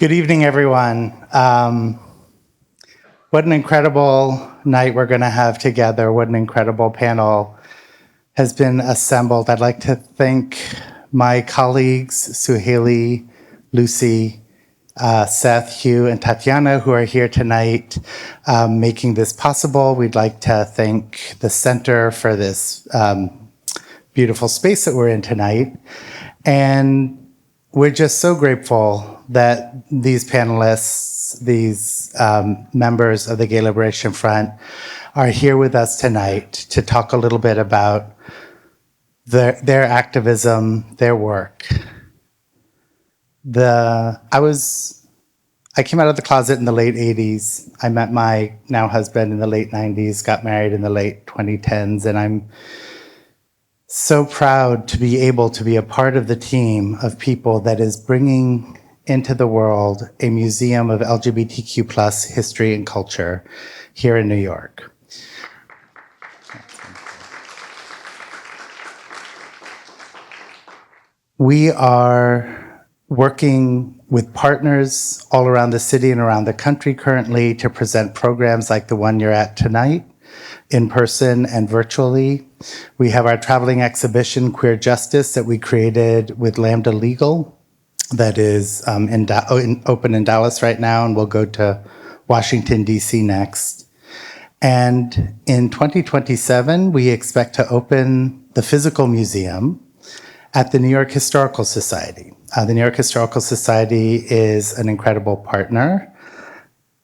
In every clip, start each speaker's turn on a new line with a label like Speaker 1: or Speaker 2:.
Speaker 1: Good evening, everyone. What an incredible night we're going to have together. What an incredible panel has been assembled. I'd like to thank my colleagues, Suhaili, Lucy, Seth, Hugh, and Tatiana, who are here tonight making this possible. We'd like to thank the center for this beautiful space that we're in tonight. And we're just so grateful that these panelists, these members of the Gay Liberation Front are here with us tonight to talk a little bit about their activism, their work. I came out of the closet in the late 80s. I met my now husband in the late 90s, got married in the late 2010s, and I'm so proud to be able to be a part of the team of people that is bringing into the world a museum of LGBTQ plus history and culture here in New York. We are working with partners all around the city and around the country currently to present programs like the one you're at tonight, in person and virtually. We have our traveling exhibition, Queer Justice, that we created with Lambda Legal, that is open in Dallas right now, and we'll go to Washington, D.C. next. And in 2027, we expect to open the physical museum at the New York Historical Society. The New York Historical Society is an incredible partner.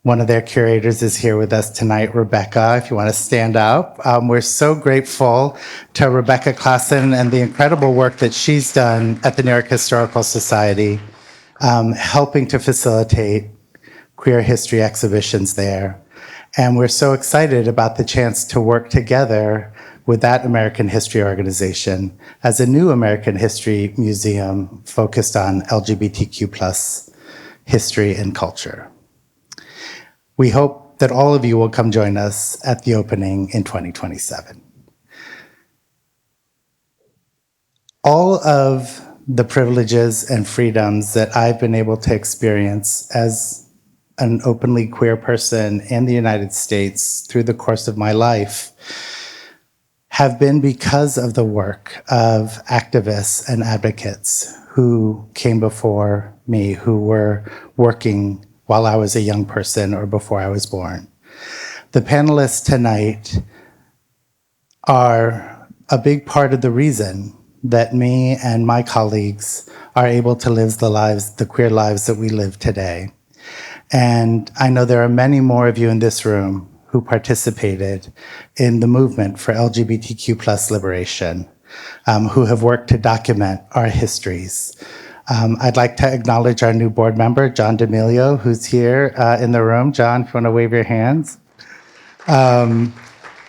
Speaker 1: One of their curators is here with us tonight, Rebecca, if you want to stand up. We're so grateful to Rebecca Klassen and the incredible work that she's done at the New York Historical Society, helping to facilitate queer history exhibitions there. And we're so excited about the chance to work together with that American History organization as a new American History Museum focused on LGBTQ plus history and culture. We hope that all of you will come join us at the opening in 2027. All of the privileges and freedoms that I've been able to experience as an openly queer person in the United States through the course of my life have been because of the work of activists and advocates who came before me, who were working while I was a young person or before I was born. The panelists tonight are a big part of the reason that me and my colleagues are able to live the queer lives that we live today. And I know there are many more of you in this room who participated in the movement for LGBTQ plus liberation, who have worked to document our histories. I'd like to acknowledge our new board member, John D'Amelio, who's here in the room. John, if you want to wave your hands.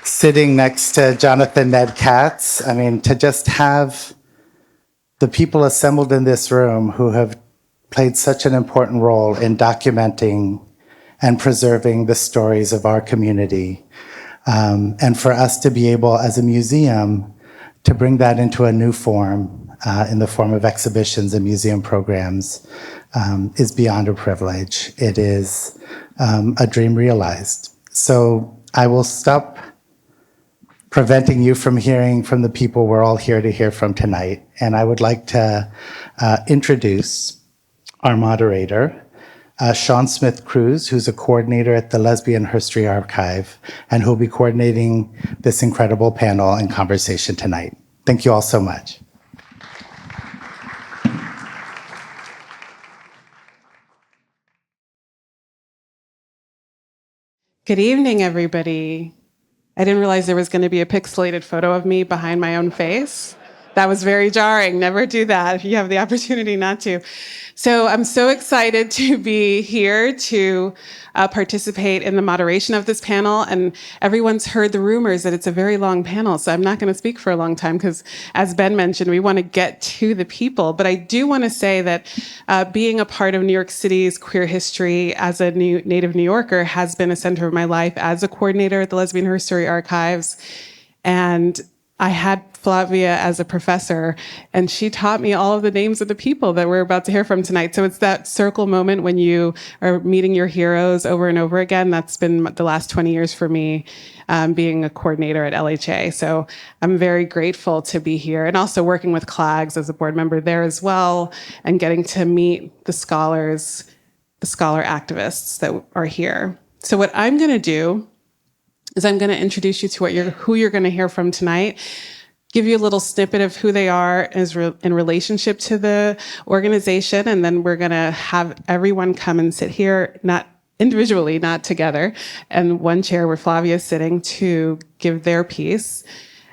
Speaker 1: Sitting next to Jonathan Ned Katz. I mean, to just have the people assembled in this room who have played such an important role in documenting and preserving the stories of our community. And for us to be able, as a museum, to bring that into a new form, in the form of exhibitions and museum programs, is beyond a privilege. It is a dream realized. So I will stop preventing you from hearing from the people we're all here to hear from tonight. And I would like to introduce our moderator, Sean Smith-Cruz, who's a coordinator at the Lesbian History Archive, and who'll be coordinating this incredible panel and conversation tonight. Thank you all so much.
Speaker 2: Good evening, everybody. I didn't realize there was going to be a pixelated photo of me behind my own face. That was very jarring. Never do that if you have the opportunity not to. So I'm so excited to be here to participate in the moderation of this panel. And everyone's heard the rumors that it's a very long panel. So I'm not going to speak for a long time because, as Ben mentioned, we want to get to the people. But I do want to say that being a part of New York City's queer history as a native New Yorker has been a center of my life as a coordinator at the Lesbian History Archives. And I had Flavia as a professor, and she taught me all of the names of the people that we're about to hear from tonight. So it's that circle moment when you are meeting your heroes over and over again. That's been the last 20 years for me, being a coordinator at LHA. So I'm very grateful to be here, and also working with CLAGS as a board member there as well, and getting to meet the scholars, the scholar activists that are here. So what I'm going to do is I'm going to introduce you to who you're going to hear from tonight, give you a little snippet of who they are in relationship to the organization, and then we're going to have everyone come and sit here, not individually, not together, and one chair where Flavia is sitting to give their piece.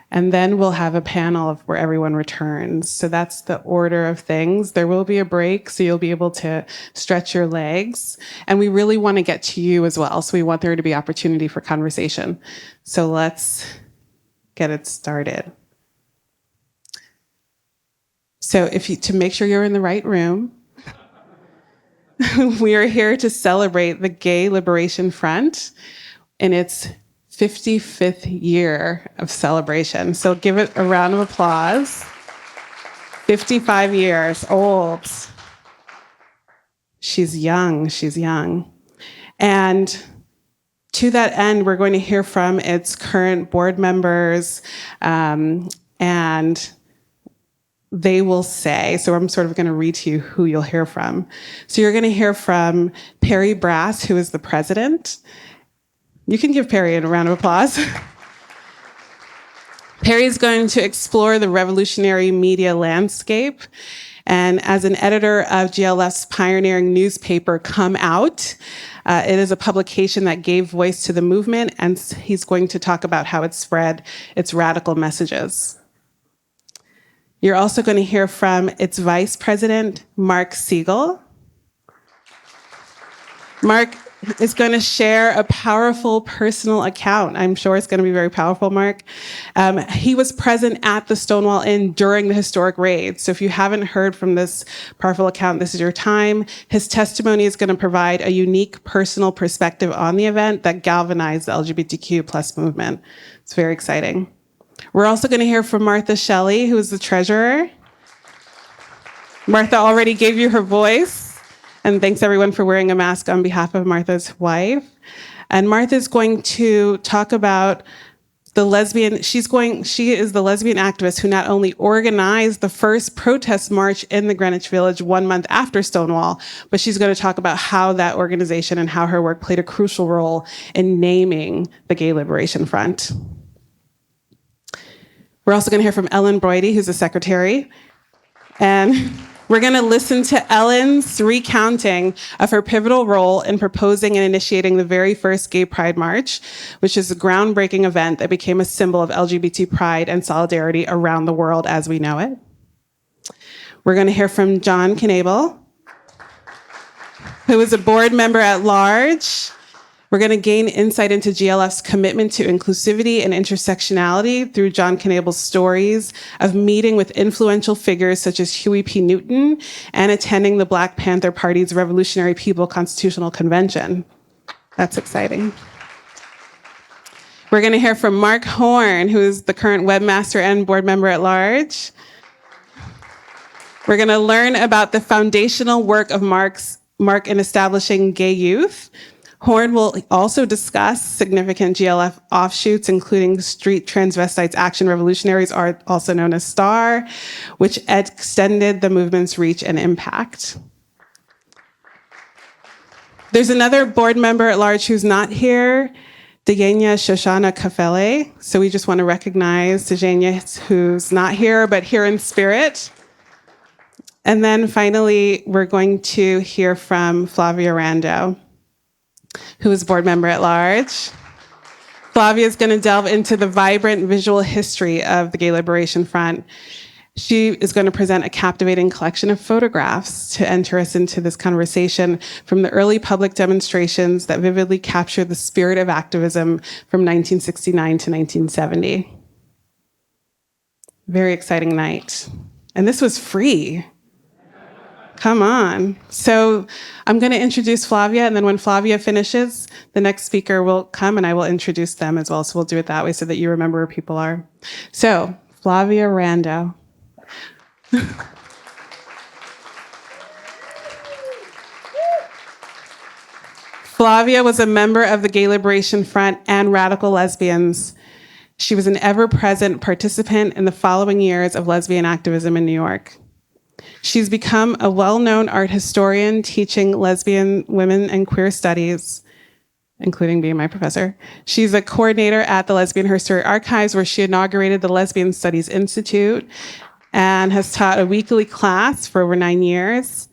Speaker 2: And then we'll have a panel of where everyone returns. So that's the order of things. There will be a break, so you'll be able to stretch your legs. And we really want to get to you as well. So we want there to be opportunity for conversation. So let's get it started. So to make sure you're in the right room, we are here to celebrate the Gay Liberation Front in its 55th year of celebration. So give it a round of applause. 55 years old. She's young. And to that end, we're going to hear from its current board members, and they will say, so I'm sort of going to read to you who you'll hear from. So you're going to hear from Perry Brass, who is the president. You can give Perry a round of applause. Perry's going to explore the revolutionary media landscape. And as an editor of GLF's pioneering newspaper, Come Out, it is a publication that gave voice to the movement, and he's going to talk about how it spread its radical messages. You're also going to hear from its vice president, Mark Segal. Mark is going to share a powerful personal account. I'm sure it's going to be very powerful, Mark. He was present at the Stonewall Inn during the historic raid. So if you haven't heard from this powerful account, this is your time. His testimony is going to provide a unique personal perspective on the event that galvanized the LGBTQ plus movement. It's very exciting. We're also going to hear from Martha Shelley, who is the treasurer. Martha already gave you her voice. And thanks everyone for wearing a mask on behalf of Martha's wife. And Martha's going to talk about she is the lesbian activist who not only organized the first protest march in the Greenwich Village 1 month after Stonewall, but she's going to talk about how that organization and how her work played a crucial role in naming the Gay Liberation Front. We're also going to hear from Ellen Broidy, who's the secretary. And we're going to listen to Ellen's recounting of her pivotal role in proposing and initiating the very first Gay Pride March, which is a groundbreaking event that became a symbol of LGBT pride and solidarity around the world as we know it. We're going to hear from John Knebel, who is a board member at large. We're going to gain insight into GLF's commitment to inclusivity and intersectionality through John Knebel's stories of meeting with influential figures such as Huey P. Newton and attending the Black Panther Party's Revolutionary People Constitutional Convention. That's exciting. We're going to hear from Mark Horn, who is the current webmaster and board member at large. We're going to learn about the foundational work of Mark in establishing gay youth. Horn will also discuss significant GLF offshoots, including Street Transvestites Action Revolutionaries, also known as STAR, which extended the movement's reach and impact. There's another board member at large who's not here, Degenia Shoshana Kafele. So we just want to recognize Degenia, who's not here, but here in spirit. And then finally, we're going to hear from Flavia Rando, who is board member at large. Flavia is going to delve into the vibrant visual history of the Gay Liberation Front. She is going to present a captivating collection of photographs to enter us into this conversation from the early public demonstrations that vividly capture the spirit of activism from 1969 to 1970. Very exciting night. And this was free. Come on. So I'm going to introduce Flavia, and then when Flavia finishes, the next speaker will come and I will introduce them as well. So we'll do it that way so that you remember where people are. So, Flavia Rando. Flavia was a member of the Gay Liberation Front and Radical Lesbians. She was an ever-present participant in the following years of lesbian activism in New York. She's become a well-known art historian teaching lesbian, women, and queer studies, including being my professor. She's a coordinator at the Lesbian History Archives, where she inaugurated the Lesbian Studies Institute and has taught a weekly class for over 9 years.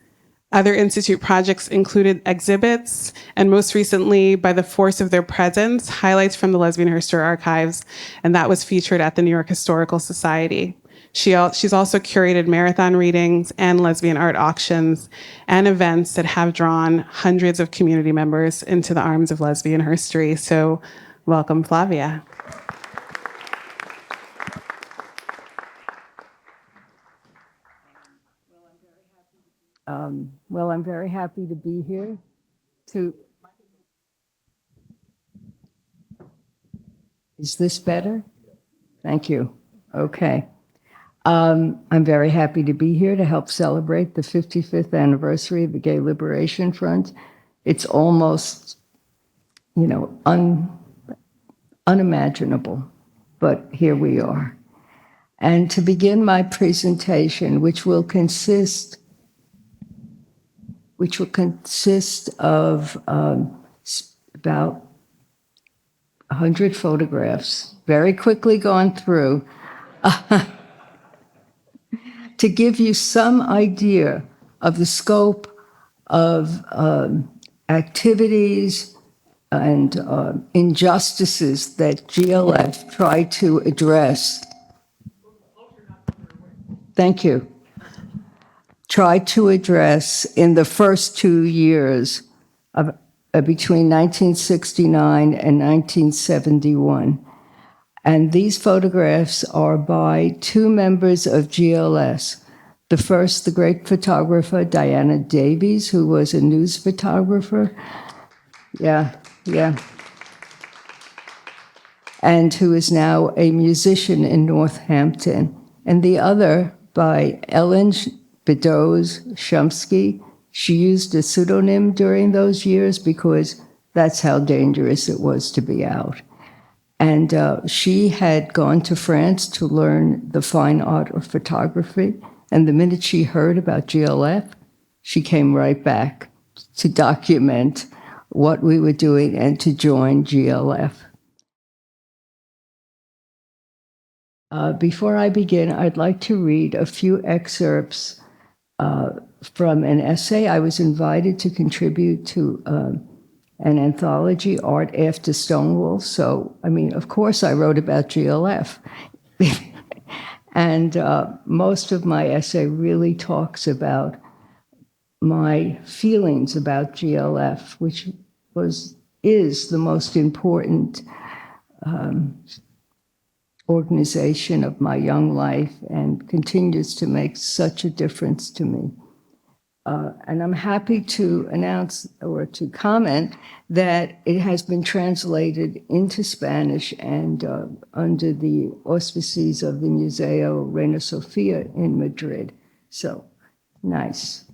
Speaker 2: Other Institute projects included exhibits, and most recently, by the force of their presence, highlights from the Lesbian History Archives, and that was featured at the New York Historical Society. She's also curated marathon readings and lesbian art auctions and events that have drawn hundreds of community members into the arms of lesbian history. So welcome, Flavia.
Speaker 3: Well, I'm very happy to be here Is this better? Thank you. Okay. I'm very happy to be here to help celebrate the 55th anniversary of the Gay Liberation Front. It's almost, unimaginable, but here we are. And to begin my presentation, which will consist of about 100 photographs, very quickly gone through, to give you some idea of the scope of activities and injustices that GLF tried to address. Thank you. Tried to address in the first 2 years of between 1969 and 1971. And these photographs are by 2 members of GLS. The first, the great photographer, Diana Davies, who was a news photographer. Yeah. And who is now a musician in Northampton. And the other by Ellen Beddoes Shumsky. She used a pseudonym during those years because that's how dangerous it was to be out. And she had gone to France to learn the fine art of photography. And the minute she heard about GLF, she came right back to document what we were doing and to join GLF. Before I begin, I'd like to read a few excerpts from an essay I was invited to contribute to an anthology, Art After Stonewall. So, of course I wrote about GLF. And most of my essay really talks about my feelings about GLF, which is the most important organization of my young life and continues to make such a difference to me. And I'm happy to announce or to comment that it has been translated into Spanish and under the auspices of the Museo Reina Sofia in Madrid. So, nice.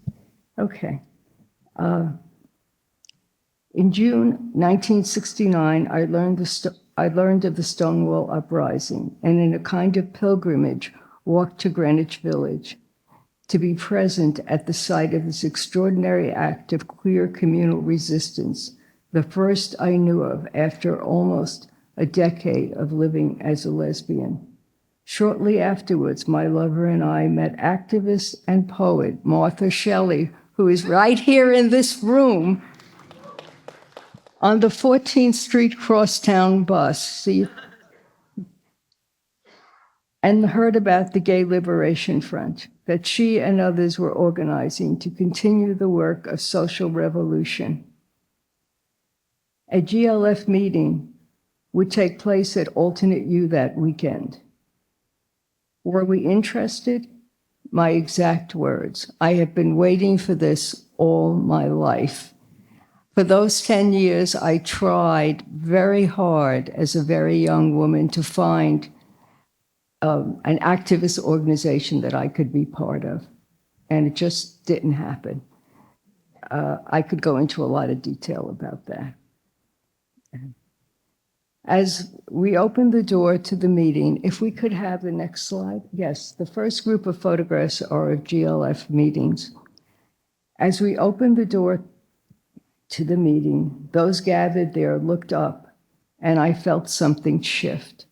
Speaker 3: Okay. In June 1969, I learned of the Stonewall Uprising, and in a kind of pilgrimage, walked to Greenwich Village to be present at the site of this extraordinary act of queer communal resistance, the first I knew of after almost a decade of living as a lesbian. Shortly afterwards, my lover and I met activist and poet Martha Shelley, who is right here in this room, on the 14th Street Crosstown bus, and heard about the Gay Liberation Front, that she and others were organizing to continue the work of social revolution. A GLF meeting would take place at Alternate U that weekend. Were we interested? my exact words. I have been waiting for this all my life. For those 10 years, I tried very hard as a very young woman to find an activist organization that I could be part of. And it just didn't happen. I could go into a lot of detail about that. As we opened the door to the meeting, if we could have the next slide. Yes, the first group of photographs are of GLF meetings. As we opened the door to the meeting, those gathered there looked up, and I felt something shift.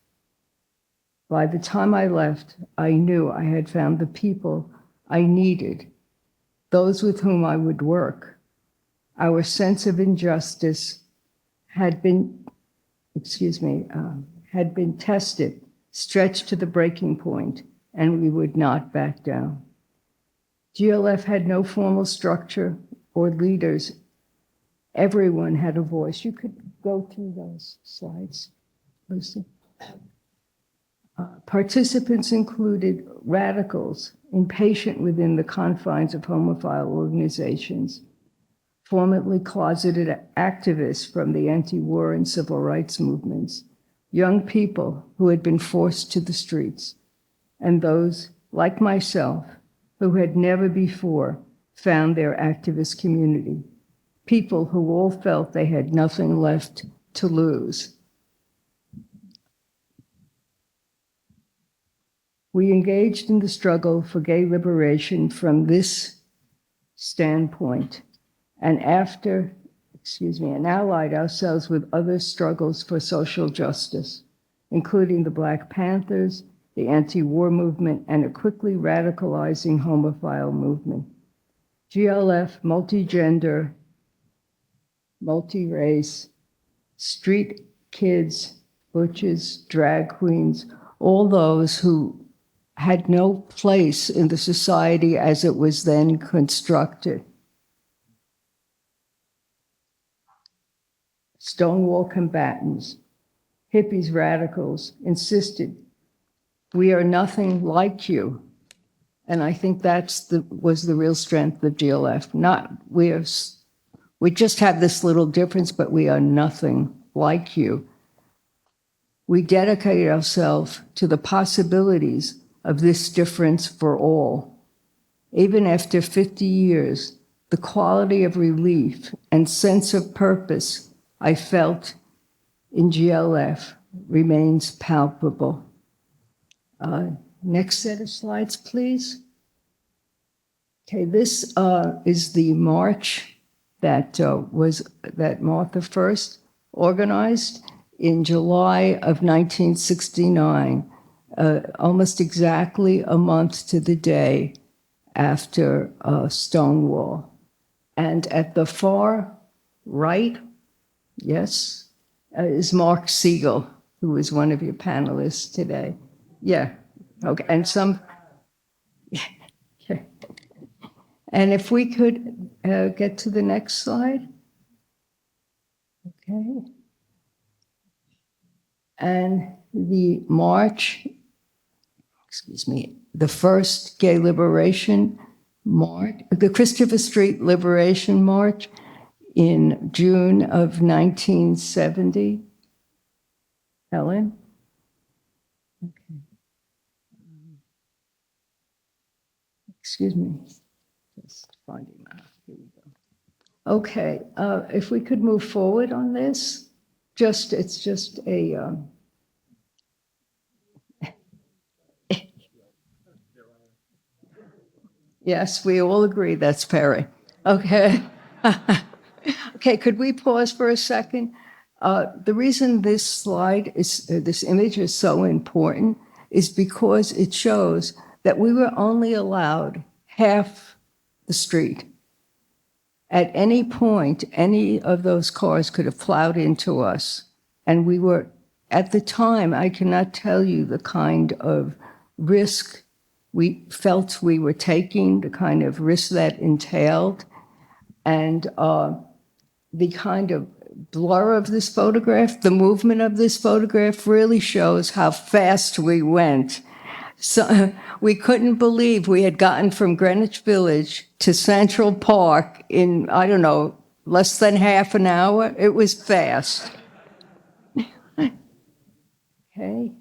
Speaker 3: By the time I left, I knew I had found the people I needed, those with whom I would work. Our sense of injustice had been tested, stretched to the breaking point, and we would not back down. GLF had no formal structure or leaders. Everyone had a voice. You could go through those slides, Lucy. Participants included radicals, impatient within the confines of homophile organizations, formerly closeted activists from the anti-war and civil rights movements, young people who had been forced to the streets, and those, like myself, who had never before found their activist community, people who all felt they had nothing left to lose. We engaged in the struggle for gay liberation from this standpoint, and allied ourselves with other struggles for social justice, including the Black Panthers, the anti-war movement, and a quickly radicalizing homophile movement. GLF, multi-gender, multi-race, street kids, butches, drag queens, all those who had no place in the society as it was then constructed. Stonewall combatants, hippies, radicals insisted, we are nothing like you. And I think was the real strength of GLF. We just have this little difference, but we are nothing like you. We dedicate ourselves to the possibilities of this difference for all. Even after 50 years, the quality of relief and sense of purpose I felt in GLF remains palpable. Next set of slides, please. Okay, this is the march that Martha first organized in July of 1969, almost exactly a month to the day after Stonewall. And at the far right, yes, is Mark Segal, who is one of your panelists today. Yeah, okay, and okay. And if we could get to the next slide. Okay. And the march, the first gay liberation march, the Christopher Street Liberation March in June of 1970. Helen? Okay. Excuse me. Just finding that. Here we go. Okay, if we could move forward on this. It's just a, yes, we all agree that's Perry. Okay. Okay, could we pause for a second? The reason this image is so important is because it shows that we were only allowed half the street. At any point, any of those cars could have plowed into us. And we were, at the time, I cannot tell you the kind of risk we felt we were taking, the kind of risk that entailed, and the kind of blur of this photograph, the movement of this photograph really shows how fast we went. So we couldn't believe we had gotten from Greenwich Village to Central Park in, I don't know, less than half an hour. It was fast. Okay.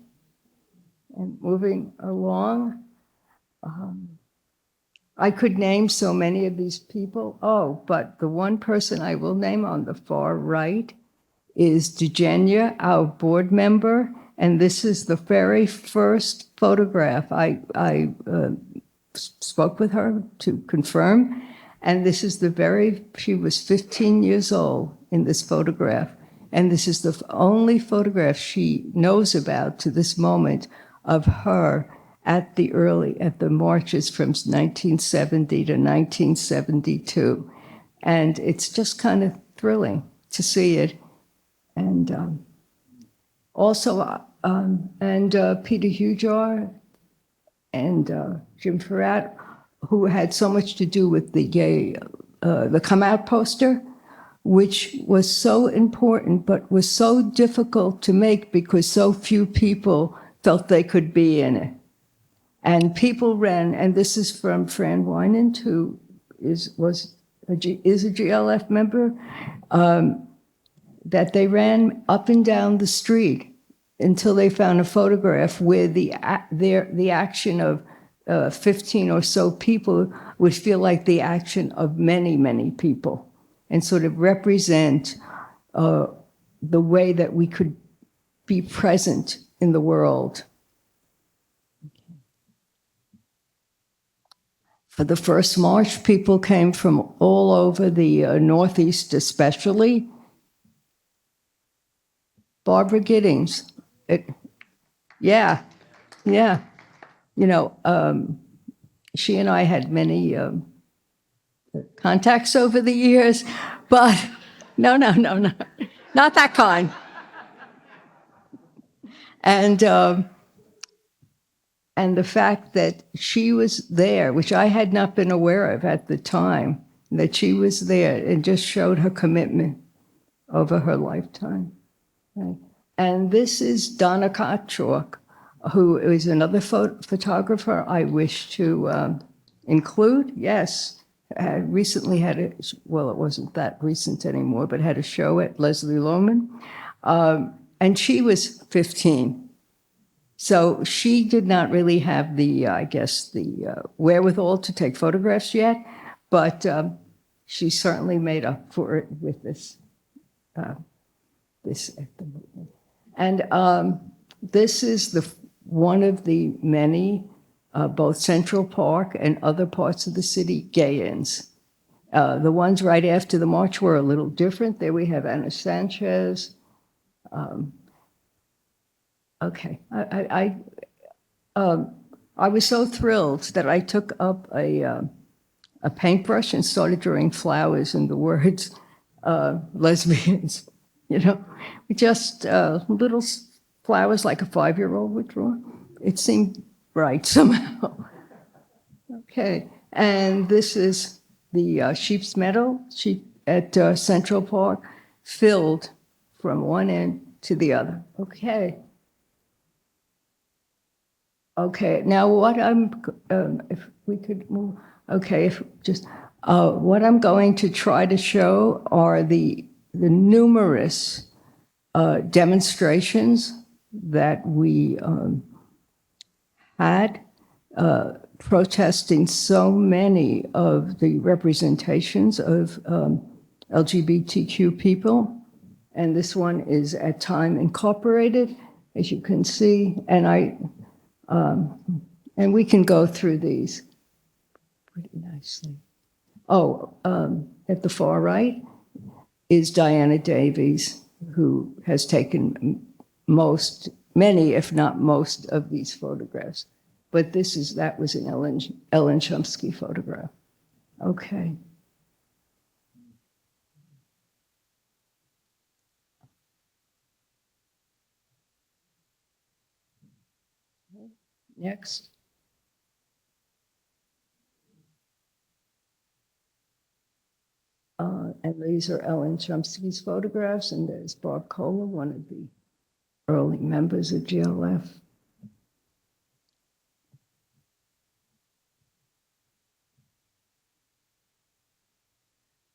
Speaker 3: And moving along. I could name so many of these people. Oh, but the one person I will name on the far right is Dejenia, our board member, and this is the very first photograph. I spoke with her to confirm, and this is she was 15 years old in this photograph, and this is the only photograph she knows about to this moment of her at the marches from 1970 to 1972. And it's just kind of thrilling to see it. And also, Peter Hujar and Jim Farrat, who had so much to do with the Come Out poster, which was so important, but was so difficult to make because so few people felt they could be in it. And people ran, and this is from Fran Winant, who is a GLF member, that they ran up and down the street until they found a photograph where the action of 15 or so people would feel like the action of many, many people, and sort of represent the way that we could be present in the world. For the first march, people came from all over the Northeast, especially. Barbara Giddings. Yeah. You know, she and I had many contacts over the years, but no, not that kind. And the fact that she was there, which I had not been aware of at the time, that she was there, it just showed her commitment over her lifetime. Right? And this is Donna Gottschalk, who is another photographer I wish to include. Yes, recently had well, it wasn't that recent anymore, but had a show at Leslie Lohman. And she was 15. So she did not really have the, I guess, the wherewithal to take photographs yet, but she certainly made up for it with this at the movement. And this is one of the many, both Central Park and other parts of the city, gay-ins. The ones right after the march were a little different. There we have Anna Sanchez. Okay, I was so thrilled that I took up a paintbrush and started drawing flowers and the words lesbians, you know, just little flowers like a 5-year-old would draw. It seemed right somehow. Okay, and this is the sheep's meadow at Central Park, filled from one end to the other. Okay. Okay, now what if we could move, okay, what I'm going to try to show are the numerous demonstrations that we had protesting so many of the representations of LGBTQ people. And this one is at Time Incorporated, as you can see, and we can go through these pretty nicely. Oh, at the far right is Diana Davies, who has taken many, if not most, of these photographs. But that was an Ellen Chomsky photograph. Okay. Next. And these are Ellen Chomsky's photographs, and there's Bob Kohler, one of the early members of GLF.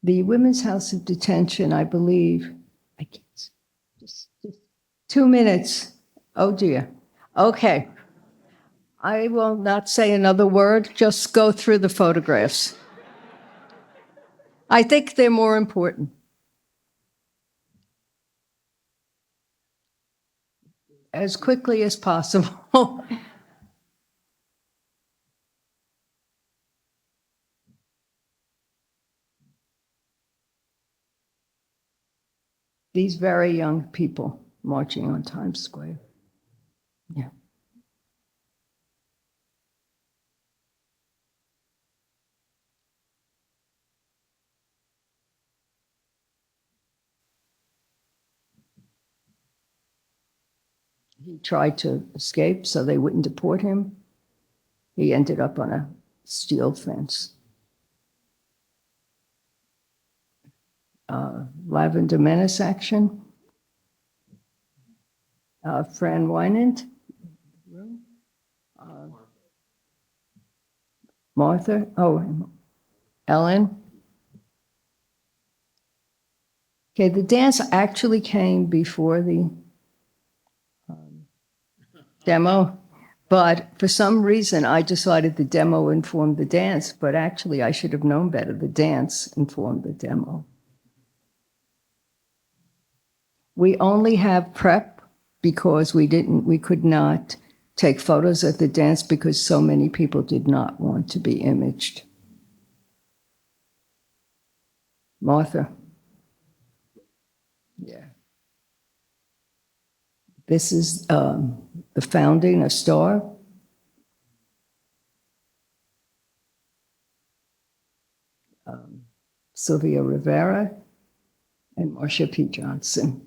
Speaker 3: The Women's House of Detention, I believe, I can't, just 2 minutes. Oh dear. Okay. I will not say another word, just go through the photographs. I think they're more important. As quickly as possible. These very young people marching on Times Square. Yeah. He tried to escape so they wouldn't deport him. He ended up on a steel fence. Lavender Menace Action. Fran Winant. Martha. Oh, Ellen. Okay, the dance actually came before the demo, but for some reason I decided the demo informed the dance, but actually I should have known better. The dance informed the demo. We only have prep because we could not take photos at the dance because so many people did not want to be imaged. Martha. Yeah. This is the founding of STAR. Sylvia Rivera and Marcia P. Johnson,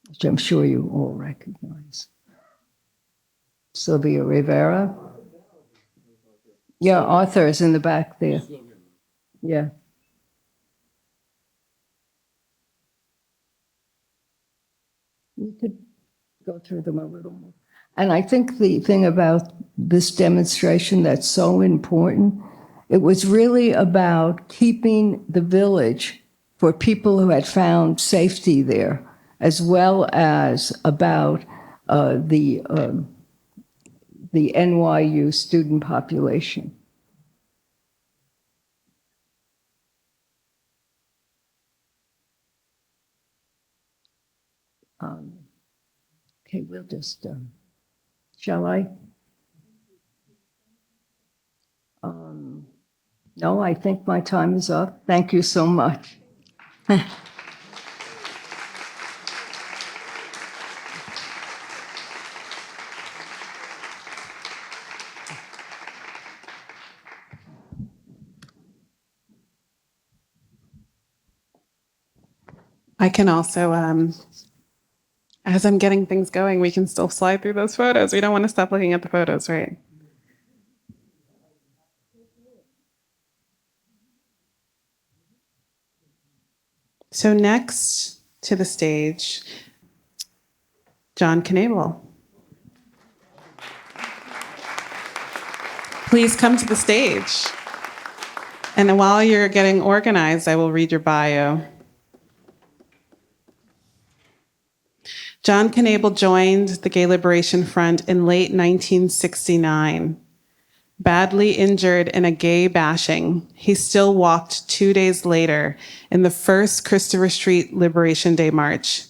Speaker 3: which I'm sure you all recognize. Sylvia Rivera. Yeah, Arthur is in the back there. Yeah. We could go through them a little more. And I think the thing about this demonstration that's so important, it was really about keeping the village for people who had found safety there, as well as about the NYU student population. Okay, we'll just, shall I? No, I think my time is up. Thank you so much.
Speaker 2: I can also, as I'm getting things going, we can still slide through those photos. We don't want to stop looking at the photos, right? So next to the stage, John Knebel. Please come to the stage. And while you're getting organized, I will read your bio. John Knebel joined the Gay Liberation Front in late 1969. Badly injured in a gay bashing, he still walked 2 days later in the first Christopher Street Liberation Day March.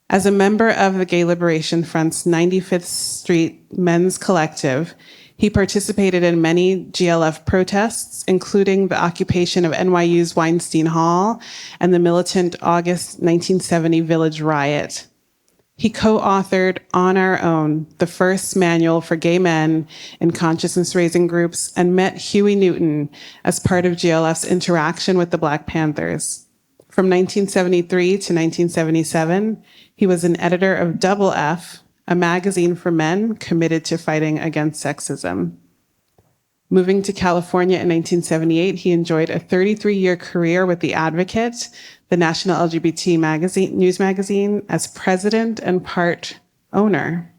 Speaker 2: As a member of the Gay Liberation Front's 95th Street Men's Collective, he participated in many GLF protests, including the occupation of NYU's Weinstein Hall and the militant August 1970 Village Riot. He co-authored On Our Own, the first manual for gay men in consciousness-raising groups, and met Huey Newton as part of GLF's interaction with the Black Panthers. From 1973 to 1977, he was an editor of Double F, a magazine for men committed to fighting against sexism. Moving to California in 1978, he enjoyed a 33-year career with The Advocate, the national LGBT news magazine, as president and part owner.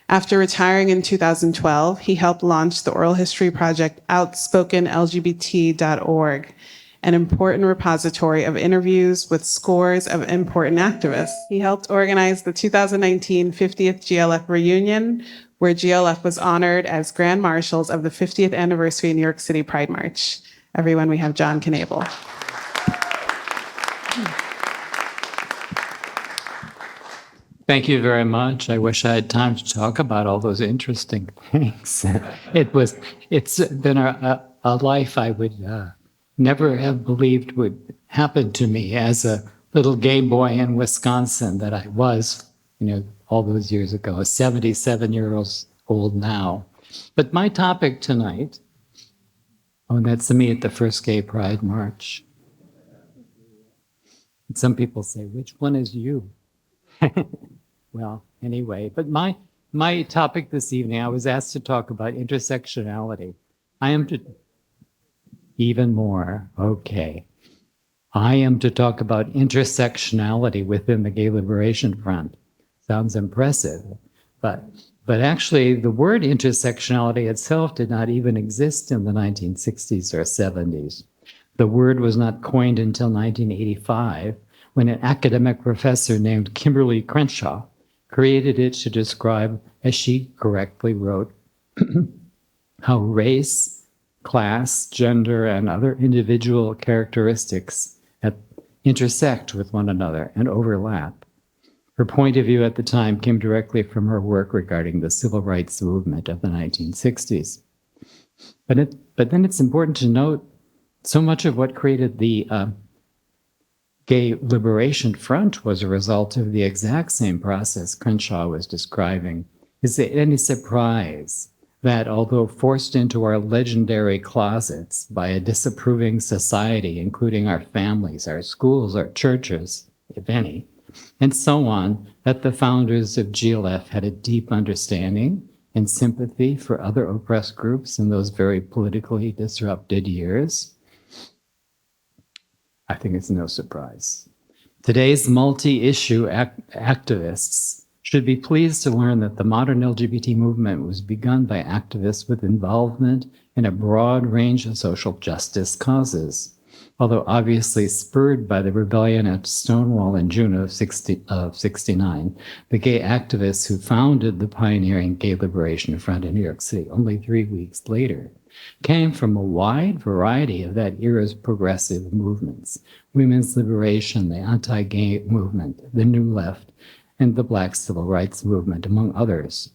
Speaker 2: After retiring in 2012, he helped launch the oral history project OutspokenLGBT.org, an important repository of interviews with scores of important activists. He helped organize the 2019 50th GLF reunion, where GLF was honored as Grand Marshals of the 50th anniversary New York City Pride March. Everyone, we have John Knable.
Speaker 4: Thank you very much. I wish I had time to talk about all those interesting things. It's been a life I would never have believed would happen to me as a little gay boy in Wisconsin that I was, all those years ago, 77 years old now. But my topic tonight, that's me at the first Gay Pride March. And some people say, which one is you? Well, anyway, but my topic this evening, I was asked to talk about intersectionality. I am to talk about intersectionality within the Gay Liberation Front. Sounds impressive, but actually the word intersectionality itself did not even exist in the 1960s or 70s. The word was not coined until 1985, when an academic professor named Kimberly Crenshaw created it to describe, as she correctly wrote, how race, class, gender, and other individual characteristics intersect with one another and overlap. Her point of view at the time came directly from her work regarding the civil rights movement of the 1960s. But then it's important to note so much of what created the Gay Liberation Front was a result of the exact same process Crenshaw was describing. Is it any surprise that, although forced into our legendary closets by a disapproving society, including our families, our schools, our churches, if any, and so on, that the founders of GLF had a deep understanding and sympathy for other oppressed groups in those very politically disrupted years? I think it's no surprise. Today's multi-issue activists should be pleased to learn that the modern LGBT movement was begun by activists with involvement in a broad range of social justice causes. Although obviously spurred by the rebellion at Stonewall in June of 69, the gay activists who founded the pioneering Gay Liberation Front in New York City only 3 weeks later came from a wide variety of that era's progressive movements: women's liberation, the anti-gay movement, the New Left, and the Black Civil Rights Movement, among others.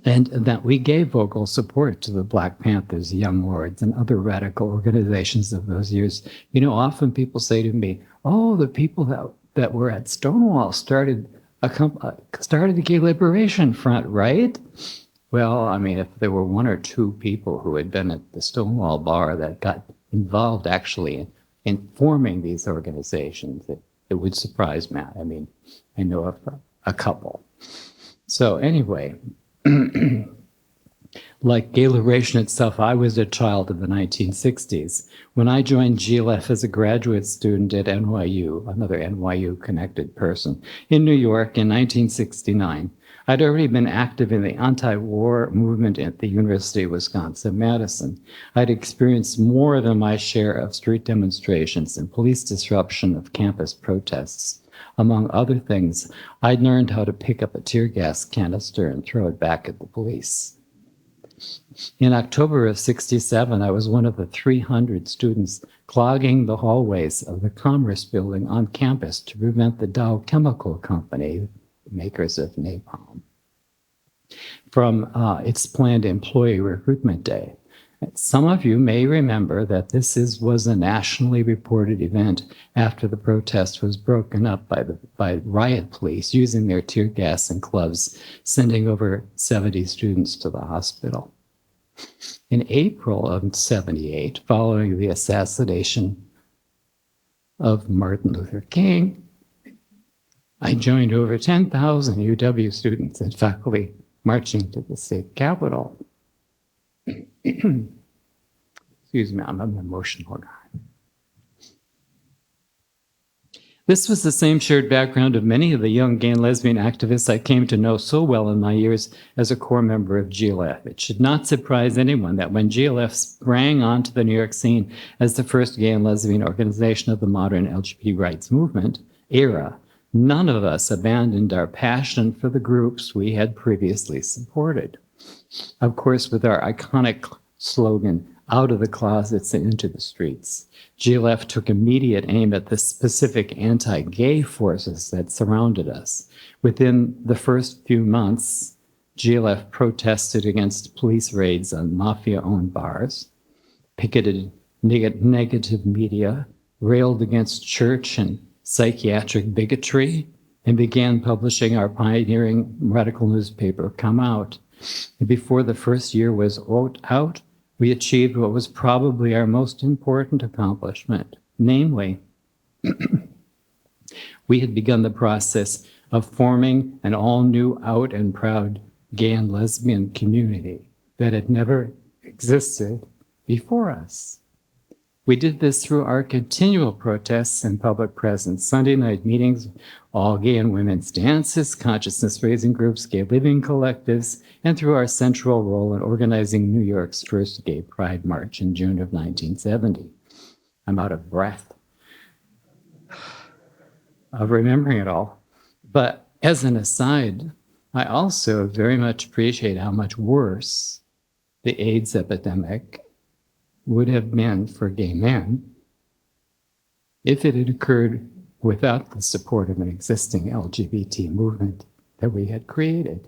Speaker 4: And that we gave vocal support to the Black Panthers, Young Lords, and other radical organizations of those years. Often people say to me, oh, the people that were at Stonewall started the Gay Liberation Front, right? Well, I mean, if there were one or two people who had been at the Stonewall bar that got involved actually in forming these organizations, it would surprise Matt. I mean, I know of a couple. So anyway, like Gay Liberation itself, I was a child of the 1960s. When I joined GLF as a graduate student at NYU, another NYU-connected person, in New York in 1969, I'd already been active in the anti-war movement at the University of Wisconsin-Madison. I'd experienced more than my share of street demonstrations and police disruption of campus protests. Among other things, I'd learned how to pick up a tear gas canister and throw it back at the police. In October of 67, I was one of the 300 students clogging the hallways of the Commerce Building on campus to prevent the Dow Chemical Company, makers of napalm, from its planned employee recruitment day. Some of you may remember that this was a nationally reported event after the protest was broken up by riot police using their tear gas and clubs, sending over 70 students to the hospital. In April of 78, following the assassination of Martin Luther King, I joined over 10,000 UW students and faculty marching to the state capitol. Excuse me, I'm an emotional guy. This was the same shared background of many of the young gay and lesbian activists I came to know so well in my years as a core member of GLF. It should not surprise anyone that when GLF sprang onto the New York scene as the first gay and lesbian organization of the modern LGBT rights movement era, none of us abandoned our passion for the groups we had previously supported. Of course, with our iconic slogan, out of the closets and into the streets, GLF took immediate aim at the specific anti-gay forces that surrounded us. Within the first few months, GLF protested against police raids on mafia-owned bars, picketed negative media, railed against church and psychiatric bigotry, and began publishing our pioneering radical newspaper, Come Out. And before the first year was out, we achieved what was probably our most important accomplishment, namely, we had begun the process of forming an all-new out and proud gay and lesbian community that had never existed before us. We did this through our continual protests and public presence, Sunday night meetings, all gay and women's dances, consciousness-raising groups, gay living collectives, and through our central role in organizing New York's first Gay Pride March in June of 1970. I'm out of breath of remembering it all. But as an aside, I also very much appreciate how much worse the AIDS epidemic would have been for gay men if it had occurred without the support of an existing LGBT movement that we had created.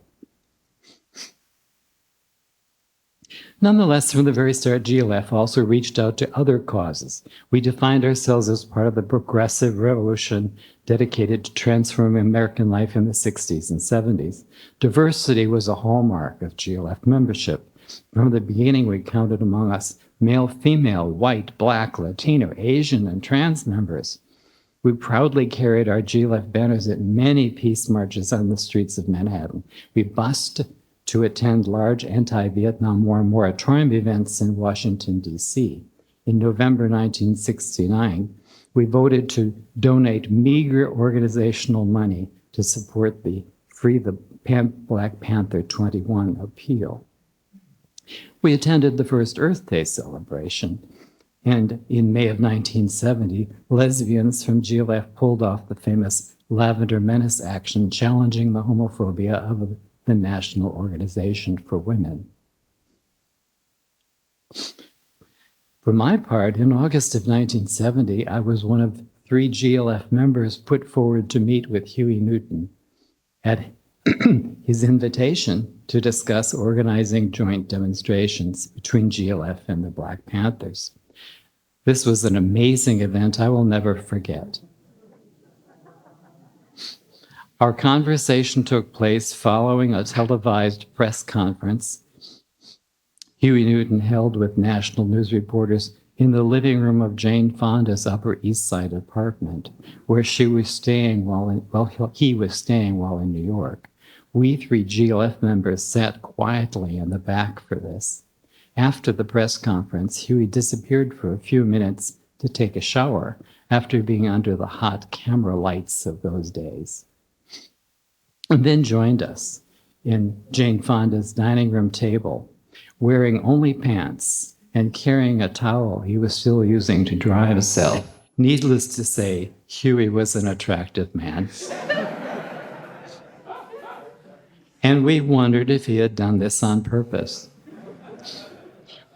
Speaker 4: Nonetheless, from the very start, GLF also reached out to other causes. We defined ourselves as part of the progressive revolution dedicated to transforming American life in the 60s and 70s. Diversity was a hallmark of GLF membership. From the beginning, we counted among us male, female, white, black, Latino, Asian, and trans members. We proudly carried our GLF banners at many peace marches on the streets of Manhattan. We bussed to attend large anti-Vietnam War moratorium events in Washington, D.C. In November 1969, we voted to donate meager organizational money to support the Free the Black Panther 21 appeal. We attended the first Earth Day celebration, and in May of 1970, lesbians from GLF pulled off the famous Lavender Menace action challenging the homophobia of the National Organization for Women. For my part, in August of 1970, I was one of 3 GLF members put forward to meet with Huey Newton at his invitation to discuss organizing joint demonstrations between GLF and the Black Panthers. This was an amazing event I will never forget. Our conversation took place following a televised press conference Huey Newton held with national news reporters in the living room of Jane Fonda's Upper East Side apartment, where she was staying he was staying while in New York. We 3 GLF members sat quietly in the back for this. After the press conference, Huey disappeared for a few minutes to take a shower after being under the hot camera lights of those days, and then joined us in Jane Fonda's dining room table, wearing only pants and carrying a towel he was still using to dry himself. Needless to say, Huey was an attractive man. And we wondered if he had done this on purpose.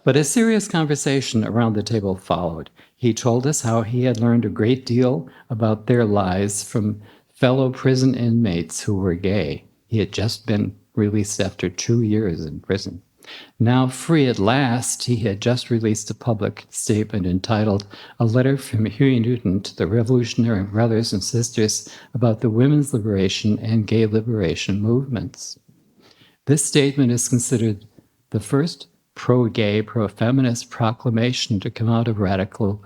Speaker 4: But a serious conversation around the table followed. He told us how he had learned a great deal about their lives from fellow prison inmates who were gay. He had just been released after 2 years in prison. Now free at last, he had just released a public statement entitled A Letter from Huey Newton to the Revolutionary Brothers and Sisters about the Women's Liberation and Gay Liberation Movements. This statement is considered the first pro-gay, pro-feminist proclamation to come out of radical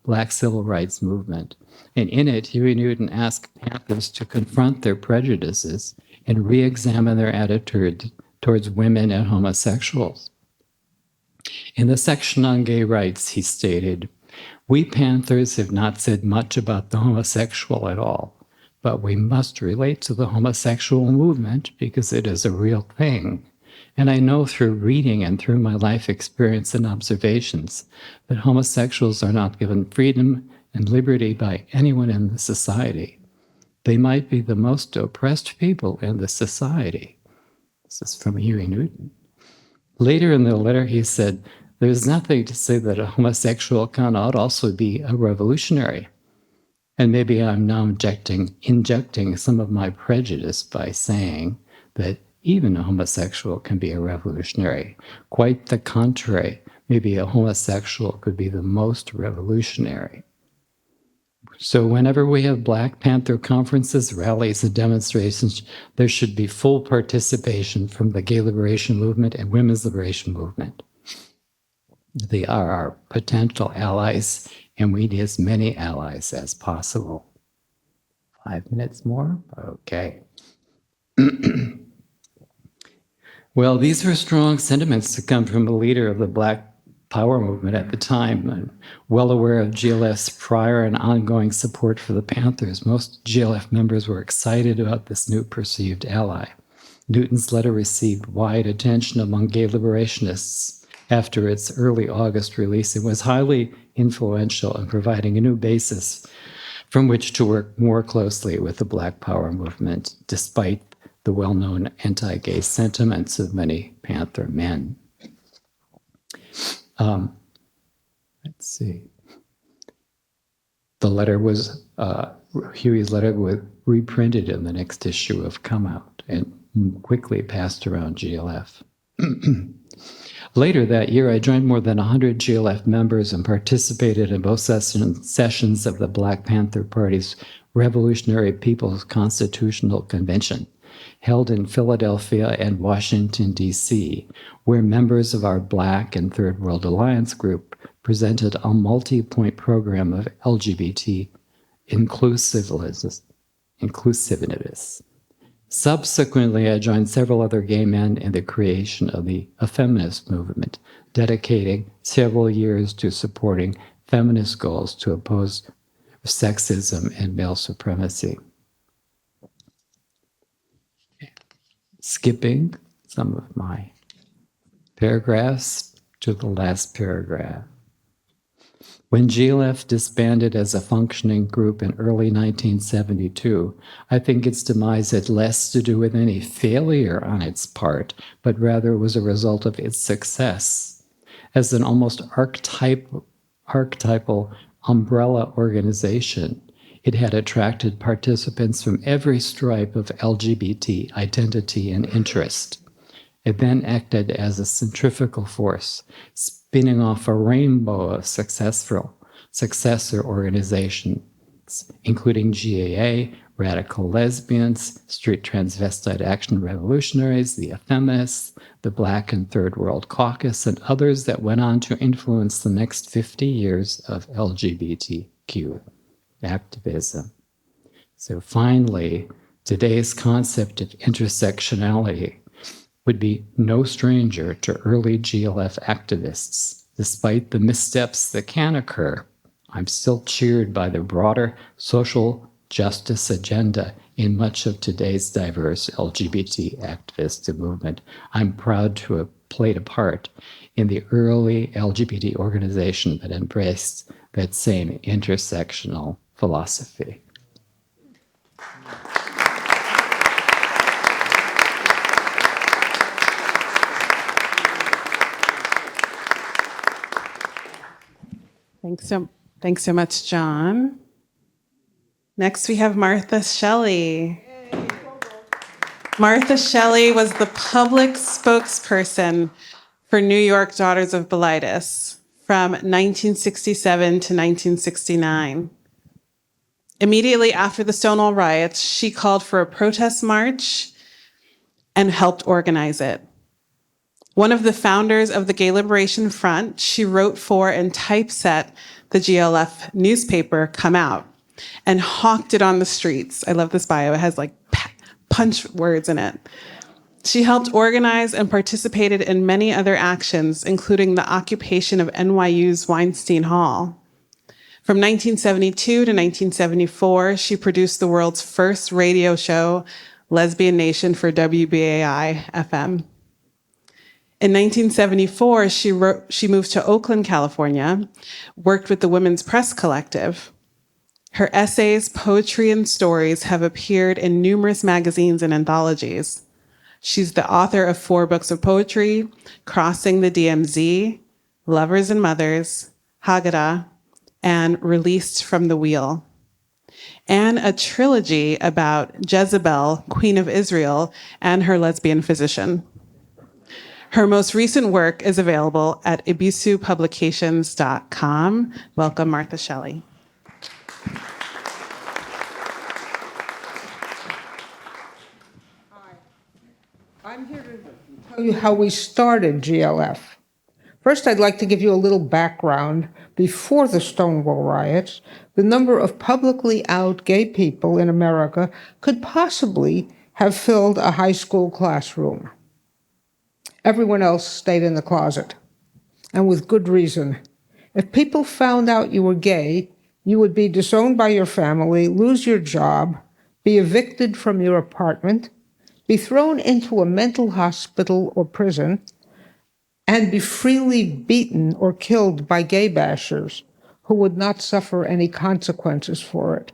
Speaker 4: Black civil rights movement. And in it, Huey Newton asked Panthers to confront their prejudices and re-examine their attitude towards women and homosexuals. In the section on gay rights, he stated, We Panthers have not said much about the homosexual at all, but we must relate to the homosexual movement because it is a real thing. And I know through reading and through my life experience and observations that homosexuals are not given freedom and liberty by anyone in the society. They might be the most oppressed people in the society. This is from Huey Newton. Later in the letter, he said, "There's nothing to say that a homosexual cannot also be a revolutionary." And maybe I'm now injecting some of my prejudice by saying that even a homosexual can be a revolutionary. Quite the contrary, maybe a homosexual could be the most revolutionary. So whenever we have Black Panther conferences, rallies, and demonstrations, there should be full participation from the gay liberation movement and women's liberation movement. They are our potential allies, and we need as many allies as possible. 5 minutes more? Okay. Well, these were strong sentiments to come from a leader of the Black Power movement at the time, and well aware of GLF's prior and ongoing support for the Panthers. Most GLF members were excited about this new perceived ally. Newton's letter received wide attention among gay liberationists after its early August release. It was highly influential in providing a new basis from which to work more closely with the Black Power movement, despite the well-known anti-gay sentiments of many Panther men. Let's see. The letter was, Huey's letter was reprinted in the next issue of Come Out and quickly passed around GLF. Later that year, I joined more than 100 GLF members and participated in both sessions of the Black Panther Party's Revolutionary People's Constitutional Convention, held in Philadelphia and Washington, D.C., where members of our Black and Third World Alliance group presented a multi-point program of LGBT inclusiveness. Subsequently, I joined several other gay men in the creation of a feminist movement, dedicating several years to supporting feminist goals to oppose sexism and male supremacy. Skipping some of my paragraphs to the last paragraph. When GLF disbanded as a functioning group in early 1972, I think its demise had less to do with any failure on its part, but rather was a result of its success. As an almost archetypal umbrella organization, it had attracted participants from every stripe of LGBT identity and interest. It then acted as a centrifugal force, spinning off a rainbow of successor organizations, including GAA, Radical Lesbians, Street Transvestite Action Revolutionaries, the Feminists, the Black and Third World Caucus, and others that went on to influence the next 50 years of LGBTQ activism. So finally, today's concept of intersectionality would be no stranger to early GLF activists. Despite the missteps that can occur, I'm still cheered by the broader social justice agenda in much of today's diverse LGBT activist movement. I'm proud to have played a part in the early LGBT organization that embraced that same intersectional philosophy.
Speaker 2: Thanks so much, John. Next, we have Martha Shelley. Martha Shelley was the public spokesperson for New York Daughters of Bilitis from 1967 to 1969. Immediately after the Stonewall riots, she called for a protest march and helped organize it. One of the founders of the Gay Liberation Front, she wrote for and typeset the GLF newspaper, Come Out, and hawked it on the streets. I love this bio. It has like punch words in it. She helped organize and participated in many other actions, including the occupation of NYU's Weinstein Hall. From 1972 to 1974, she produced the world's first radio show, Lesbian Nation, for WBAI FM. In 1974, she moved to Oakland, California, worked with the Women's Press Collective. Her essays, poetry, and stories have appeared in numerous magazines and anthologies. She's the author of 4 books of poetry, Crossing the DMZ, Lovers and Mothers, Haggadah, and Released from the Wheel, and a trilogy about Jezebel, Queen of Israel, and her lesbian physician. Her most recent work is available at ibisupublications.com. Welcome, Martha Shelley.
Speaker 5: I'm here to tell you how we started GLF. First, I'd like to give you a little background. Before the Stonewall riots, the number of publicly out gay people in America could possibly have filled a high school classroom. Everyone else stayed in the closet, and with good reason. If people found out you were gay, you would be disowned by your family, lose your job, be evicted from your apartment, be thrown into a mental hospital or prison, and be freely beaten or killed by gay bashers who would not suffer any consequences for it.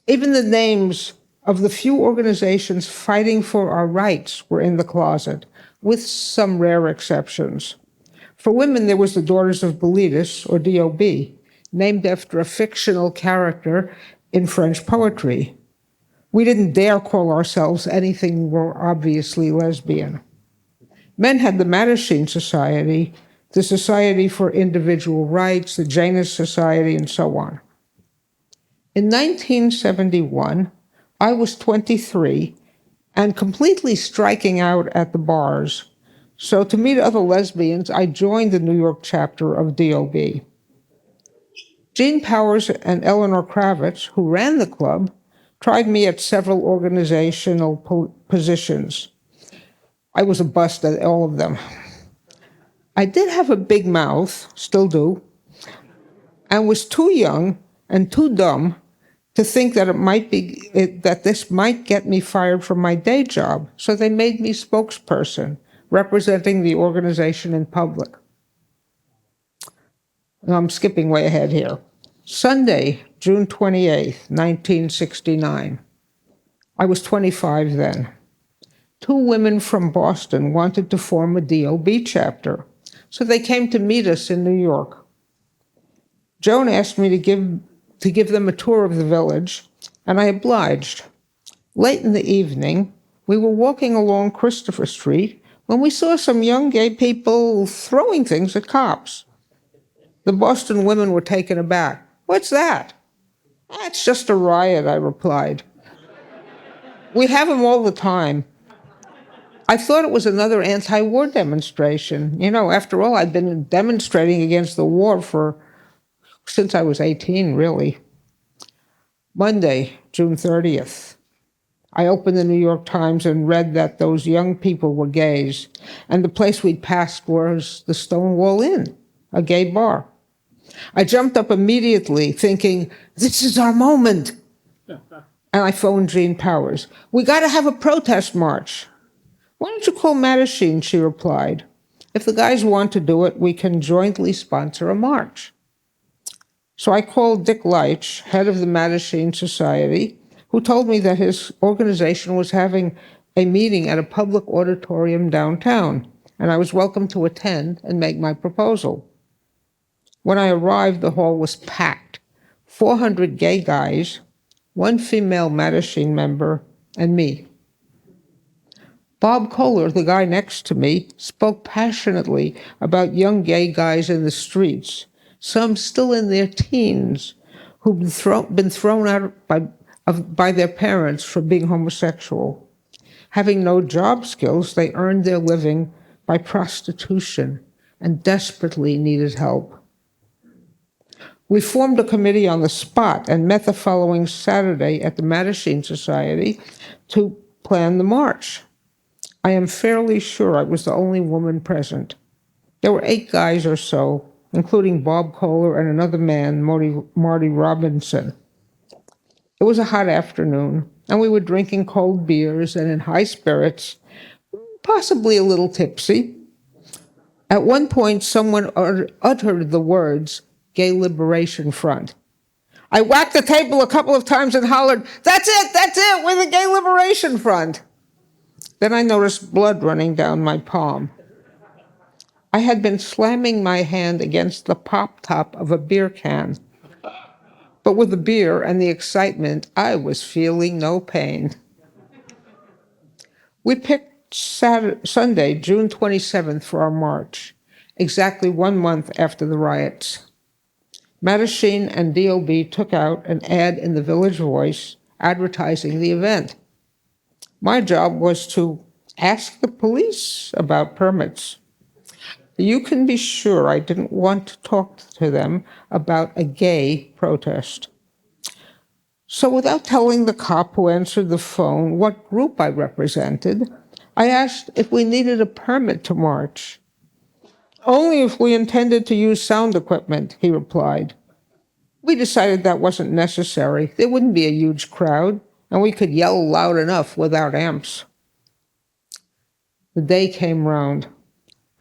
Speaker 5: Even the names of the few organizations fighting for our rights were in the closet, with some rare exceptions. For women, there was the Daughters of Bilitis, or DOB, named after a fictional character in French poetry. We didn't dare call ourselves anything more obviously lesbian. Men had the Mattachine Society, the Society for Individual Rights, the Janus Society, and so on. In 1971, I was 23 and completely striking out at the bars. So to meet other lesbians, I joined the New York chapter of DOB. Jean Powers and Eleanor Kravitz, who ran the club, tried me at several organizational positions. I was a bust at all of them. I did have a big mouth, still do, and was too young and too dumb to think that that this might get me fired from my day job, so they made me spokesperson, representing the organization in public. Now, I'm skipping way ahead here. Sunday, June 28th, 1969. I was 25 then. 2 women from Boston wanted to form a DOB chapter, so they came to meet us in New York. Joan asked me to give them a tour of the village, and I obliged. Late in the evening, we were walking along Christopher Street when we saw some young gay people throwing things at cops. The Boston women were taken aback. "What's that?" "It's just a riot," I replied. "We have them all the time." I thought it was another anti-war demonstration. You know, after all, I'd been demonstrating against the war since I was 18, really. Monday, June 30th. I opened the New York Times and read that those young people were gays, and the place we'd passed was the Stonewall Inn, a gay bar. I jumped up immediately, thinking, this is our moment. And I phoned Jean Powers. "We got to have a protest march." "Why don't you call Mattachine?" she replied. "If the guys want to do it, we can jointly sponsor a march." So I called Dick Leitch, head of the Mattachine Society, who told me that his organization was having a meeting at a public auditorium downtown, and I was welcome to attend and make my proposal. When I arrived, the hall was packed. 400 gay guys, 1 female Mattachine member, and me. Bob Kohler, the guy next to me, spoke passionately about young gay guys in the streets, some still in their teens, who'd been thrown out by their parents for being homosexual. Having no job skills, they earned their living by prostitution and desperately needed help. We formed a committee on the spot and met the following Saturday at the Mattachine Society to plan the march. I am fairly sure I was the only woman present. There were 8 guys or so, including Bob Kohler and another man, Marty Robinson. It was a hot afternoon, and we were drinking cold beers and in high spirits, possibly a little tipsy. At one point, someone uttered the words, Gay Liberation Front. I whacked the table a couple of times and hollered, that's it, we're the Gay Liberation Front. Then I noticed blood running down my palm. I had been slamming my hand against the pop top of a beer can. But with the beer and the excitement, I was feeling no pain. We picked Sunday, June 27th for our march, exactly 1 month after the riots. Mattachine and DOB took out an ad in the Village Voice advertising the event. My job was to ask the police about permits. You can be sure I didn't want to talk to them about a gay protest. So without telling the cop who answered the phone what group I represented, I asked if we needed a permit to march. Only if we intended to use sound equipment, he replied. We decided that wasn't necessary. There wouldn't be a huge crowd, and we could yell loud enough without amps. The day came round.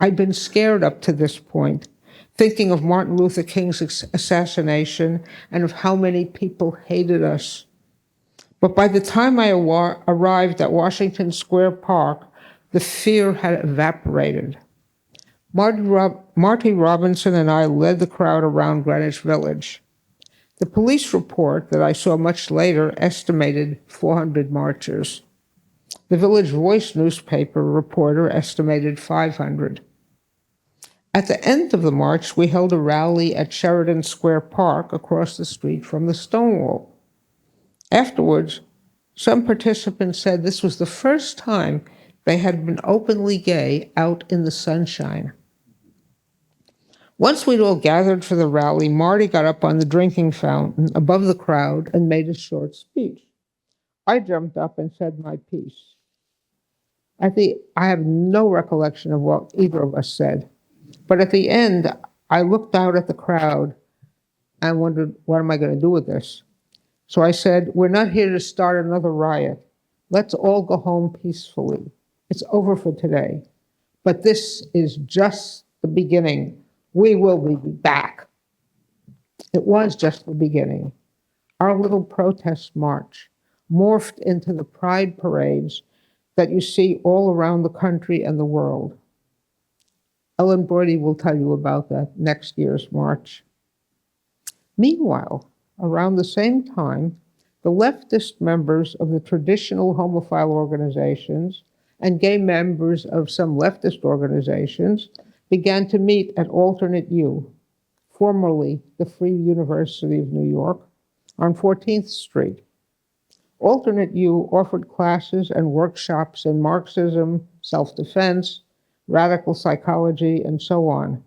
Speaker 5: I'd been scared up to this point, thinking of Martin Luther King's assassination and of how many people hated us. But by the time I arrived at Washington Square Park, the fear had evaporated. Marty Robinson and I led the crowd around Greenwich Village. The police report that I saw much later estimated 400 marchers. The Village Voice newspaper reporter estimated 500. At the end of the march, we held a rally at Sheridan Square Park across the street from the Stonewall. Afterwards, some participants said this was the first time they had been openly gay out in the sunshine. Once we'd all gathered for the rally, Marty got up on the drinking fountain above the crowd and made a short speech. I jumped up and said my piece. I have no recollection of what either of us said, but at the end, I looked out at the crowd and wondered, what am I going to do with this? So I said, we're not here to start another riot. Let's all go home peacefully. It's over for today. But this is just the beginning. We will be back. It was just the beginning. Our little protest march morphed into the pride parades that you see all around the country and the world. Ellen Brody will tell you about that next year's march. Meanwhile, around the same time, the leftist members of the traditional homophile organizations and gay members of some leftist organizations began to meet at Alternate U, formerly the Free University of New York, on 14th Street. Alternate U offered classes and workshops in Marxism, self-defense, radical psychology, and so on.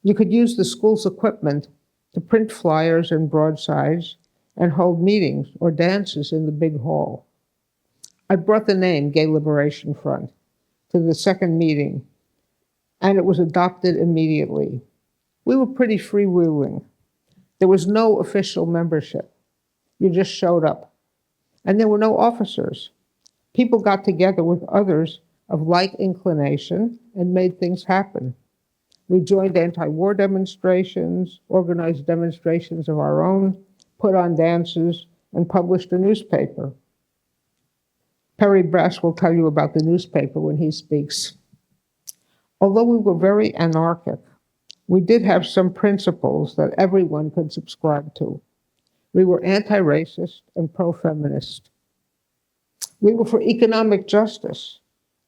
Speaker 5: You could use the school's equipment to print flyers and broadsides and hold meetings or dances in the big hall. I brought the name Gay Liberation Front to the second meeting, and it was adopted immediately. We were pretty freewheeling. There was no official membership. You just showed up. And there were no officers. People got together with others of like inclination and made things happen. We joined anti-war demonstrations, organized demonstrations of our own, put on dances, and published a newspaper. Perry Brass will tell you about the newspaper when he speaks. Although we were very anarchic, we did have some principles that everyone could subscribe to. We were anti-racist and pro-feminist. We were for economic justice,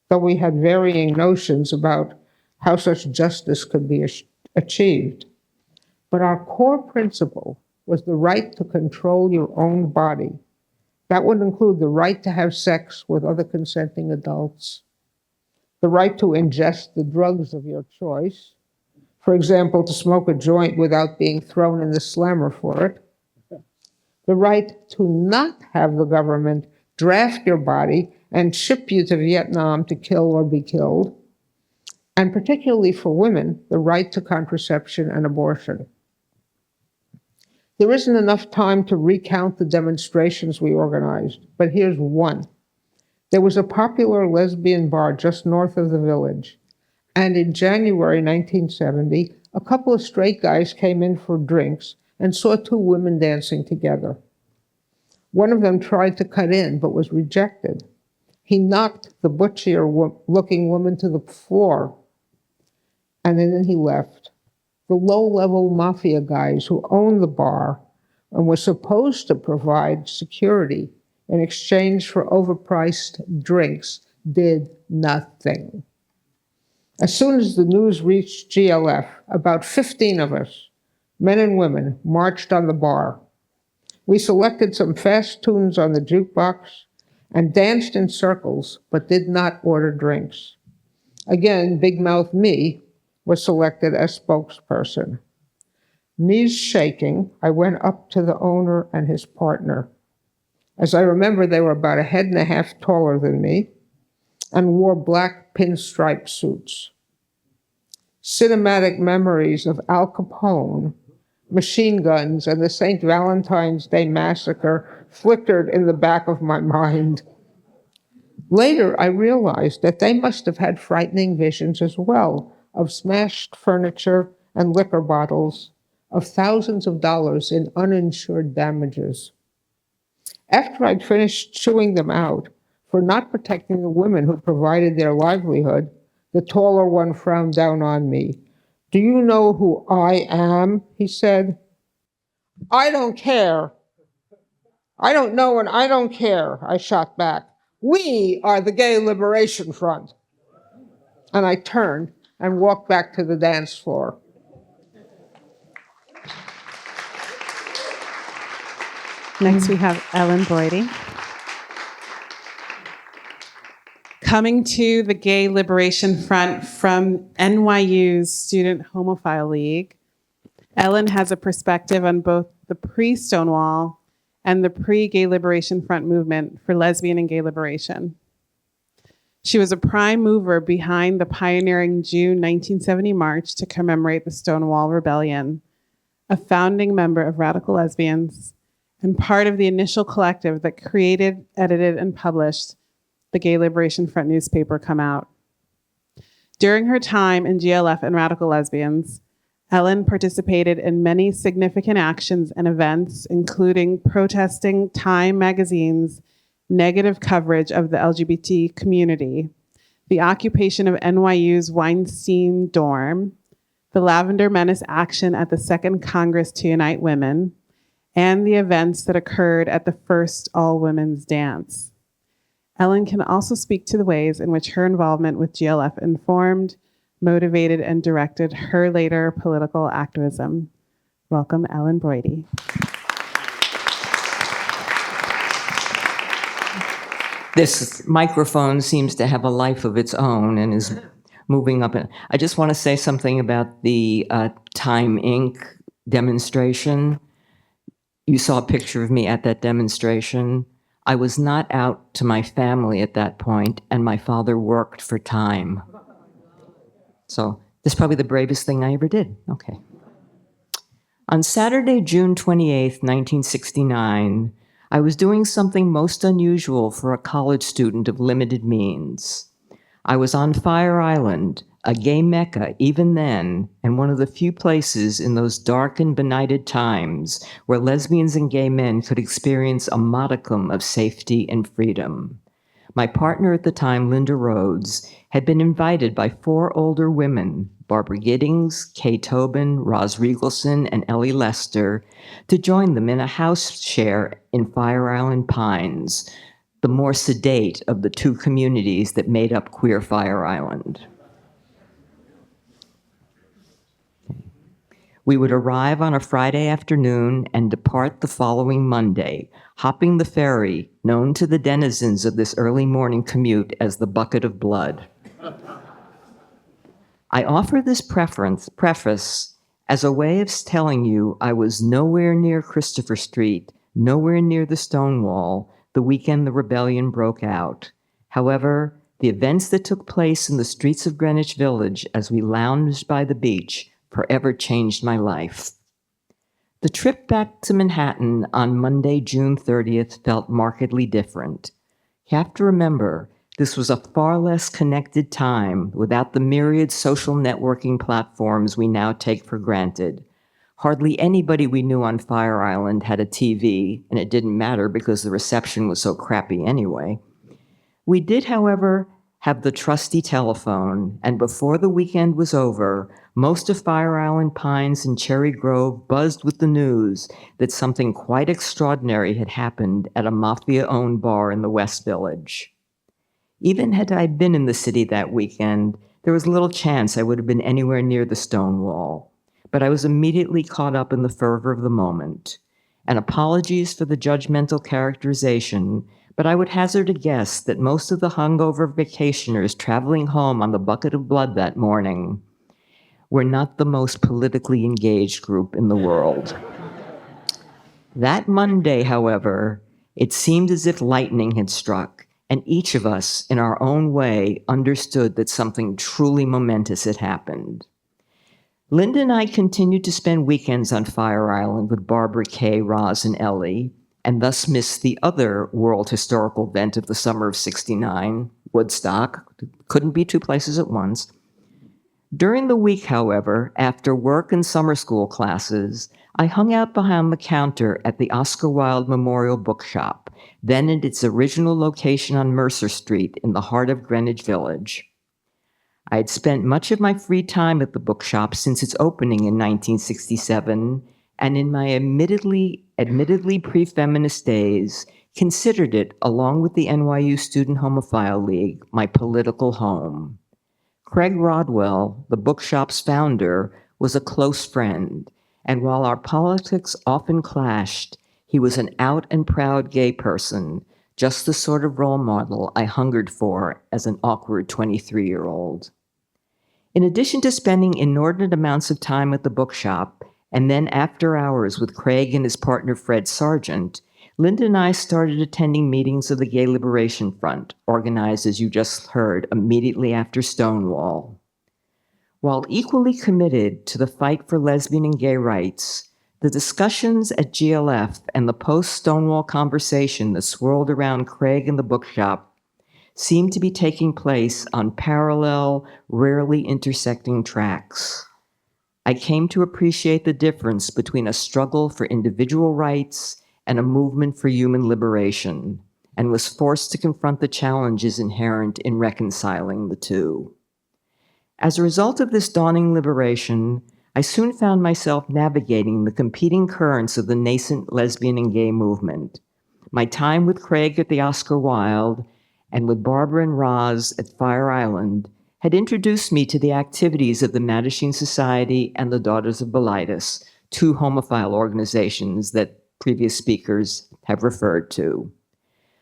Speaker 5: though we had varying notions about how such justice could be achieved. But our core principle was the right to control your own body. That would include the right to have sex with other consenting adults, the right to ingest the drugs of your choice, for example, to smoke a joint without being thrown in the slammer for it, the right to not have the government draft your body and ship you to Vietnam to kill or be killed, and particularly for women, the right to contraception and abortion. There isn't enough time to recount the demonstrations we organized, but here's one. There was a popular lesbian bar just north of the village, and in January 1970, a couple of straight guys came in for drinks and saw two women dancing together. One of them tried to cut in, but was rejected. He knocked the butchier-looking woman to the floor, and then he left. The low-level mafia guys who owned the bar and were supposed to provide security in exchange for overpriced drinks did nothing. As soon as the news reached GLF, about 15 of us, men and women, marched on the bar. We selected some fast tunes on the jukebox and danced in circles, but did not order drinks. Again, Big Mouth me was selected as spokesperson. Knees shaking, I went up to the owner and his partner. As I remember, they were about a head and a half taller than me and wore black pinstripe suits. Cinematic memories of Al Capone, machine guns, and the St. Valentine's Day Massacre flickered in the back of my mind. Later, I realized that they must have had frightening visions as well of smashed furniture and liquor bottles, of thousands of dollars in uninsured damages. After I'd finished chewing them out for not protecting the women who provided their livelihood, the taller one frowned down on me. "Do you know who I am?" he said. "I don't care." "I don't know and I don't care," I shot back. "We are the Gay Liberation Front." And I turned and walked back to the dance floor.
Speaker 2: Next, we have Ellen Brody. Coming to the Gay Liberation Front from NYU's Student Homophile League, Ellen has a perspective on both the pre-Stonewall and the pre-Gay Liberation Front movement for lesbian and gay liberation. She was a prime mover behind the pioneering June 1970 march to commemorate the Stonewall Rebellion, a founding member of Radical Lesbians, and part of the initial collective that created, edited, and published the Gay Liberation Front newspaper, Come Out. During her time in GLF and Radical Lesbians, Ellen participated in many significant actions and events, including protesting Time magazine's negative coverage of the LGBT community, the occupation of NYU's Weinstein dorm, the Lavender Menace action at the Second Congress to Unite Women, and the events that occurred at the first all-women's dance. Ellen can also speak to the ways in which her involvement with GLF informed, motivated, and directed her later political activism. Welcome, Ellen Brody.
Speaker 6: This microphone seems to have a life of its own and is moving up. I just want to say something about the Time Inc. demonstration. You saw a picture of me at that demonstration. I was not out to my family at that point, and my father worked for Time. So this is probably the bravest thing I ever did. Okay. On Saturday, June 28th, 1969, I was doing something most unusual for a college student of limited means. I was on Fire Island, a gay mecca even then, and one of the few places in those dark and benighted times where lesbians and gay men could experience a modicum of safety and freedom. My partner at the time, Linda Rhodes, had been invited by 4 older women, Barbara Giddings, Kay Tobin, Roz Riegelson, and Ellie Lester, to join them in a house share in Fire Island Pines, the more sedate of the 2 communities that made up queer Fire Island. We would arrive on a Friday afternoon and depart the following Monday, hopping the ferry known to the denizens of this early morning commute as the Bucket of Blood. I offer this preface as a way of telling you I was nowhere near Christopher Street, nowhere near the Stonewall, the weekend the rebellion broke out. However, The events that took place in the streets of Greenwich Village as we lounged by the beach forever changed my life. The trip back to Manhattan on Monday, June 30th felt markedly different. You have to remember, this was a far less connected time without the myriad social networking platforms we now take for granted. Hardly anybody we knew on Fire Island had a TV, and it didn't matter because the reception was so crappy anyway. We did, however, have the trusty telephone, and before the weekend was over, most of Fire Island Pines and Cherry Grove buzzed with the news that something quite extraordinary had happened at a mafia-owned bar in the West Village. Even had I been in the city that weekend, there was little chance I would have been anywhere near the Stonewall. But I was immediately caught up in the fervor of the moment. And apologies for the judgmental characterization, but I would hazard a guess that most of the hungover vacationers traveling home on the bucket of blood that morning were not the most politically engaged group in the world. That Monday, however, it seemed as if lightning had struck, and each of us, in our own way, understood that something truly momentous had happened. Linda and I continued to spend weekends on Fire Island with Barbara Kay, Roz, and Ellie, and thus missed the other world historical event of the summer of '69, Woodstock. Couldn't be two places at once. During the week, however, after work and summer school classes, I hung out behind the counter at the Oscar Wilde Memorial Bookshop, then in its original location on Mercer Street in the heart of Greenwich Village. I had spent much of my free time at the bookshop since its opening in 1967, and in my admittedly pre-feminist days, considered it, along with the NYU Student Homophile League, my political home. Craig Rodwell, the bookshop's founder, was a close friend, and while our politics often clashed, he was an out and proud gay person, just the sort of role model I hungered for as an awkward 23-year-old. In addition to spending inordinate amounts of time at the bookshop, and then after hours with Craig and his partner Fred Sargent, Linda and I started attending meetings of the Gay Liberation Front, organized, as you just heard, immediately after Stonewall. While equally committed to the fight for lesbian and gay rights, the discussions at GLF and the post-Stonewall conversation that swirled around Craig and the bookshop seemed to be taking place on parallel, rarely intersecting tracks. I came to appreciate the difference between a struggle for individual rights and a movement for human liberation, and was forced to confront the challenges inherent in reconciling the two. As a result of this dawning liberation, I soon found myself navigating the competing currents of the nascent lesbian and gay movement. My time with Craig at the Oscar Wilde and with Barbara and Roz at Fire Island had introduced me to the activities of the Mattachine Society and the Daughters of Bilitis, two homophile organizations that previous speakers have referred to.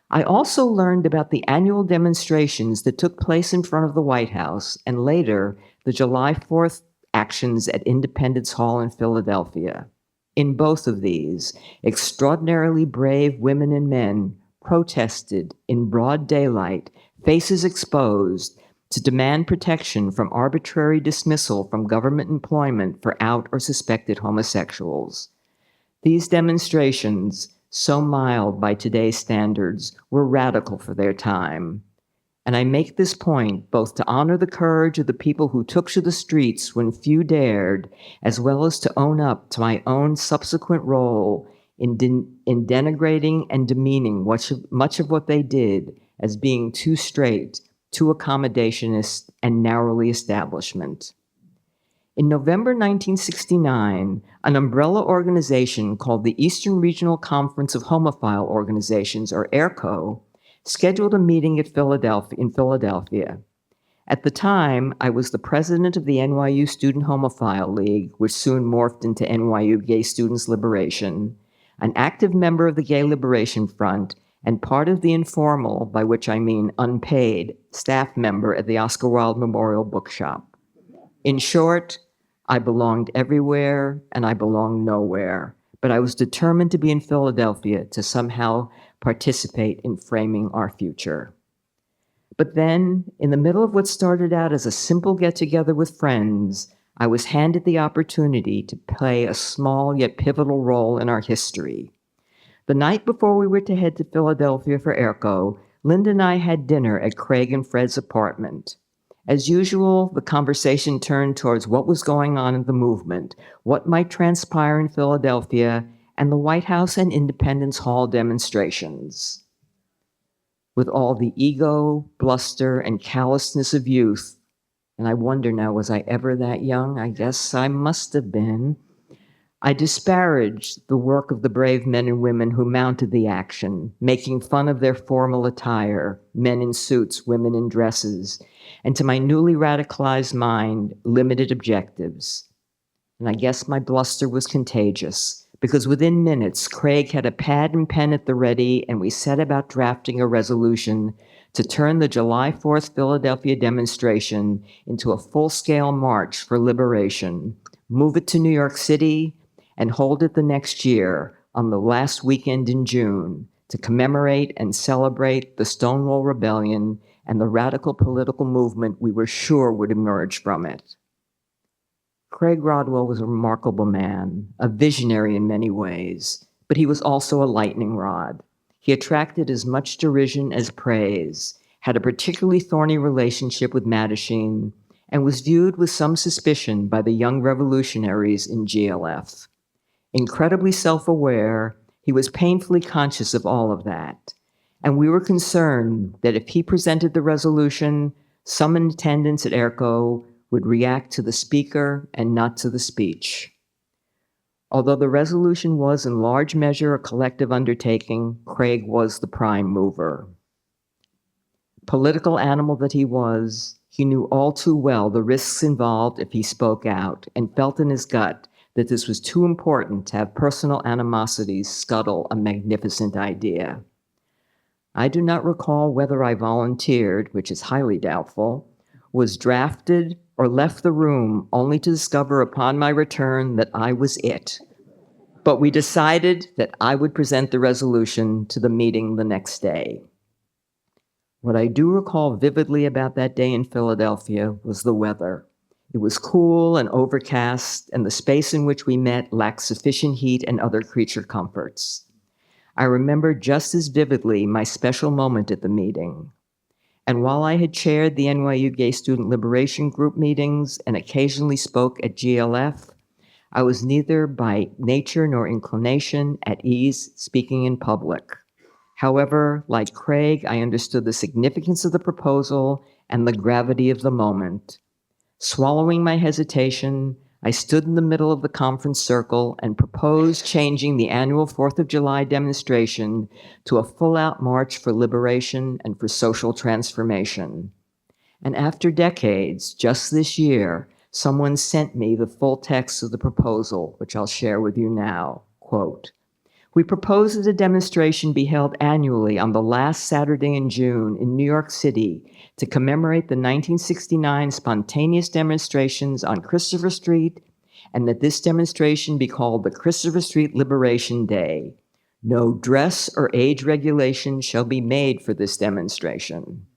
Speaker 6: I also learned about the annual demonstrations that took place in front of the White House, and later, the July 4th actions at Independence Hall in Philadelphia. In both of these, extraordinarily brave women and men protested in broad daylight, faces exposed, to demand protection from arbitrary dismissal from government employment for out or suspected homosexuals. These demonstrations, so mild by today's standards, were radical for their time. And I make this point both to honor the courage of the people who took to the streets when few dared, as well as to own up to my own subsequent role in denigrating and demeaning much of what they did as being too straight, too accommodationist, and narrowly establishment. In November 1969, an umbrella organization called the Eastern Regional Conference of Homophile Organizations, or ERCO, scheduled a meeting in Philadelphia. At the time, I was the president of the NYU Student Homophile League, which soon morphed into NYU Gay Students Liberation, an active member of the Gay Liberation Front, and part of the informal, by which I mean unpaid, staff member at the Oscar Wilde Memorial Bookshop. In short, I belonged everywhere and I belonged nowhere, but I was determined to be in Philadelphia to somehow participate in framing our future. But then, in the middle of what started out as a simple get-together with friends, I was handed the opportunity to play a small yet pivotal role in our history. The night before we were to head to Philadelphia for ERCO, Linda and I had dinner at Craig and Fred's apartment. As usual, the conversation turned towards what was going on in the movement, what might transpire in Philadelphia, and the White House and Independence Hall demonstrations. With all the ego, bluster, and callousness of youth, and I wonder now, was I ever that young? I guess I must have been. I disparaged the work of the brave men and women who mounted the action, making fun of their formal attire, men in suits, women in dresses, and to my newly radicalized mind, limited objectives. And I guess my bluster was contagious, because within minutes, Craig had a pad and pen at the ready, and we set about drafting a resolution to turn the July 4th Philadelphia demonstration into a full-scale march for liberation, move it to New York City, and hold it the next year on the last weekend in June to commemorate and celebrate the Stonewall Rebellion and the radical political movement we were sure would emerge from it. Craig Rodwell was a remarkable man, a visionary in many ways, but he was also a lightning rod. He attracted as much derision as praise, had a particularly thorny relationship with Mattachine, and was viewed with some suspicion by the young revolutionaries in GLF. Incredibly self-aware, he was painfully conscious of all of that, and we were concerned that if he presented the resolution, some in attendance at ERCO would react to the speaker and not to the speech. Although the resolution was in large measure a collective undertaking, Craig was the prime mover. Political animal that he was, he knew all too well the risks involved if he spoke out, and felt in his gut that this was too important to have personal animosities scuttle a magnificent idea. I do not recall whether I volunteered, which is highly doubtful, was drafted, or left the room only to discover upon my return that I was it. But we decided that I would present the resolution to the meeting the next day. What I do recall vividly about that day in Philadelphia was the weather. It was cool and overcast, and the space in which we met lacked sufficient heat and other creature comforts. I remember just as vividly my special moment at the meeting. And while I had chaired the NYU Gay Student Liberation Group meetings and occasionally spoke at GLF, I was neither by nature nor inclination at ease speaking in public. However, like Craig, I understood the significance of the proposal and the gravity of the moment. Swallowing my hesitation, I stood in the middle of the conference circle and proposed changing the annual 4th of July demonstration to a full-out march for liberation and for social transformation. And after decades, just this year, someone sent me the full text of the proposal, which I'll share with you now. Quote, "We propose that a demonstration be held annually on the last Saturday in June in New York City to commemorate the 1969 spontaneous demonstrations on Christopher Street, and that this demonstration be called the Christopher Street Liberation Day. No dress or age regulation shall be made for this demonstration.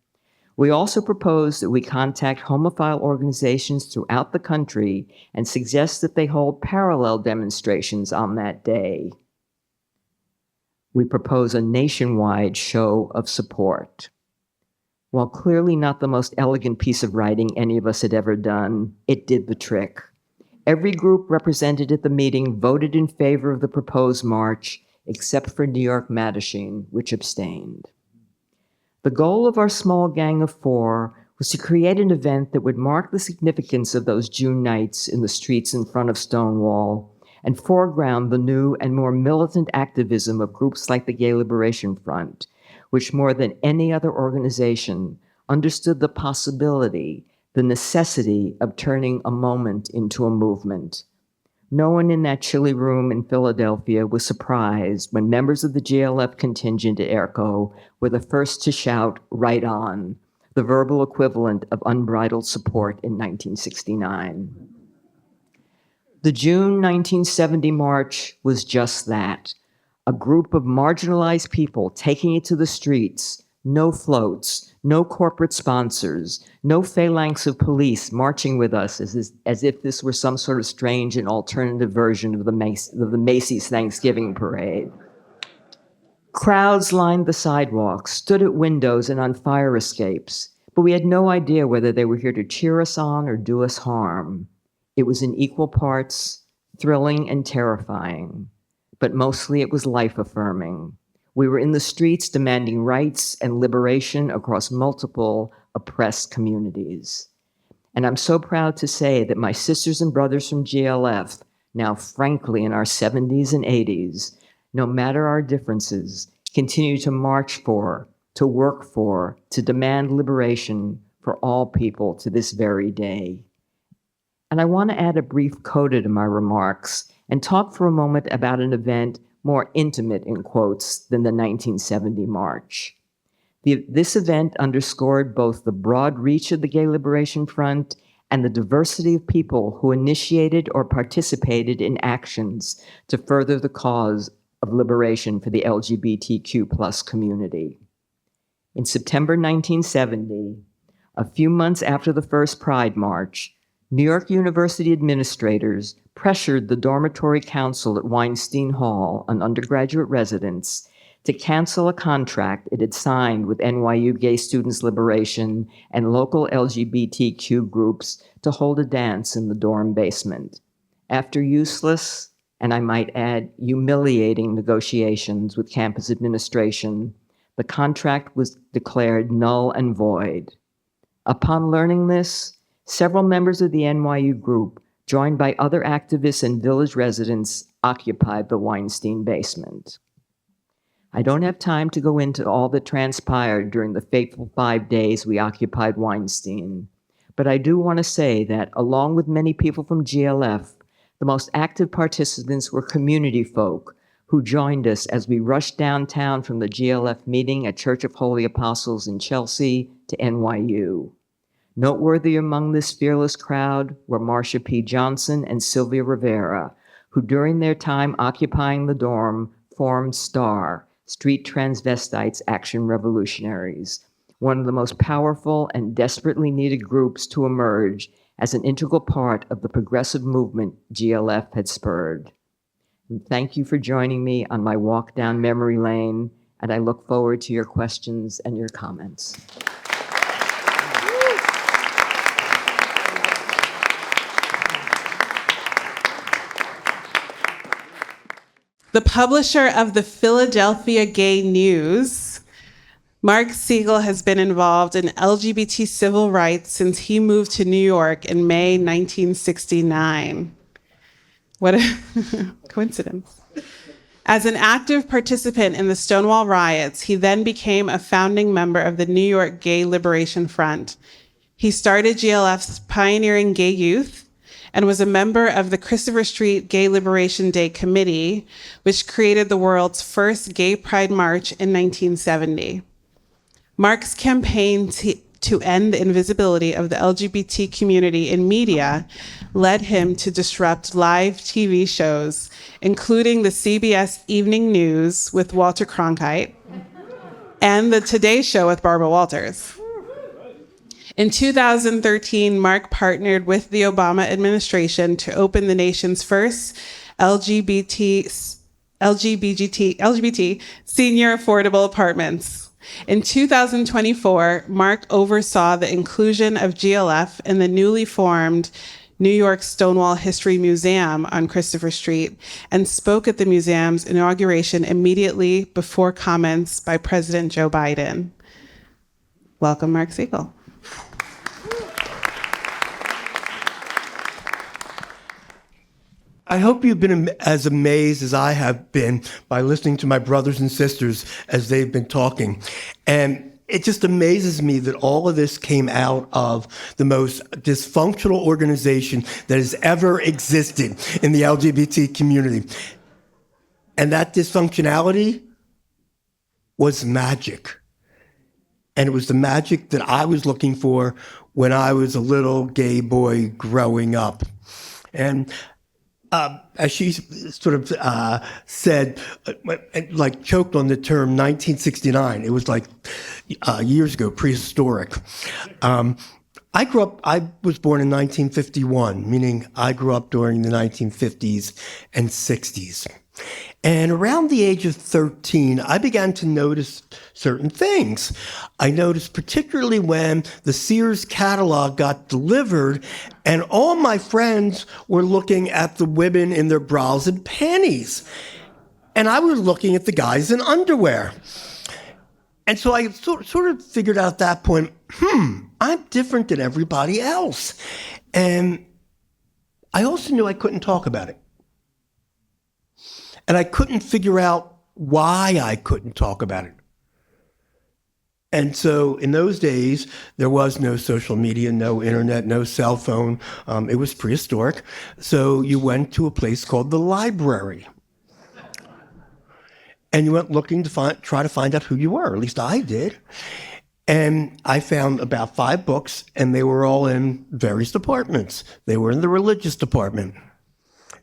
Speaker 6: We also propose that we contact homophile organizations throughout the country and suggest that they hold parallel demonstrations on that day. We propose a nationwide show of support." While clearly not the most elegant piece of writing any of us had ever done, it did the trick. Every group represented at the meeting voted in favor of the proposed march, except for New York Mattachine, which abstained. The goal of our small gang of 4 was to create an event that would mark the significance of those June nights in the streets in front of Stonewall and foreground the new and more militant activism of groups like the Gay Liberation Front, which more than any other organization understood the possibility, the necessity of turning a moment into a movement. No one in that chilly room in Philadelphia was surprised when members of the GLF contingent at ERCO were the first to shout, "Right on," the verbal equivalent of unbridled support in 1969. The June 1970 march was just that, a group of marginalized people taking it to the streets, no floats, no corporate sponsors, no phalanx of police marching with us as if this were some sort of strange and alternative version of the Macy's Thanksgiving parade. Crowds lined the sidewalks, stood at windows and on fire escapes, but we had no idea whether they were here to cheer us on or do us harm. It was in equal parts thrilling and terrifying, but mostly it was life-affirming. We were in the streets demanding rights and liberation across multiple oppressed communities. And I'm so proud to say that my sisters and brothers from GLF, now frankly in our 70s and 80s, no matter our differences, continue to march for, to work for, to demand liberation for all people to this very day. And I want to add a brief coda to my remarks and talk for a moment about an event more intimate, in quotes, than the 1970 march. This event underscored both the broad reach of the Gay Liberation Front and the diversity of people who initiated or participated in actions to further the cause of liberation for the LGBTQ+ community. In September 1970, a few months after the first Pride March, New York University administrators pressured the dormitory council at Weinstein Hall, an undergraduate residence, to cancel a contract it had signed with NYU Gay Students Liberation and local LGBTQ groups to hold a dance in the dorm basement. After useless, and I might add, humiliating negotiations with campus administration, the contract was declared null and void. Upon learning this, several members of the NYU group, joined by other activists and village residents, occupied the Weinstein basement. I don't have time to go into all that transpired during the fateful 5 days we occupied Weinstein, but I do want to say that, along with many people from GLF, the most active participants were community folk who joined us as we rushed downtown from the GLF meeting at Church of Holy Apostles in Chelsea to NYU. Noteworthy among this fearless crowd were Marsha P. Johnson and Sylvia Rivera, who during their time occupying the dorm formed STAR, Street Transvestites Action Revolutionaries, one of the most powerful and desperately needed groups to emerge as an integral part of the progressive movement GLF had spurred. And thank you for joining me on my walk down memory lane, and I look forward to your questions and your comments.
Speaker 2: The publisher of the Philadelphia Gay News, Mark Segal, has been involved in LGBT civil rights since he moved to New York in May 1969. What a coincidence. As an active participant in the Stonewall riots, he then became a founding member of the New York Gay Liberation Front. He started GLF's Pioneering Gay Youth and was a member of the Christopher Street Gay Liberation Day Committee, which created the world's first gay pride march in 1970. Mark's campaign to end the invisibility of the LGBT community in media led him to disrupt live TV shows, including the CBS Evening News with Walter Cronkite and the Today Show with Barbara Walters. In 2013, Mark partnered with the Obama administration to open the nation's first LGBT senior affordable apartments. In 2024, Mark oversaw the inclusion of GLF in the newly formed New York Stonewall History Museum on Christopher Street and spoke at the museum's inauguration immediately before comments by President Joe Biden. Welcome, Mark Segal.
Speaker 7: I hope you've been as amazed as I have been by listening to my brothers and sisters as they've been talking. And it just amazes me that all of this came out of the most dysfunctional organization that has ever existed in the LGBT community. And that dysfunctionality was magic. And it was the magic that I was looking for when I was a little gay boy growing up. And as she sort of said, like choked on the term 1969. It was like years ago, prehistoric. I was born in 1951, meaning I grew up during the 1950s and 60s. And around the age of 13, I began to notice certain things. I noticed particularly when the Sears catalog got delivered and all my friends were looking at the women in their bras and panties. And I was looking at the guys in underwear. And so I sort of figured out at that point, I'm different than everybody else. And I also knew I couldn't talk about it. And I couldn't figure out why I couldn't talk about it. And so in those days, there was no social media, no internet, no cell phone. It was prehistoric. So you went to a place called the library. And you went looking to try to find out who you were. At least I did. And I found about 5 books, and they were all in various departments. They were in the religious department.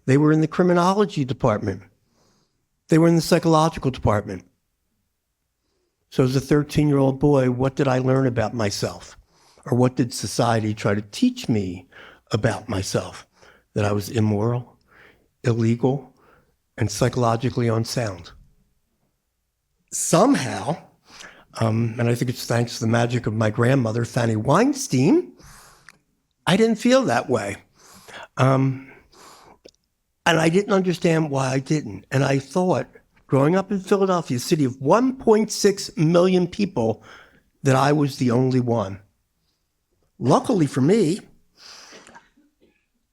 Speaker 7: They were in the criminology department. They were in the psychological department. So as a 13-year-old boy, what did I learn about myself? Or what did society try to teach me about myself? That I was immoral, illegal, and psychologically unsound. Somehow, and I think it's thanks to the magic of my grandmother, Fanny Weinstein, I didn't feel that way. And I didn't understand why I didn't. And I thought, growing up in Philadelphia, a city of 1.6 million people, that I was the only one. Luckily for me,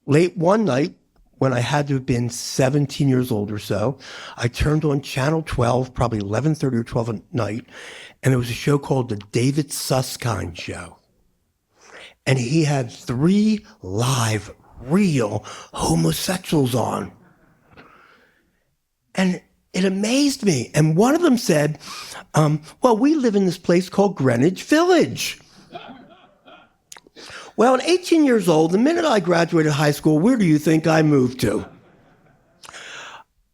Speaker 7: late one night, when I had to have been 17 years old or so, I turned on Channel 12, probably 11:30 or 12 at night, and there was a show called The David Susskind Show. And he had 3 live, real homosexuals on. And it amazed me. And one of them said, well, we live in this place called Greenwich Village. Well, at 18 years old, the minute I graduated high school, where do you think I moved to?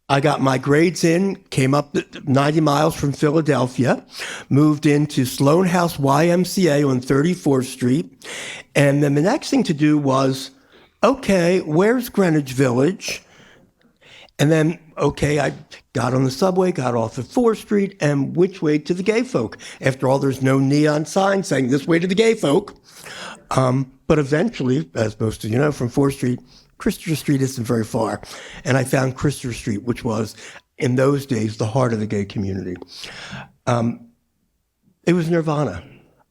Speaker 7: I got my grades in, came up 90 miles from Philadelphia, moved into Sloan House YMCA on 34th Street. And then the next thing to do was, okay, where's Greenwich Village? And then, okay, I got on the subway, got off at 4th Street, and which way to the gay folk? After all, there's no neon sign saying this way to the gay folk. But eventually, as most of you know, from 4th Street, Christopher Street isn't very far. And I found Christopher Street, which was, in those days, the heart of the gay community. It was nirvana.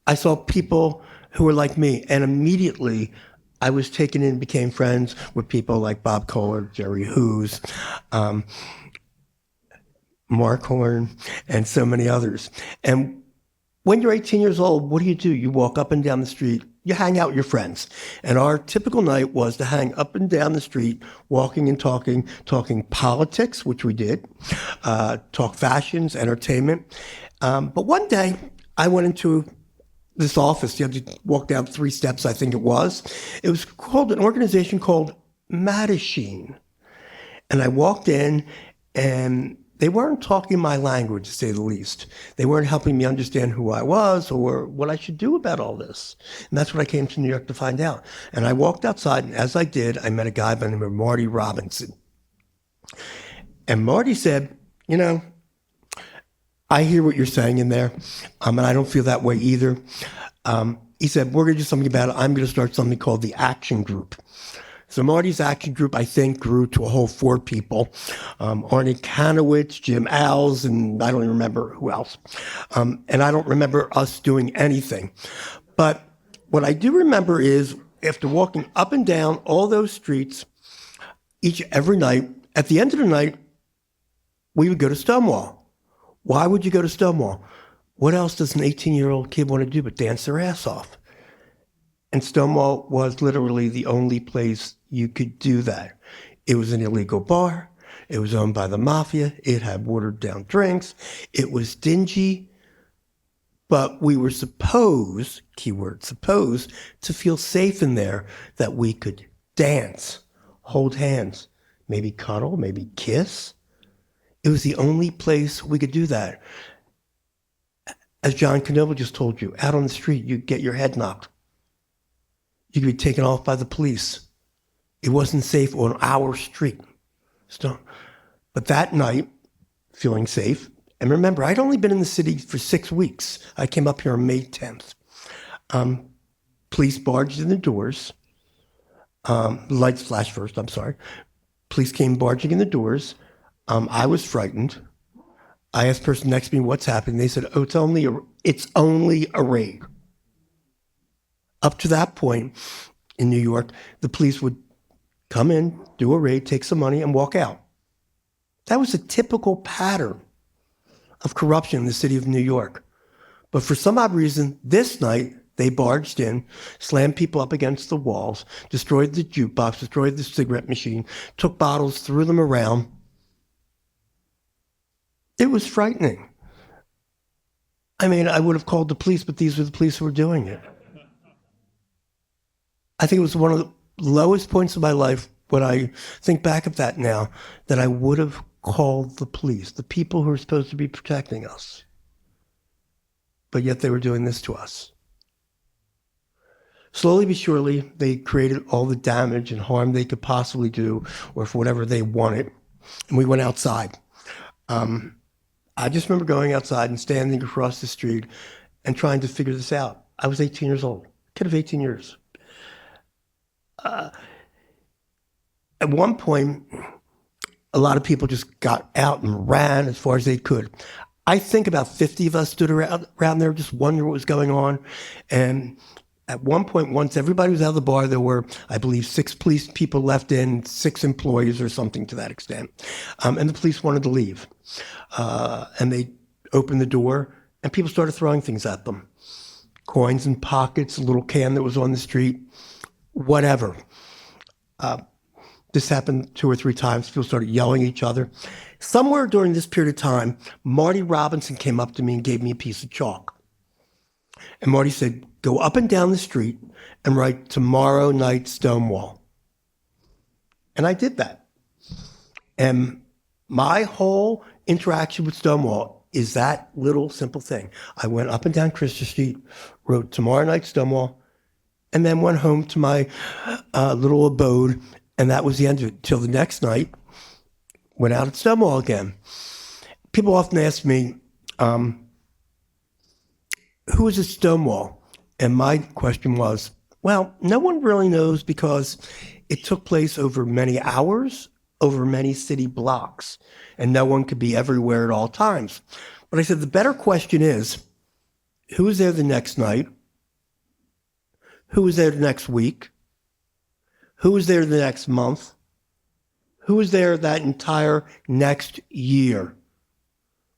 Speaker 7: I saw people who were like me, and immediately I was taken in and became friends with people like Bob Kohler, Jerry Hughes, Mark Horn, and so many others. And when you're 18 years old, what do? You walk up and down the street, you hang out with your friends. And our typical night was to hang up and down the street, walking and talking politics, which we did, talk fashions, entertainment. But one day, I went into this office. You had to walk down 3 steps, I think it was. It was called an organization called Mattachine. And I walked in, and they weren't talking my language, to say the least. They weren't helping me understand who I was or what I should do about all this. And that's what I came to New York to find out. And I walked outside, and as I did, I met a guy by the name of Marty Robinson. And Marty said, you know, I hear what you're saying in there, and I don't feel that way either. He said, we're going to do something about it. I'm going to start something called the Action Group. So Marty's Action Group, I think, grew to a whole 4 people. Arnie Kanowitz, Jim Alls, and I don't even remember who else. And I don't remember us doing anything. But what I do remember is, after walking up and down all those streets, every night, at the end of the night, we would go to Stonewall. Why would you go to Stonewall? What else does an 18-year-old kid want to do but dance their ass off? And Stonewall was literally the only place you could do that. It was an illegal bar. It was owned by the mafia. It had watered-down drinks. It was dingy. But we were supposed, keyword supposed, to feel safe in there, that we could dance, hold hands, maybe cuddle, maybe kiss. It was the only place we could do that. As John Canova just told you, out on the street, you get your head knocked. You could be taken off by the police. It wasn't safe on our street. But that night, feeling safe, and remember, I'd only been in the city for 6 weeks. I came up here on May 10th. Police barged in the doors. Lights flashed first, I'm sorry. Police came barging in the doors. I was frightened. I asked the person next to me, what's happening? They said, oh, it's only a raid. Up to that point in New York, the police would come in, do a raid, take some money, and walk out. That was a typical pattern of corruption in the city of New York. But for some odd reason, this night, they barged in, slammed people up against the walls, destroyed the jukebox, destroyed the cigarette machine, took bottles, threw them around. It was frightening. I mean, I would have called the police, but these were the police who were doing it. I think it was one of the lowest points of my life when I think back of that now, that I would have called the police, the people who are supposed to be protecting us. But yet they were doing this to us. Slowly but surely, they created all the damage and harm they could possibly do, or for whatever they wanted, and we went outside. I just remember going outside and standing across the street and trying to figure this out. I was 18 years old, kid of 18 years. At one point, a lot of people just got out and ran as far as they could. I think about 50 of us stood around there just wondering what was going on. And at one point, once everybody was out of the bar, there were, I believe, 6 police people left in, 6 employees or something to that extent. And the police wanted to leave. And they opened the door, and people started throwing things at them. Coins in pockets, a little can that was on the street, whatever. This happened 2 or 3 times. People started yelling at each other. Somewhere during this period of time, Marty Robinson came up to me and gave me a piece of chalk. And Marty said, go up and down the street and write tomorrow night Stonewall. And I did that. And my whole interaction with Stonewall is that little simple thing. I went up and down Christian Street, wrote tomorrow night Stonewall, and then went home to my little abode, and that was the end of it. Till the next night, went out at Stonewall again. People often ask me, who is at Stonewall? And my question was, well, no one really knows because it took place over many hours, over many city blocks, and no one could be everywhere at all times. But I said, the better question is, who was there the next night? Who was there the next week? Who was there the next month? Who was there that entire next year?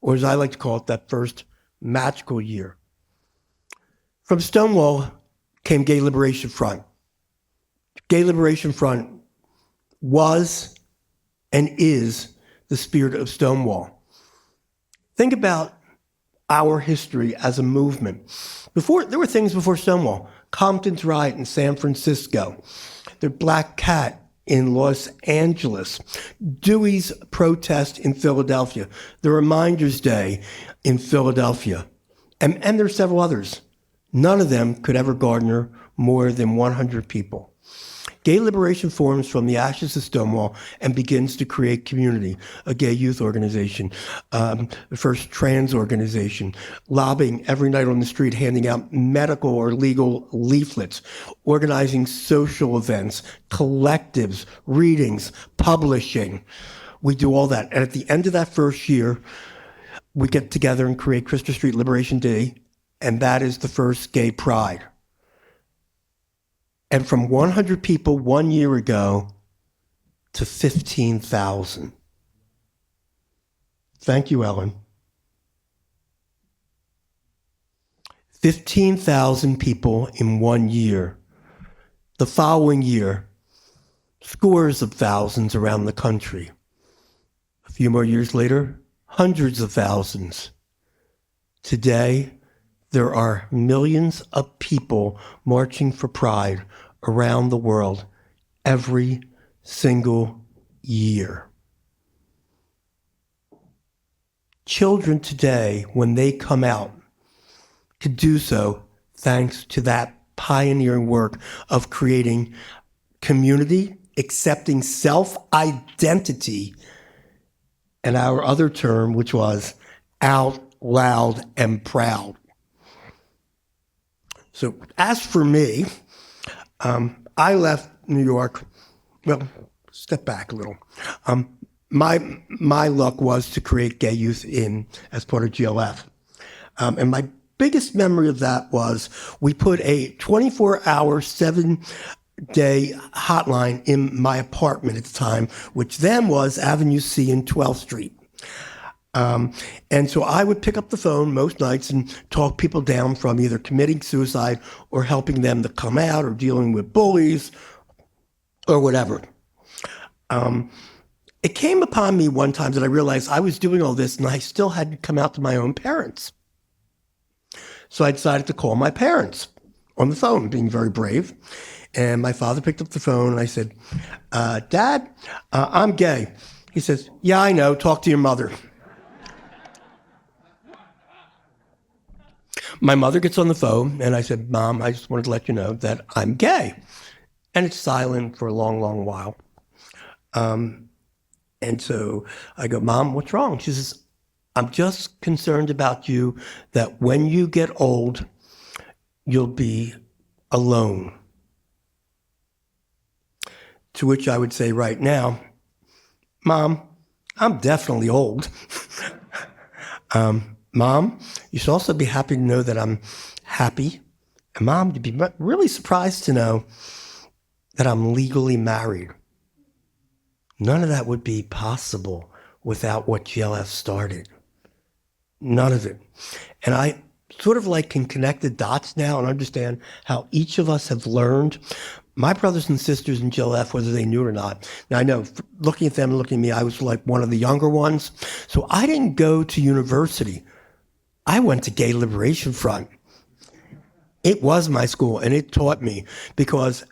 Speaker 7: Or as I like to call it, that first magical year. From Stonewall came Gay Liberation Front. Gay Liberation Front was and is the spirit of Stonewall. Think about our history as a movement. There were things before Stonewall. Compton's riot in San Francisco. The Black Cat in Los Angeles. Dewey's protest in Philadelphia. The Reminders Day in Philadelphia. And there are several others. None of them could ever garner more than 100 people. Gay Liberation forms from the ashes of Stonewall and begins to create community, a gay youth organization, the first trans organization, lobbying every night on the street, handing out medical or legal leaflets, organizing social events, collectives, readings, publishing. We do all that. And at the end of that first year, we get together and create Christopher Street Liberation Day, and that is the first gay pride. And from 100 people 1 year ago to 15,000. Thank you, Ellen. 15,000 people in 1 year. The following year, scores of thousands around the country. A few more years later, hundreds of thousands. Today, there are millions of people marching for pride around the world every single year. Children today, when they come out, could do so thanks to that pioneering work of creating community, accepting self-identity, and our other term, which was out loud and proud. So as for me, I left New York, well, step back a little. My luck was to create Gay Youth Inn as part of GLF. And my biggest memory of that was we put a 24-hour, 7-day hotline in my apartment at the time, which then was Avenue C and 12th Street. And so I would pick up the phone most nights and talk people down from either committing suicide or helping them to come out or dealing with bullies or whatever. It came upon me one time that I realized I was doing all this and I still hadn't come out to my own parents. So I decided to call my parents on the phone, being very brave. And my father picked up the phone and I said, Dad, I'm gay. He says, yeah, I know, talk to your mother. My mother gets on the phone and I said, Mom, I just wanted to let you know that I'm gay. And it's silent for a long, long while. And so I go, Mom, what's wrong? She says, I'm just concerned about you that when you get old, you'll be alone. To which I would say right now, Mom, I'm definitely old. Mom, you should also be happy to know that I'm happy. And Mom, you'd be really surprised to know that I'm legally married. None of that would be possible without what GLF started. None of it. And I sort of like can connect the dots now and understand how each of us have learned. My brothers and sisters in GLF, whether they knew it or not. Now I know, looking at them and looking at me, I was like one of the younger ones. So I didn't go to university. I went to Gay Liberation Front. It was my school and it taught me because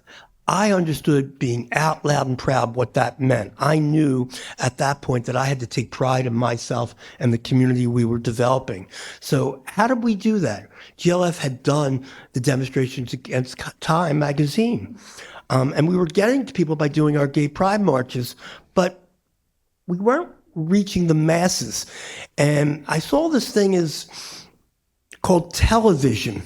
Speaker 7: I understood being out loud and proud what that meant. I knew at that point that I had to take pride in myself and the community we were developing. So how did we do that? GLF had done the demonstrations against Time magazine. And we were getting to people by doing our gay pride marches, but we weren't reaching the masses. And I saw this thing as called television.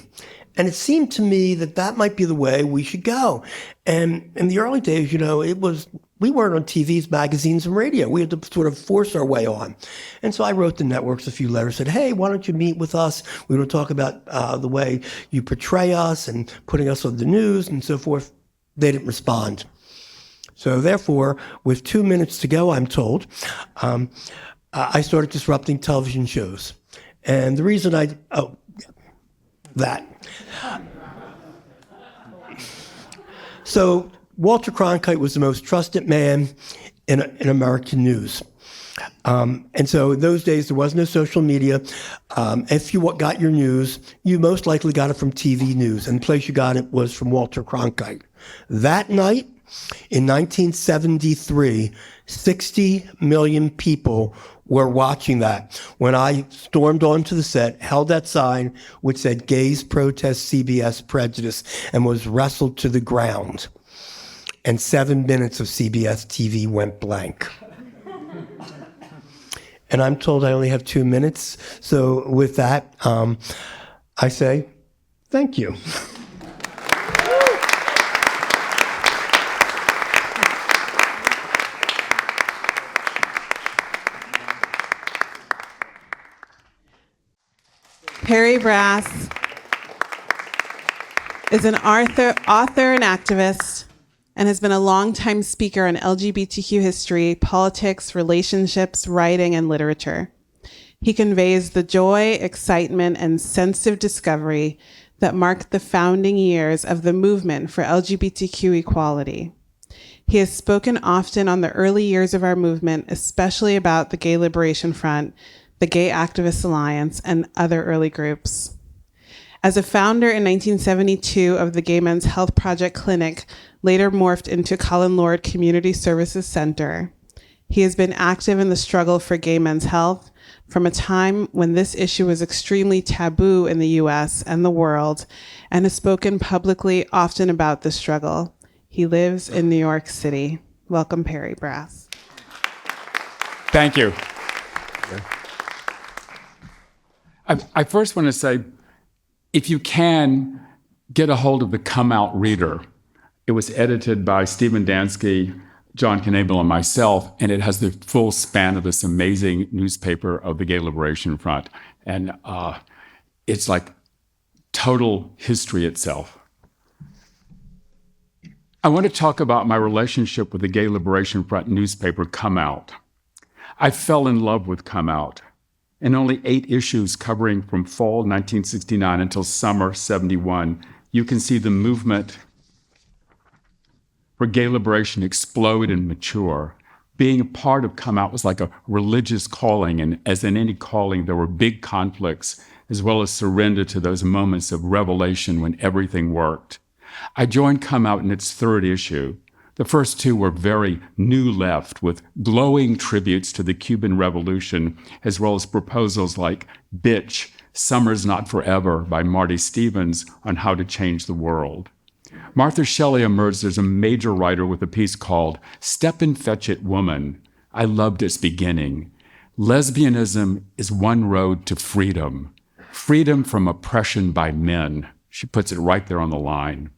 Speaker 7: And it seemed to me that that might be the way we should go. And in the early days, you know, we weren't on TVs, magazines, and radio. We had to sort of force our way on. And so I wrote the networks a few letters, said, hey, why don't you meet with us? We want to talk about the way you portray us and putting us on the news and so forth. They didn't respond. So therefore, with 2 minutes to go, I'm told, I started disrupting television shows. And the reason that. So Walter Cronkite was the most trusted man in American news. And so in those days, there was no social media. If you got your news, you most likely got it from TV news, and the place you got it was from Walter Cronkite. That night, in 1973, 60 million people were watching that when I stormed onto the set, held that sign which said gays protest CBS prejudice, and was wrestled to the ground. And 7 minutes of CBS TV went blank. And I'm told I only have 2 minutes. So with that, I say, thank you.
Speaker 2: Perry Brass is an author and activist and has been a longtime speaker on LGBTQ history, politics, relationships, writing, and literature. He conveys the joy, excitement, and sense of discovery that marked the founding years of the movement for LGBTQ equality. He has spoken often on the early years of our movement, especially about the Gay Liberation Front, the Gay Activist Alliance, and other early groups. As a founder in 1972 of the Gay Men's Health Project Clinic, later morphed into Colin Lord Community Services Center, He has been active in the struggle for gay men's health from a time when this issue was extremely taboo in the US and the world, and has spoken publicly often about the struggle. He lives in New York City. Welcome, Perry Brass.
Speaker 8: Thank you. I first want to say, if you can, get a hold of the Come Out Reader. It was edited by Stephen Dansky, John Knebel, and myself, and it has the full span of this amazing newspaper of the Gay Liberation Front. And it's like total history itself. I want to talk about my relationship with the Gay Liberation Front newspaper, Come Out. I fell in love with Come Out. In only 8 issues covering from fall 1969 until summer 71, you can see the movement for gay liberation explode and mature. Being a part of Come Out was like a religious calling, and as in any calling, there were big conflicts, as well as surrender to those moments of revelation when everything worked. I joined Come Out in its 3rd issue. The first 2 were very new left, with glowing tributes to the Cuban Revolution, as well as proposals like Bitch, Summer's Not Forever by Marty Stevens on how to change the world. Martha Shelley emerged as a major writer with a piece called Step and Fetch It Woman. I loved its beginning. Lesbianism is one road to freedom. Freedom from oppression by men. She puts it right there on the line.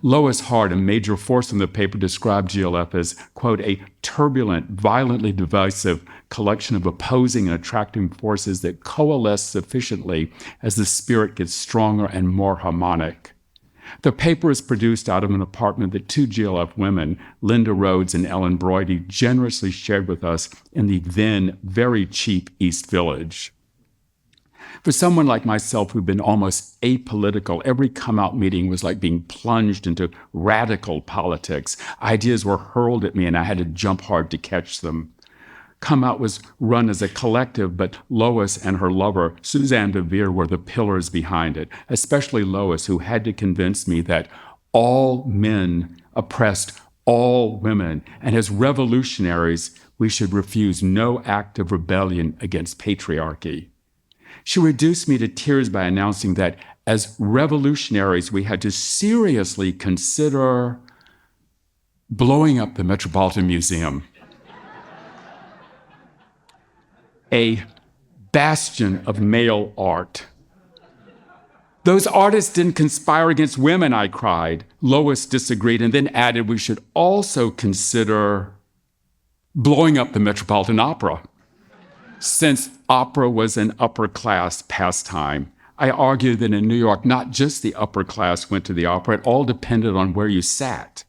Speaker 8: Lois Hart, a major force in the paper, described GLF as, quote, a turbulent, violently divisive collection of opposing and attracting forces that coalesce sufficiently as the spirit gets stronger and more harmonic. The paper is produced out of an apartment that 2 GLF women, Linda Rhodes and Ellen Broidy, generously shared with us in the then very cheap East Village. For someone like myself who'd been almost apolitical, every Come Out meeting was like being plunged into radical politics. Ideas were hurled at me and I had to jump hard to catch them. Come Out was run as a collective, but Lois and her lover, Suzanne DeVere, were the pillars behind it, especially Lois, who had to convince me that all men oppressed all women, and as revolutionaries, we should refuse no act of rebellion against patriarchy. She reduced me to tears by announcing that as revolutionaries, we had to seriously consider blowing up the Metropolitan Museum, a bastion of male art. Those artists didn't conspire against women, I cried. Lois disagreed and then added we should also consider blowing up the Metropolitan Opera. Since opera was an upper-class pastime, I argued that in New York, not just the upper class went to the opera, it all depended on where you sat.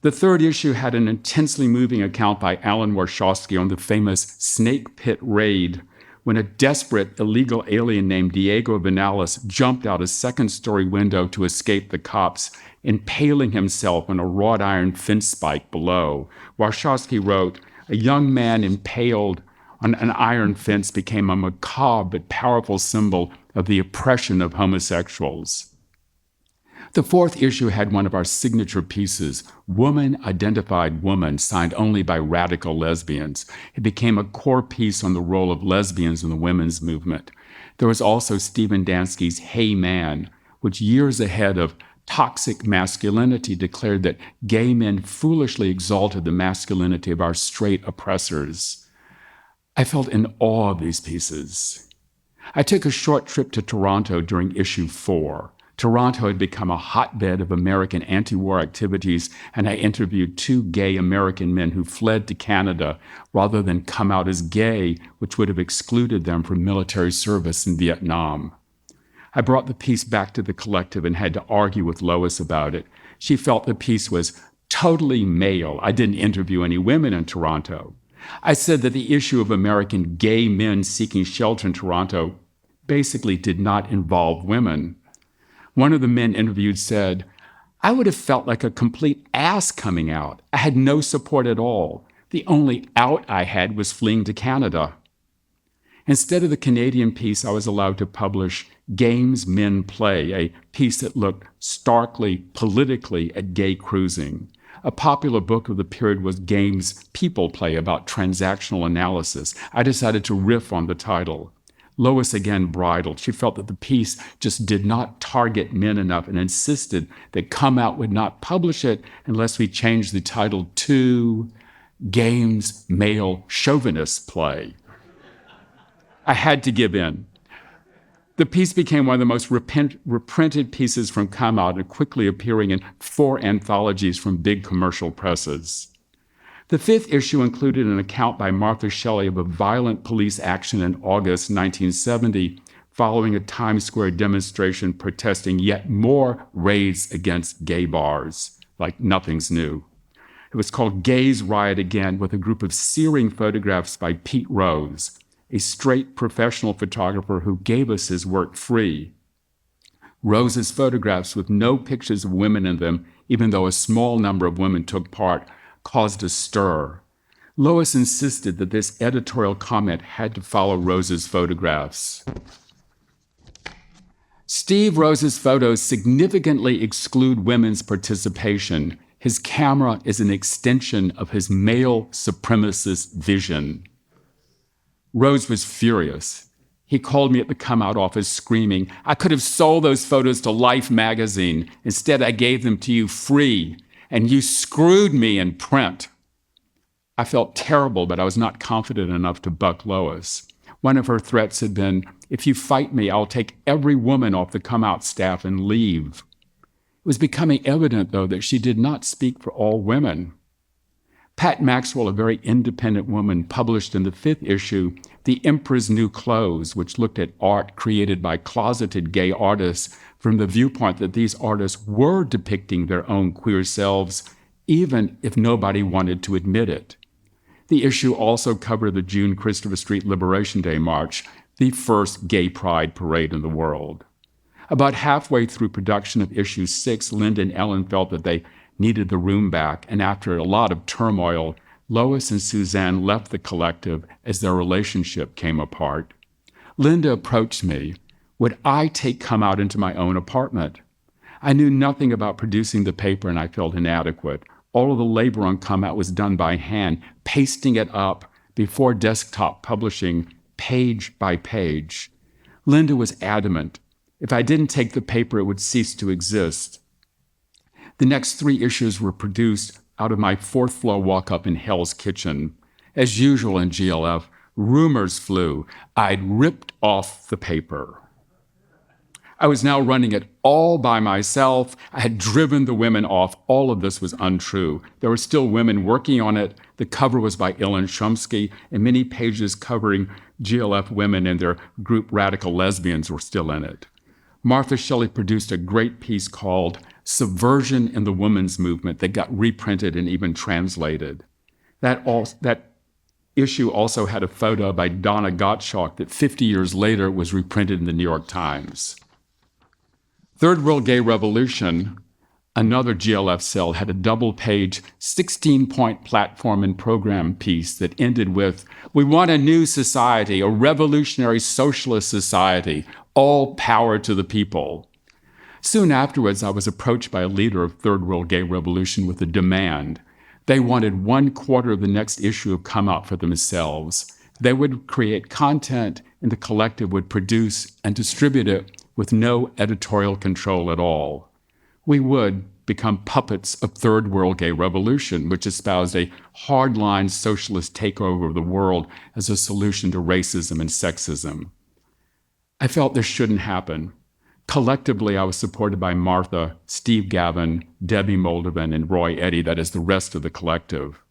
Speaker 8: The 3rd issue had an intensely moving account by Alan Warshawski on the famous Snake Pit Raid, when a desperate illegal alien named Diego Vinales jumped out a 2nd-story window to escape the cops, impaling himself on a wrought iron fence spike below. Warshawski wrote, a young man impaled on an iron fence became a macabre but powerful symbol of the oppression of homosexuals. The 4th issue had one of our signature pieces, Woman Identified Woman, signed only by radical lesbians. It became a core piece on the role of lesbians in the women's movement. There was also Stephen Dansky's Hey Man, which years ahead of Toxic Masculinity declared that gay men foolishly exalted the masculinity of our straight oppressors. I felt in awe of these pieces. I took a short trip to Toronto during issue 4. Toronto had become a hotbed of American anti-war activities, and I interviewed 2 gay American men who fled to Canada rather than come out as gay, which would have excluded them from military service in Vietnam. I brought the piece back to the collective and had to argue with Lois about it. She felt the piece was totally male. I didn't interview any women in Toronto. I said that the issue of American gay men seeking shelter in Toronto basically did not involve women. One of the men interviewed said, I would have felt like a complete ass coming out. I had no support at all. The only out I had was fleeing to Canada. Instead of the Canadian piece, I was allowed to publish Games Men Play, a piece that looked starkly politically at gay cruising. A popular book of the period was Games People Play about transactional analysis. I decided to riff on the title. Lois again bridled. She felt that the piece just did not target men enough and insisted that Come Out would not publish it unless we changed the title to Games Male Chauvinist Play. I had to give in. The piece became one of the most reprinted pieces from Come Out and quickly appearing in 4 anthologies from big commercial presses. The 5th issue included an account by Martha Shelley of a violent police action in August 1970 following a Times Square demonstration protesting yet more raids against gay bars, like nothing's new. It was called Gays Riot Again, with a group of searing photographs by Pete Rose, a straight professional photographer who gave us his work free. Rose's photographs with no pictures of women in them, even though a small number of women took part, caused a stir. Lois insisted that this editorial comment had to follow Rose's photographs. Steve Rose's photos significantly exclude women's participation. His camera is an extension of his male supremacist vision. Rose was furious. He called me at the Come Out office screaming, "I could have sold those photos to Life magazine. Instead, I gave them to you free, and you screwed me in print." I felt terrible, but I was not confident enough to buck Lois. One of her threats had been, "If you fight me, I'll take every woman off the Come Out staff and leave." It was becoming evident, though, that she did not speak for all women. Pat Maxwell, a very independent woman, published in the 5th issue The Emperor's New Clothes, which looked at art created by closeted gay artists from the viewpoint that these artists were depicting their own queer selves, even if nobody wanted to admit it. The issue also covered the June Christopher Street Liberation Day March, the first gay pride parade in the world. About halfway through production of issue 6, Linda and Ellen felt that they needed the room back, and after a lot of turmoil, Lois and Suzanne left the collective as their relationship came apart. Linda approached me. Would I take Come Out into my own apartment? I knew nothing about producing the paper, and I felt inadequate. All of the labor on Come Out was done by hand, pasting it up before desktop publishing, page by page. Linda was adamant. If I didn't take the paper, it would cease to exist. The next 3 issues were produced out of my 4th floor walk-up in Hell's Kitchen. As usual in GLF, rumors flew. I'd ripped off the paper. I was now running it all by myself. I had driven the women off. All of this was untrue. There were still women working on it. The cover was by Ellen Shumsky, and many pages covering GLF women and their group Radical Lesbians were still in it. Martha Shelley produced a great piece called Subversion in the Women's Movement that got reprinted and even translated. That issue also had a photo by Donna Gottschalk that 50 years later was reprinted in the New York Times. Third World Gay Revolution, another GLF cell, had a double-page, 16-point platform and program piece that ended with, "We want a new society, a revolutionary socialist society, all power to the people." Soon afterwards, I was approached by a leader of Third World Gay Revolution with a demand. They wanted 1/4 of the next issue of Come Out for themselves. They would create content, and the collective would produce and distribute it with no editorial control at all. We would become puppets of Third World Gay Revolution, which espoused a hardline socialist takeover of the world as a solution to racism and sexism. I felt this shouldn't happen. Collectively, I was supported by Martha, Steve Gavin, Debbie Moldovan, and Roy Eddy, that is the rest of the collective.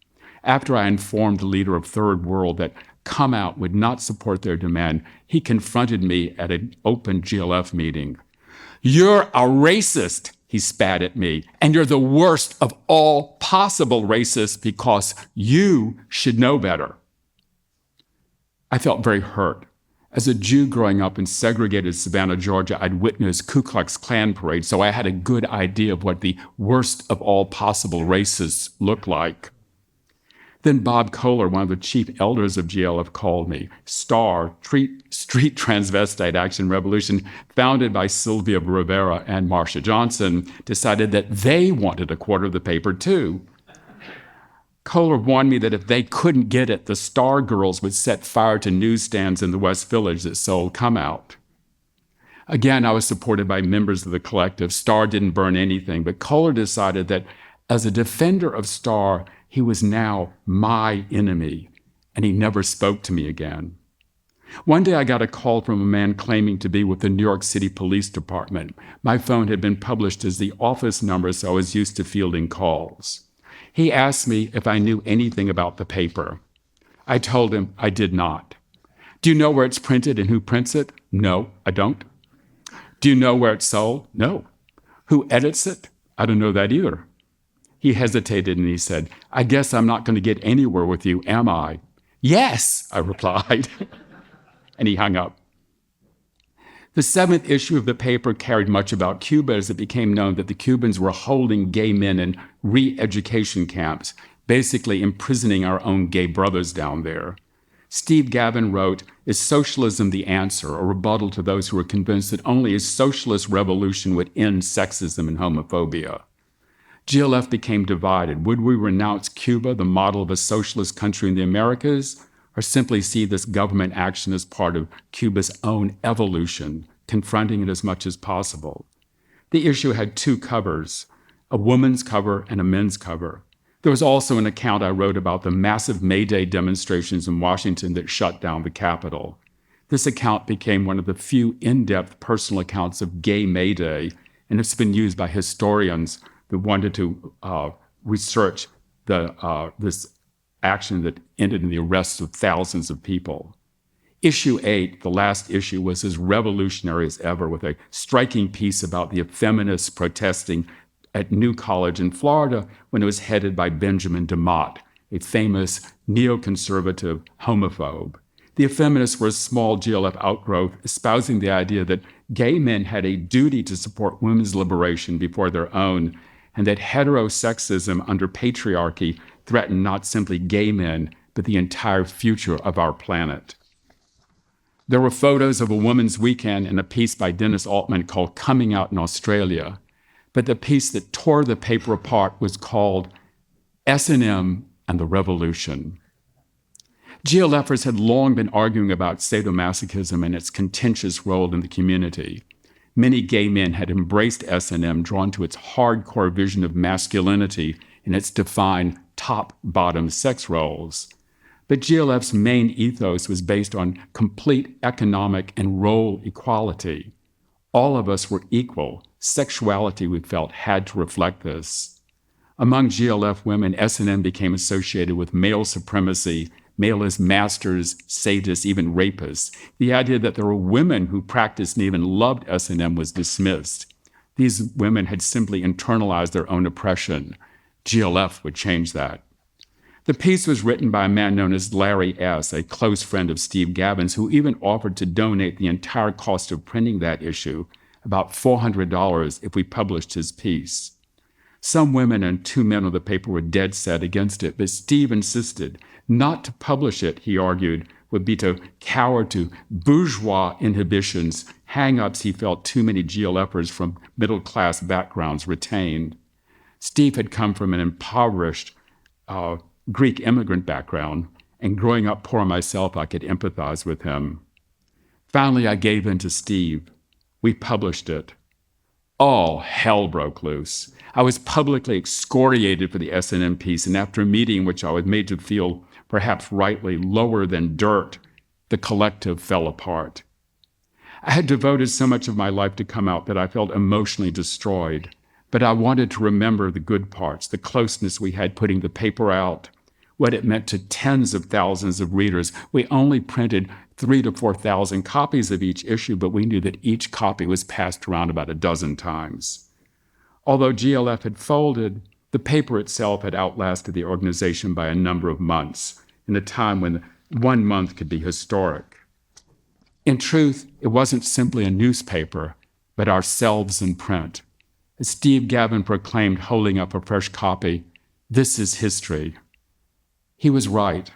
Speaker 8: After I informed the leader of Third World that Come Out would not support their demand, he confronted me at an open GLF meeting. "You're a racist," he spat at me, "and you're the worst of all possible racists because you should know better." I felt very hurt. As a Jew growing up in segregated Savannah, Georgia, I'd witnessed Ku Klux Klan parades, so I had a good idea of what the worst of all possible racists look like. Then Bob Kohler, one of the chief elders of GLF, called me. STAR, Street Transvestite Action Revolution, founded by Sylvia Rivera and Marsha Johnson, decided that they wanted 1/4 of the paper too. Kohler warned me that if they couldn't get it, the Star Girls would set fire to newsstands in the West Village that sold Come Out. Again, I was supported by members of the collective. Star didn't burn anything, but Kohler decided that as a defender of Star, he was now my enemy, and he never spoke to me again. One day I got a call from a man claiming to be with the New York City Police Department. My phone had been published as the office number, so I was used to fielding calls. He asked me if I knew anything about the paper. I told him I did not. Do you know where it's printed and who prints it? No, I don't. Do you know where it's sold? No. Who edits it? I don't know that either. He hesitated and he said, I guess I'm not going to get anywhere with you, am I? Yes, I replied. And he hung up. The 7th issue of the paper carried much about Cuba as it became known that the Cubans were holding gay men in re-education camps, basically imprisoning our own gay brothers down there. Steve Gavin wrote, Is socialism the answer, a rebuttal to those who were convinced that only a socialist revolution would end sexism and homophobia? GLF became divided. Would we renounce Cuba, the model of a socialist country in the Americas, or simply see this government action as part of Cuba's own evolution, confronting it as much as possible? The issue had 2 covers, a woman's cover and a men's cover. There was also an account I wrote about the massive May Day demonstrations in Washington that shut down the Capitol. This account became one of the few in-depth personal accounts of gay May Day, and it's been used by historians that wanted to research this action that ended in the arrests of thousands of people. Issue 8, the last issue, was as revolutionary as ever, with a striking piece about the feminists protesting at New College in Florida when it was headed by Benjamin DeMott, a famous neoconservative homophobe. The feminists were a small GLF outgrowth espousing the idea that gay men had a duty to support women's liberation before their own, and that heterosexism under patriarchy threatened not simply gay men, but the entire future of our planet. There were photos of a woman's weekend in a piece by Dennis Altman called Coming Out in Australia, but the piece that tore the paper apart was called S&M and the Revolution. GLFers had long been arguing about sadomasochism and its contentious role in the community. Many gay men had embraced S&M, drawn to its hardcore vision of masculinity and its defined top-bottom sex roles. But GLF's main ethos was based on complete economic and role equality. All of us were equal. Sexuality, we felt, had to reflect this. Among GLF women, S&M became associated with male supremacy, male as masters, sadists, even rapists. The idea that there were women who practiced and even loved S&M was dismissed. These women had simply internalized their own oppression. GLF would change that. The piece was written by a man known as Larry S., a close friend of Steve Gavin's, who even offered to donate the entire cost of printing that issue, about $400, if we published his piece. Some women and 2 men on the paper were dead set against it, but Steve insisted. Not to publish it, he argued, would be to cower to bourgeois inhibitions, hang-ups he felt too many GLFers from middle-class backgrounds retained. Steve had come from an impoverished Greek immigrant background, and growing up poor myself, I could empathize with him. Finally, I gave in to Steve. We published it. All hell broke loose. I was publicly excoriated for the S&M piece, and after a meeting in which I was made to feel, perhaps rightly, lower than dirt, the collective fell apart. I had devoted so much of my life to Come Out that I felt emotionally destroyed. But I wanted to remember the good parts, the closeness we had putting the paper out, what it meant to tens of thousands of readers. We only printed 3,000 to 4,000 copies of each issue, but we knew that each copy was passed around about a dozen times. Although GLF had folded, the paper itself had outlasted the organization by a number of months, in a time when 1 month could be historic. In truth, it wasn't simply a newspaper, but ourselves in print. As Steve Gavin proclaimed, holding up a fresh copy, "This is history." He was right.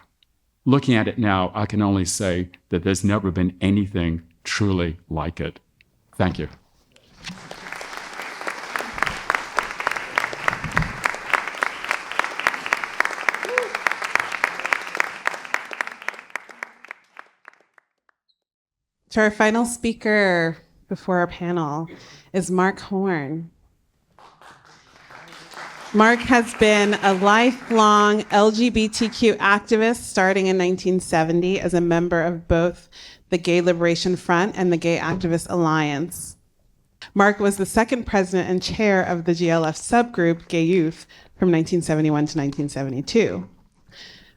Speaker 8: Looking at it now, I can only say that there's never been anything truly like it. Thank you.
Speaker 2: So our final speaker before our panel is Mark Horn. Mark has been a lifelong LGBTQ activist starting in 1970 as a member of both the Gay Liberation Front and the Gay Activist Alliance. Mark was the second president and chair of the GLF subgroup, Gay Youth, from 1971 to 1972.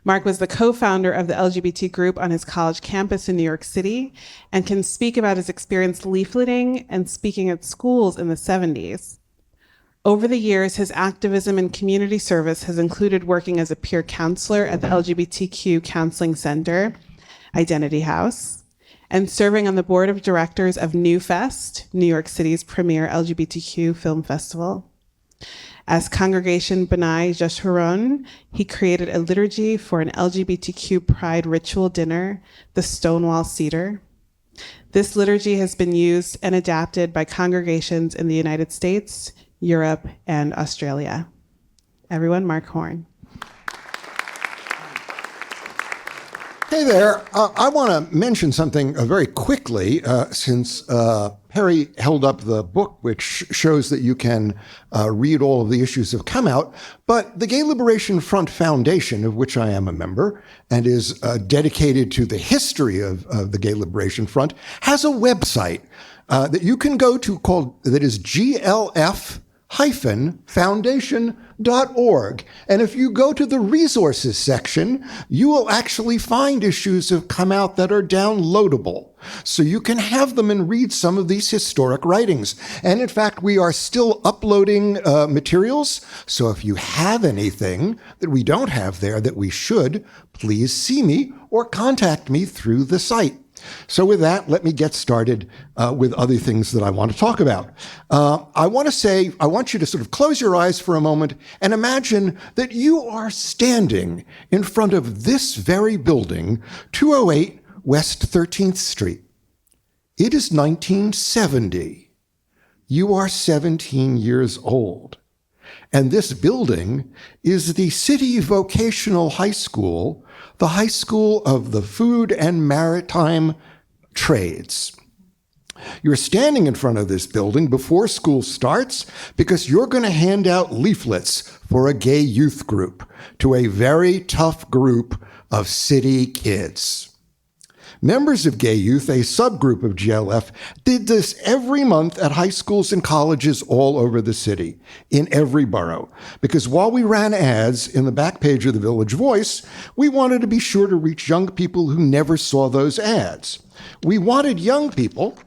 Speaker 2: Mark was the co-founder of the LGBT group on his college campus in New York City and can speak about his experience leafleting and speaking at schools in the 70s. Over the years, his activism and community service has included working as a peer counselor at the LGBTQ Counseling Center, Identity House, and serving on the board of directors of New Fest, New York City's premier LGBTQ film festival. As Congregation B'nai Jeshurun, he created a liturgy for an LGBTQ pride ritual dinner, the Stonewall Seder. This liturgy has been used and adapted by congregations in the United States, Europe, and Australia. Everyone, Mark Horn.
Speaker 9: Hey there. I want to mention something very quickly, since Perry held up the book, which shows that you can read all of the issues that have come out. But the Gay Liberation Front Foundation, of which I am a member, and is dedicated to the history of the Gay Liberation Front, has a website that you can go to that is glf-foundation.org. And if you go to the resources section, you will actually find issues that have come out that are downloadable. So you can have them and read some of these historic writings. And in fact, we are still uploading materials. So if you have anything that we don't have there that we should, please see me or contact me through the site. So with that, let me get started with other things that I want to talk about. I want you to sort of close your eyes for a moment and imagine that you are standing in front of this very building, 208 West 13th Street. It is 1970. You are 17 years old. And this building is the City Vocational High School, the High School of the Food and Maritime Trades. You're standing in front of this building before school starts because you're going to hand out leaflets for a gay youth group to a very tough group of city kids. Members of Gay Youth, a subgroup of GLF, did this every month at high schools and colleges all over the city, in every borough. Because while we ran ads in the back page of the Village Voice, we wanted to be sure to reach young people who never saw those ads. We wanted young people,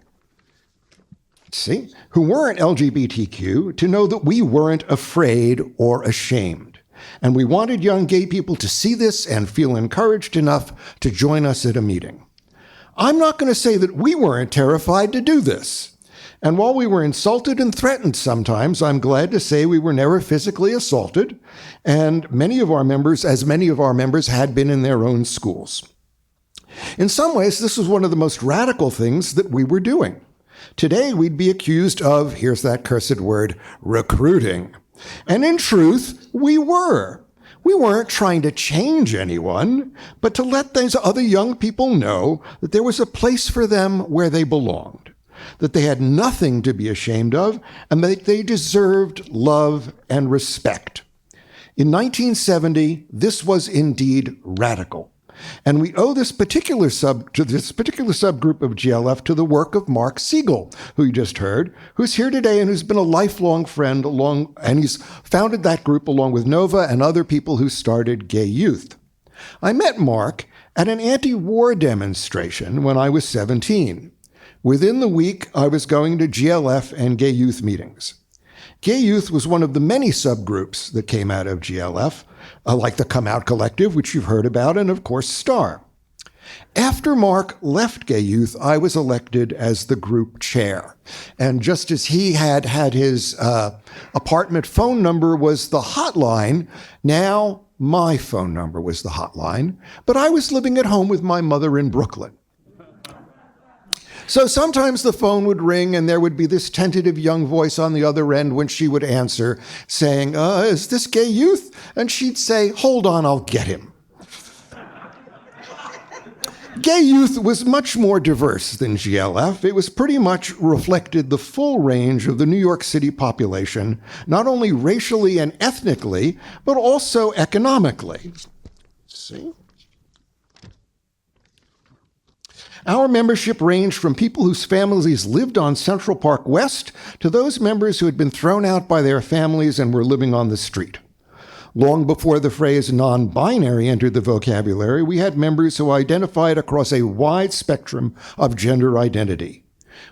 Speaker 9: who weren't LGBTQ, to know that we weren't afraid or ashamed. And we wanted young gay people to see this and feel encouraged enough to join us at a meeting. I'm not going to say that we weren't terrified to do this. And while we were insulted and threatened sometimes, I'm glad to say we were never physically assaulted. And many of our members had been in their own schools. In some ways, this was one of the most radical things that we were doing. Today, we'd be accused of, here's that cursed word, recruiting. And in truth, we were. We weren't trying to change anyone, but to let those other young people know that there was a place for them where they belonged, that they had nothing to be ashamed of, and that they deserved love and respect. In 1970, this was indeed radical. And we owe this particular subgroup of GLF to the work of Mark Segal, who you just heard, who's here today and who's been a lifelong friend and he's founded that group along with Nova and other people who started Gay Youth. I met Mark at an anti-war demonstration when I was 17. Within the week, I was going to GLF and Gay Youth meetings. Gay Youth was one of the many subgroups that came out of GLF, like the Come Out Collective, which you've heard about, and of course, STAR. After Mark left Gay Youth, I was elected as the group chair. And just as he had his apartment phone number was the hotline, now my phone number was the hotline, but I was living at home with my mother in Brooklyn. So sometimes the phone would ring and there would be this tentative young voice on the other end when she would answer saying, is this Gay Youth? And she'd say, hold on, I'll get him. Gay youth was much more diverse than GLF. It was pretty much reflected the full range of the New York City population, not only racially and ethnically, but also economically. See? Our membership ranged from people whose families lived on Central Park West to those members who had been thrown out by their families and were living on the street. Long before the phrase non-binary entered the vocabulary, we had members who identified across a wide spectrum of gender identity.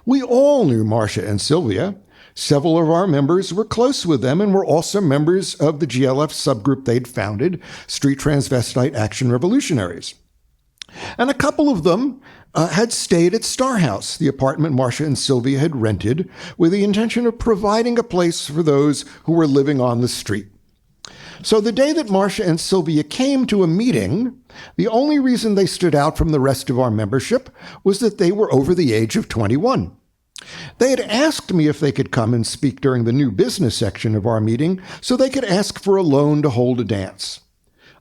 Speaker 9: We all knew Marcia and Sylvia. Several of our members were close with them and were also members of the GLF subgroup they'd founded, Street Transvestite Action Revolutionaries. And a couple of them had stayed at Star House, the apartment Marcia and Sylvia had rented, with the intention of providing a place for those who were living on the street. So the day that Marcia and Sylvia came to a meeting, the only reason they stood out from the rest of our membership was that they were over the age of 21. They had asked me if they could come and speak during the new business section of our meeting so they could ask for a loan to hold a dance.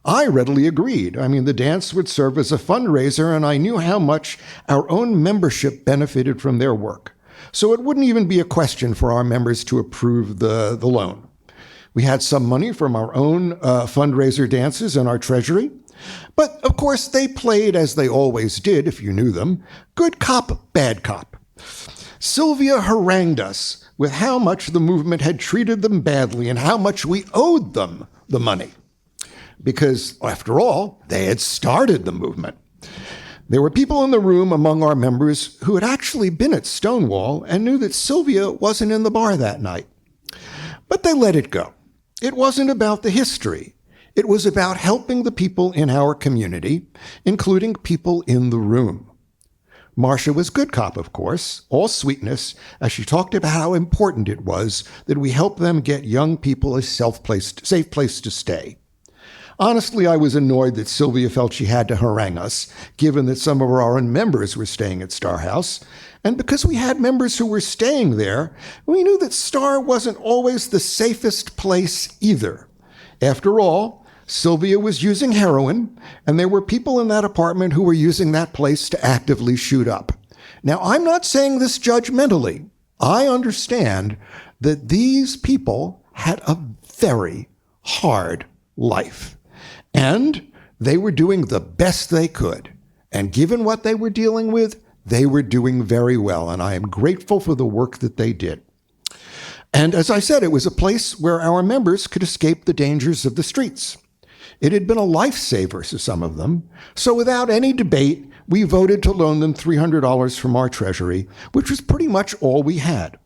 Speaker 9: I readily agreed. I mean, the dance would serve as a fundraiser, and I knew how much our own membership benefited from their work. So it wouldn't even be a question for our members to approve the loan. We had some money from our own fundraiser dances in our treasury. But, of course, they played, as they always did, if you knew them, good cop, bad cop. Sylvia harangued us with how much the movement had treated them badly and how much we owed them the money. Because, after all, they had started the movement. There were people in the room among our members who had actually been at Stonewall and knew that Sylvia wasn't in the bar that night. But they let it go. It wasn't about the history. It was about helping the people in our community, including people in the room. Marcia was good cop, of course, all sweetness, as she talked about how important it was that we help them get young people a safe place to stay. Honestly, I was annoyed that Sylvia felt she had to harangue us, given that some of our own members were staying at Star House. And because we had members who were staying there, we knew that Star wasn't always the safest place either. After all, Sylvia was using heroin, and there were people in that apartment who were using that place to actively shoot up. Now, I'm not saying this judgmentally. I understand that these people had a very hard life. And they were doing the best they could. And given what they were dealing with, they were doing very well. And I am grateful for the work that they did. And as I said, it was a place where our members could escape the dangers of the streets. It had been a lifesaver to some of them. So without any debate, we voted to loan them $300 from our treasury, which was pretty much all we had.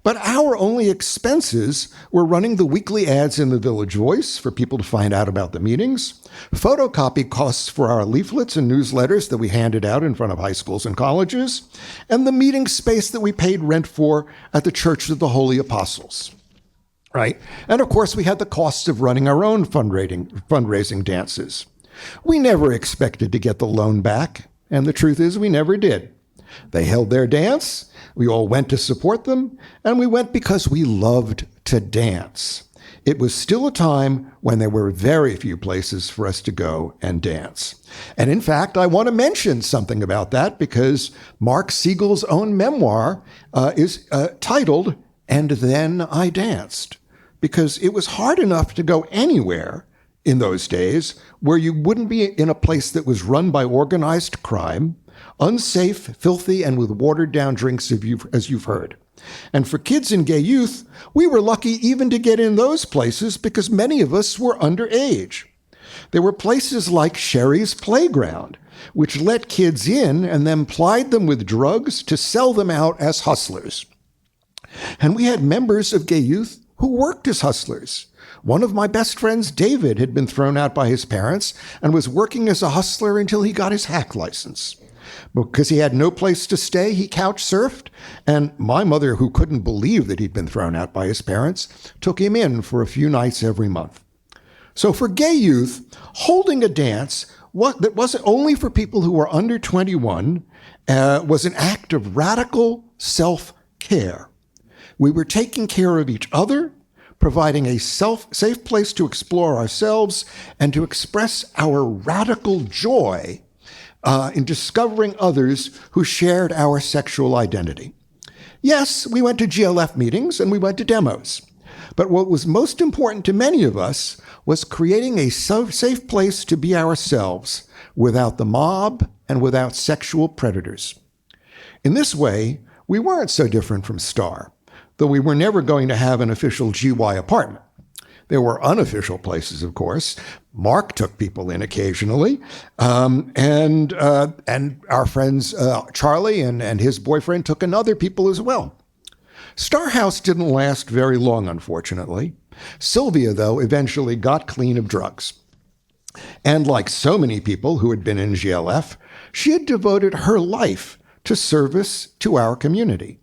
Speaker 9: But our only expenses were running the weekly ads in the Village Voice for people to find out about the meetings, photocopy costs for our leaflets and newsletters that we handed out in front of high schools and colleges, and the meeting space that we paid rent for at the Church of the Holy Apostles. Right? And of course, we had the costs of running our own fundraising dances. We never expected to get the loan back, and the truth is we never did. They held their dance, we all went to support them, and we went because we loved to dance. It was still a time when there were very few places for us to go and dance. And in fact, I want to mention something about that because Mark Segal's own memoir is titled, "And Then I Danced," because it was hard enough to go anywhere in those days where you wouldn't be in a place that was run by organized crime, unsafe, filthy, and with watered-down drinks, as you've heard. And for kids and gay youth, we were lucky even to get in those places because many of us were underage. There were places like Sherry's Playground, which let kids in and then plied them with drugs to sell them out as hustlers. And we had members of gay youth who worked as hustlers. One of my best friends, David, had been thrown out by his parents and was working as a hustler until he got his hack license. Because he had no place to stay, he couch surfed, and my mother, who couldn't believe that he'd been thrown out by his parents, took him in for a few nights every month. So for gay youth, holding a dance that wasn't only for people who were under 21 was an act of radical self-care. We were taking care of each other, providing a safe place to explore ourselves and to express our radical joy in discovering others who shared our sexual identity. Yes, we went to GLF meetings and we went to demos. But what was most important to many of us was creating a safe place to be ourselves without the mob and without sexual predators. In this way, we weren't so different from Star, though we were never going to have an official GY apartment. There were unofficial places, of course. Mark took people in occasionally, and our friends Charlie and his boyfriend took in other people as well. Star House didn't last very long, unfortunately. Sylvia, though, eventually got clean of drugs. And like so many people who had been in GLF, she had devoted her life to service to our community.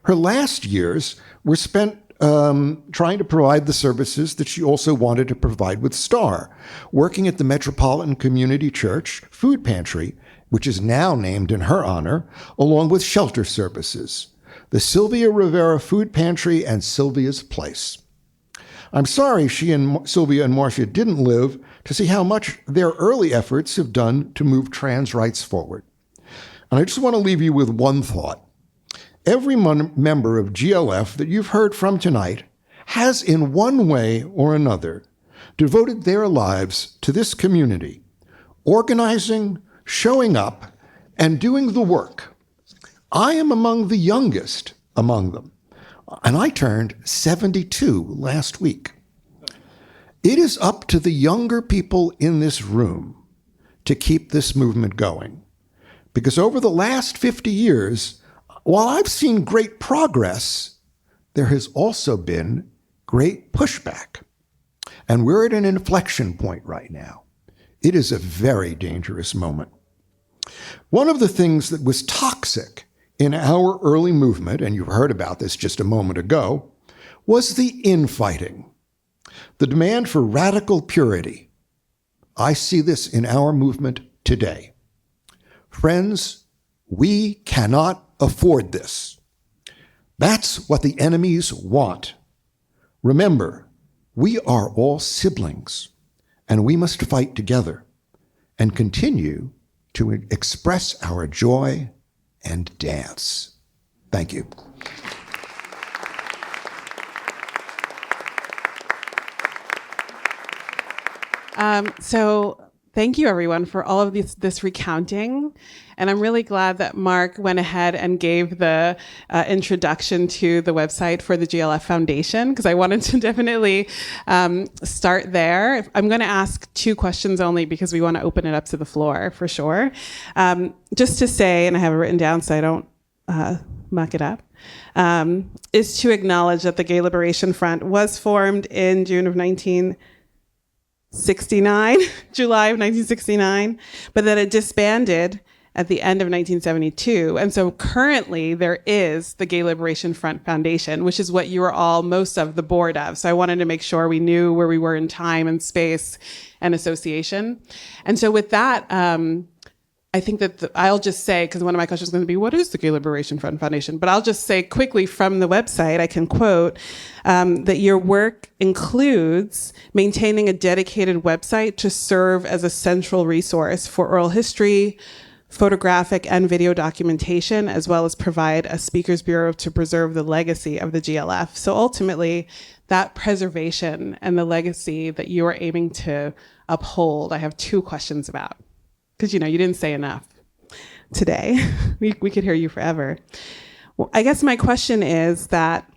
Speaker 9: Her last years were spent trying to provide the services that she also wanted to provide with Star, working at the Metropolitan Community Church food pantry, which is now named in her honor, along with shelter services, the Sylvia Rivera Food Pantry and Sylvia's Place. I'm sorry Sylvia and Marcia didn't live to see how much their early efforts have done to move trans rights forward. And I just want to leave you with one thought. Every member of GLF that you've heard from tonight has, in one way or another, devoted their lives to this community, organizing, showing up, and doing the work. I am among the youngest among them, and I turned 72 last week. It is up to the younger people in this room to keep this movement going, because over the last 50 years, while I've seen great progress, there has also been great pushback. And we're at an inflection point right now. It is a very dangerous moment. One of the things that was toxic in our early movement, and you've heard about this just a moment ago, was the infighting, the demand for radical purity. I see this in our movement today. Friends, we cannot afford this. That's what the enemies want. Remember, we are all siblings, and we must fight together and continue to express our joy and dance. Thank you.
Speaker 2: So thank you, everyone, for all of this recounting. And I'm really glad that Mark went ahead and gave the introduction to the website for the GLF Foundation, because I wanted to definitely start there. I'm going to ask 2 questions only because we want to open it up to the floor for sure. Just to say, and I have it written down so I don't muck it up, is to acknowledge that the Gay Liberation Front was formed in June of 1969, July of 1969, but that it disbanded at the end of 1972. And so currently there is the Gay Liberation Front Foundation, which is what you are all most of the board of. So I wanted to make sure we knew where we were in time and space and association. And so with that, I think that I'll just say, because one of my questions is going to be, what is the Gay Liberation Front Foundation? But I'll just say quickly from the website, I can quote, that your work includes maintaining a dedicated website to serve as a central resource for oral history, photographic and video documentation, as well as provide a speakers bureau to preserve the legacy of the GLF. So ultimately, that preservation and the legacy that you are aiming to uphold, I have 2 questions about. Because, you didn't say enough today. we could hear you forever. Well, I guess my question is that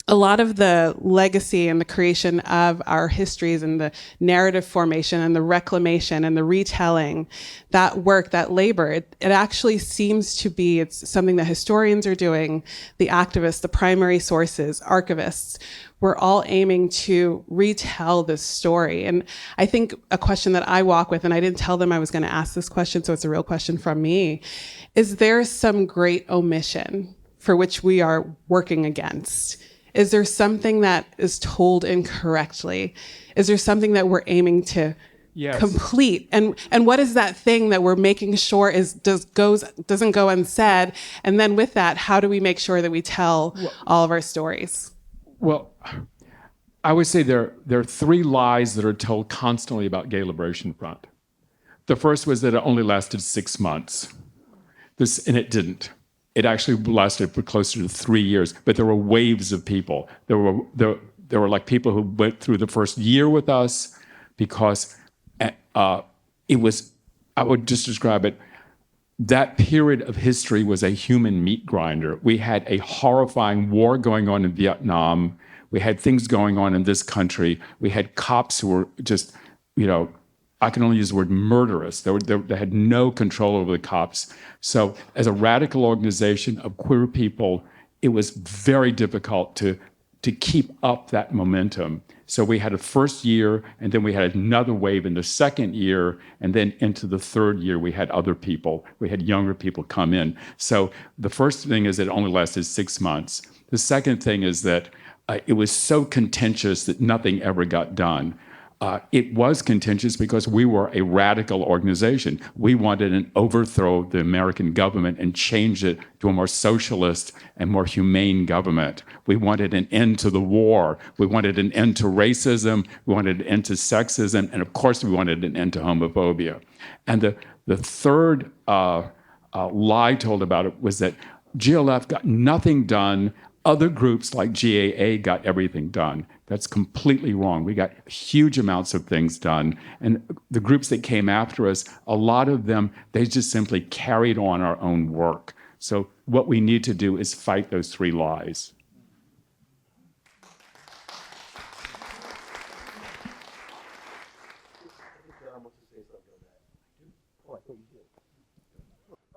Speaker 2: a lot of the legacy and the creation of our histories and the narrative formation and the reclamation and the retelling, that work, that labor, it actually seems to be, it's something that historians are doing, the activists, the primary sources, archivists, we're all aiming to retell this story. And I think a question that I walk with, and I didn't tell them I was going to ask this question, so it's a real question from me, is there some great omission for which we are working against? Is there something that is told incorrectly? Is there something that we're aiming to complete? And what is that thing that we're making sure doesn't go unsaid? And then with that, how do we make sure that we tell all of our stories?
Speaker 8: Well, I would say there are 3 lies that are told constantly about Gay Liberation Front. The first was that it only lasted 6 months. And it didn't. It actually lasted for closer to 3 years, but there were waves of people. There were like people who went through the first year with us because it was, I would just describe it, that period of history was a human meat grinder. We had a horrifying war going on in Vietnam. We had things going on in this country. We had cops who were just, I can only use the word murderous. They had no control over the cops. So as a radical organization of queer people, it was very difficult to keep up that momentum. So we had a first year, and then we had another wave in the second year, and then into the third year, we had other people. We had younger people come in. So the first thing is it only lasted 6 months. The second thing is that it was so contentious that nothing ever got done. It was contentious because we were a radical organization. We wanted an overthrow of the American government and change it to a more socialist and more humane government. We wanted an end to the war. We wanted an end to racism. We wanted an end to sexism. And of course, we wanted an end to homophobia. And the third lie told about it was that GLF got nothing done. Other groups like GAA got everything done. That's completely wrong. We got huge amounts of things done. And the groups that came after us, a lot of them, they just simply carried on our own work. So what we need to do is fight those three lies.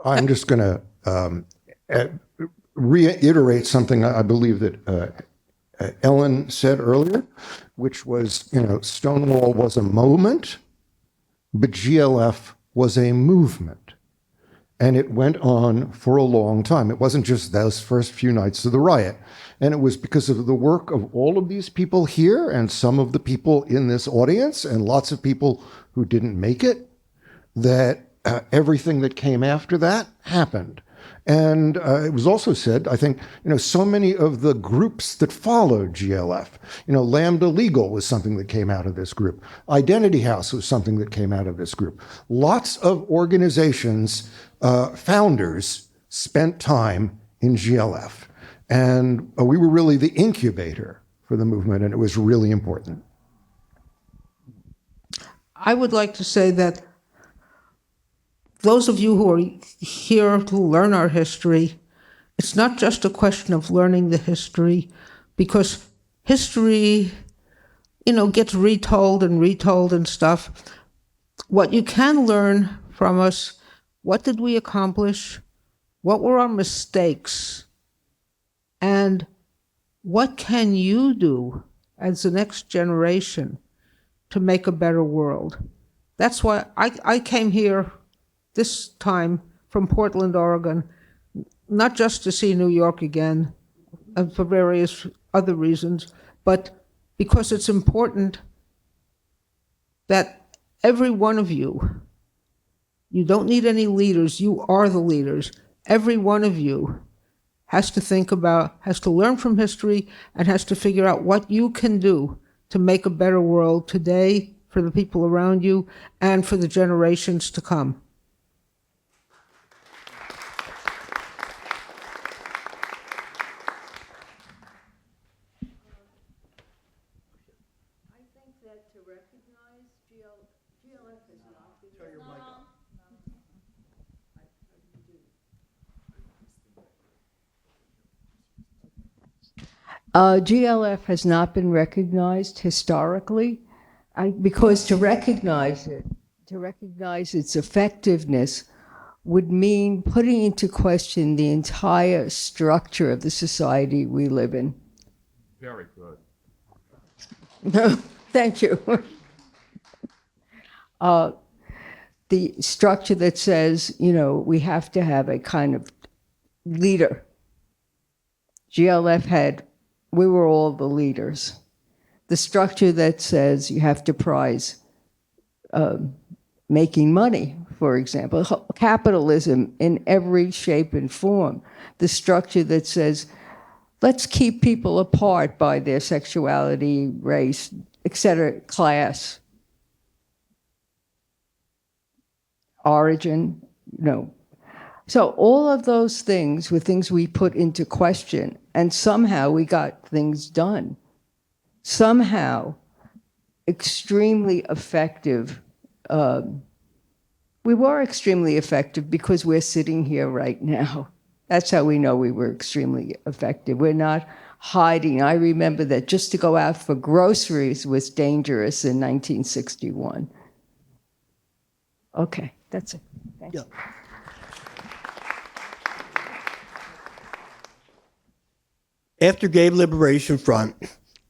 Speaker 9: I'm just going to reiterate something I believe that Ellen said earlier, which was, Stonewall was a moment, but GLF was a movement. And it went on for a long time. It wasn't just those first few nights of the riot. And it was because of the work of all of these people here and some of the people in this audience and lots of people who didn't make it, that everything that came after that happened. And it was also said, I think, so many of the groups that followed GLF, Lambda Legal was something that came out of this group. Identity House was something that came out of this group. Lots of organizations, founders spent time in GLF. And we were really the incubator for the movement, and it was really important.
Speaker 5: I would like to say that those of you who are here to learn our history, it's not just a question of learning the history, because history, gets retold and stuff. What you can learn from us, what did we accomplish? What were our mistakes? And what can you do as the next generation to make a better world? That's why I came here this time from Portland, Oregon, not just to see New York again, and for various other reasons, but because it's important that every one of you don't need any leaders, you are the leaders. Every one of you has to learn from history and has to figure out what you can do to make a better world today for the people around you and for the generations to come.
Speaker 3: GLF has not been recognized historically, because to recognize its effectiveness would mean putting into question the entire structure of the society we live in.
Speaker 8: Very good.
Speaker 3: No, thank you. The structure that says, we have to have a kind of leader. We were all the leaders. The structure that says you have to prize making money, for example, capitalism in every shape and form. The structure that says, let's keep people apart by their sexuality, race, etc., class. origin, no. So all of those things were things we put into question, and somehow we got things done. Somehow, extremely effective. We were extremely effective because we're sitting here right now. That's how we know we were extremely effective. We're not hiding. I remember that just to go out for groceries was dangerous in 1961. Okay, that's it. Thanks.
Speaker 7: Yeah. After Gay Liberation Front,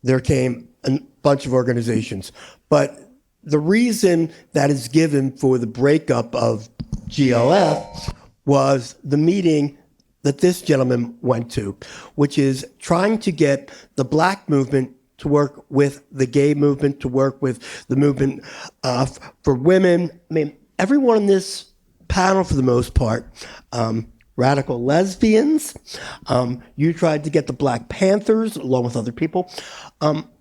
Speaker 7: there came a bunch of organizations. But the reason that is given for the breakup of GLF was the meeting that this gentleman went to, which is trying to get the Black movement to work with the gay movement, to work with the movement for women. I mean, everyone in this panel, for the most part, radical lesbians. You tried to get the Black Panthers, along with other people.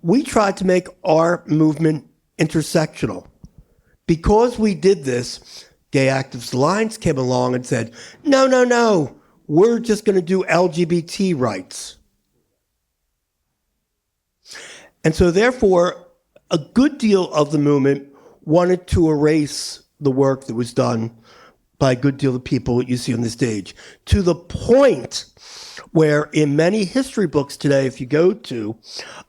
Speaker 7: We tried to make our movement intersectional. Because we did this, Gay Activist Alliance came along and said, no, no, no, we're just going to do LGBT rights. And so therefore, a good deal of the movement wanted to erase the work that was done by a good deal of people you see on the stage, to the point where in many history books today, if you go to,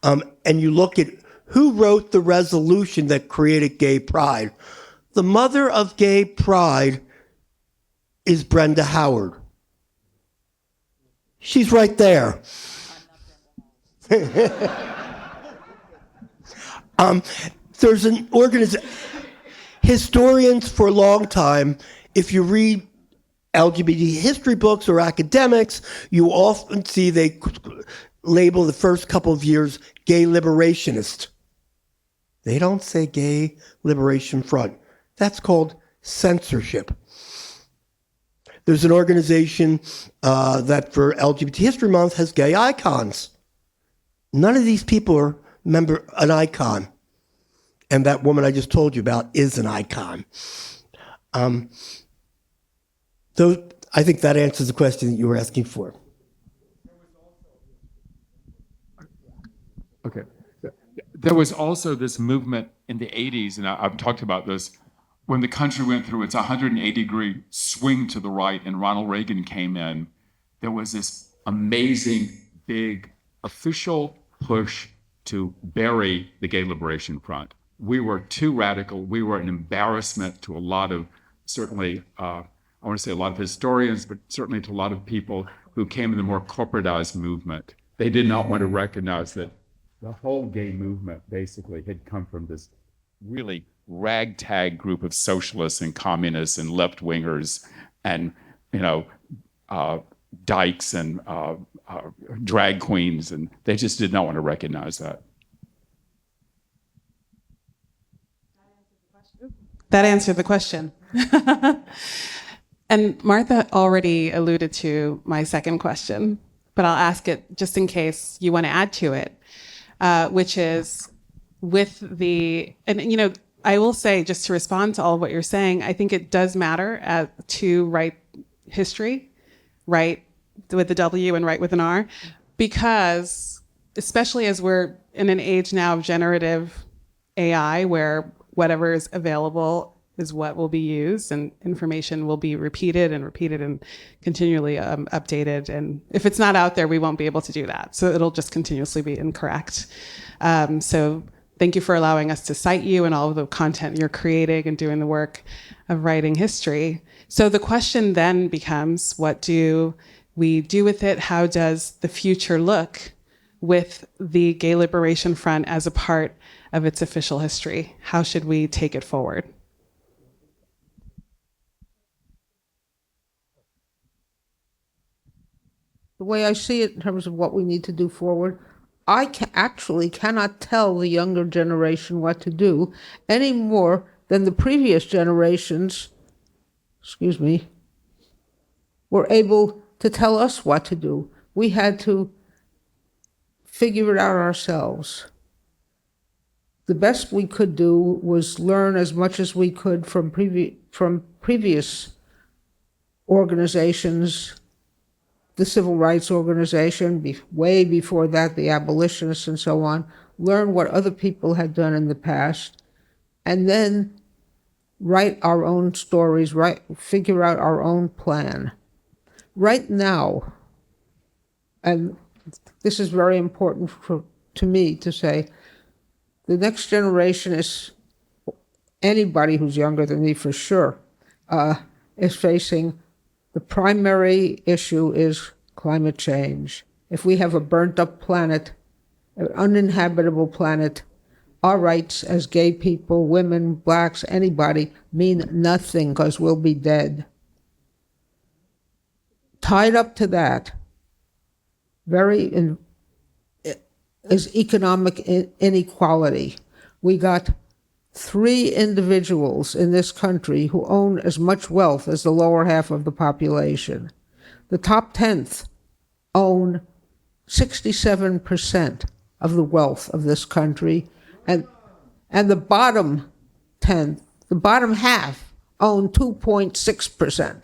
Speaker 7: and you look at who wrote the resolution that created gay pride, the mother of gay pride is Brenda Howard. She's right there. There's an organization, historians for a long time, if you read LGBT history books or academics, you often see they label the first couple of years gay liberationist. They don't say Gay Liberation Front. That's called censorship. There's an organization that for LGBT History Month has gay icons. None of these people are an icon. And that woman I just told you about is an icon. So I think that answers the question that you were asking for.
Speaker 8: Okay. There was also this movement in the 80s, and I've talked about this, when the country went through its 180-degree swing to the right and Ronald Reagan came in, there was this amazing, big official push to bury the Gay Liberation Front. We were too radical. We were an embarrassment to a lot of, certainly, I want to say a lot of historians, but certainly to a lot of people who came in the more corporatized movement. They did not want to recognize that the whole gay movement basically had come from this really ragtag group of socialists and communists and left-wingers and, dykes and drag queens, and they just did not want to recognize that.
Speaker 2: That answered the question. And Martha already alluded to my second question, but I'll ask it just in case you want to add to it, which is I will say, just to respond to all of what you're saying, I think it does matter to write history, write with a W and write with an R, because especially as we're in an age now of generative AI, where whatever is available is what will be used, and information will be repeated and continually updated. And if it's not out there, we won't be able to do that. So it'll just continuously be incorrect. So thank you for allowing us to cite you and all of the content you're creating and doing the work of writing history. So the question then becomes, what do we do with it? How does the future look with the Gay Liberation Front as a part of its official history? How should we take it forward?
Speaker 5: The way I see it in terms of what we need to do forward, I actually cannot tell the younger generation what to do any more than the previous generations, were able to tell us what to do. We had to figure it out ourselves. the best we could do was learn as much as we could from previous organizations, the civil rights organization, way before that, the abolitionists and so on, learn what other people had done in the past, and then write our own stories, figure out our own plan. Right now, and this is very important to me to say, the next generation is, anybody who's younger than me for sure, is facing, the primary issue is climate change. If we have a burnt up planet, an uninhabitable planet, our rights as gay people, women, blacks, anybody, mean nothing because we'll be dead. Tied up to that, is economic inequality. We got 3 individuals in this country who own as much wealth as the lower half of the population. The top 10th own 67% of the wealth of this country, and the bottom 10th, the bottom half, own 2.6%.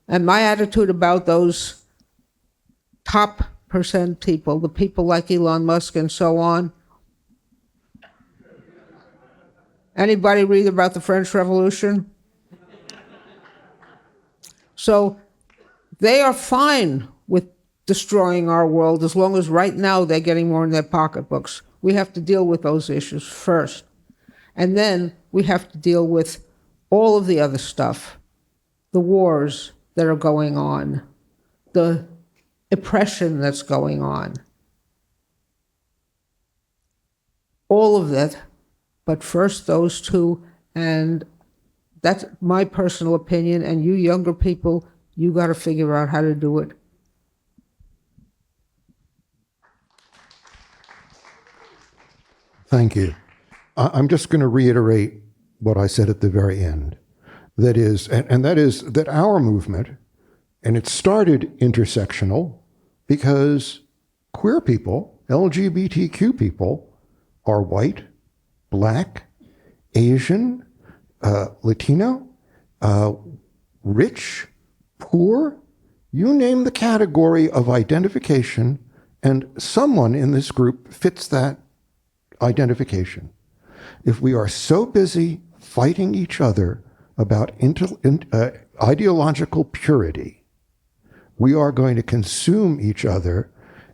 Speaker 5: And my attitude about those top percent people, the people like Elon Musk and so on. Anybody read about the French Revolution? So they are fine with destroying our world as long as right now they're getting more in their pocketbooks. We have to deal with those issues first. And then we have to deal with all of the other stuff, the wars that are going on, the oppression that's going on. All of that, but first those 2, and that's my personal opinion, and you younger people, you got to figure out how to do it.
Speaker 9: Thank you. I'm just going to reiterate what I said at the very end. That is, and that is that our movement, and it started intersectional because queer people, LGBTQ people, are white, black, Asian, Latino, rich, poor, you name the category of identification, and someone in this group fits that identification. If we are so busy fighting each other about ideological purity, we are going to consume each other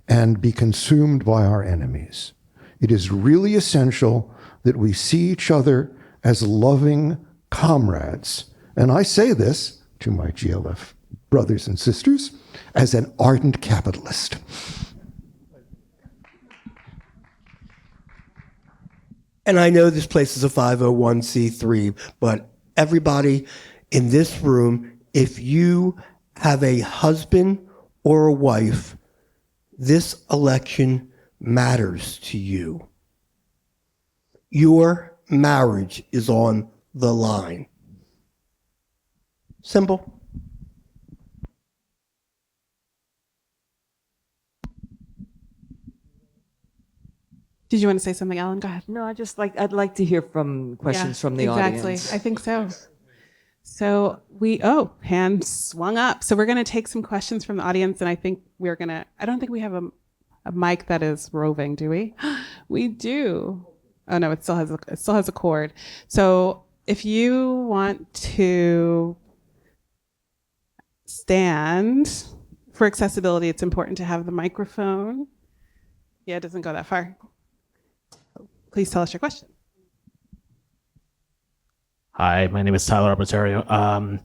Speaker 9: and be consumed by our enemies. It is really essential that we see each other as loving comrades. And I say this to my GLF brothers and sisters as an ardent capitalist.
Speaker 7: And I know this place is a 501c3, but everybody in this room, if you have a husband or a wife, this election matters to you. Your marriage is on the line. Simple.
Speaker 2: Did you want to say something, Ellen? Go ahead.
Speaker 6: No, I'd like to hear from questions from the audience.
Speaker 2: Exactly. I think so. So hand swung up. So we're going to take some questions from the audience, and I think I don't think we have a mic that is roving, do we? We do. Oh no, it still has a cord. So if you want to stand for accessibility, it's important to have the microphone. Yeah, it doesn't go that far. Please tell us your question.
Speaker 10: Hi, my name is Tyler Arbitrario.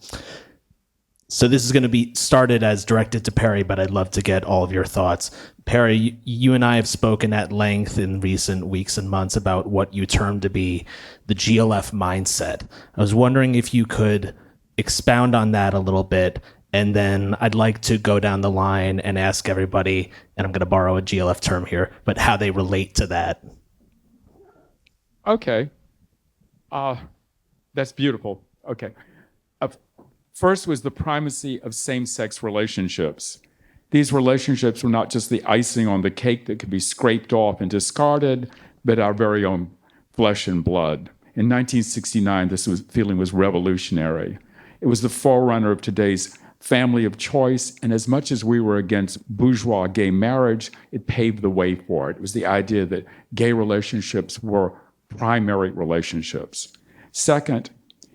Speaker 10: So this is going to be started as directed to Perry, but I'd love to get all of your thoughts. Perry, you and I have spoken at length in recent weeks and months about what you term to be the GLF mindset. I was wondering if you could expound on that a little bit, and then I'd like to go down the line and ask everybody, and I'm going to borrow a GLF term here, but how they relate to that.
Speaker 8: Okay. That's beautiful. Okay. First was the primacy of same-sex relationships. These relationships were not just the icing on the cake that could be scraped off and discarded, but our very own flesh and blood. In 1969, feeling was revolutionary. It was the forerunner of today's family of choice, and as much as we were against bourgeois gay marriage, it paved the way for it. It was the idea that gay relationships were primary relationships. Second,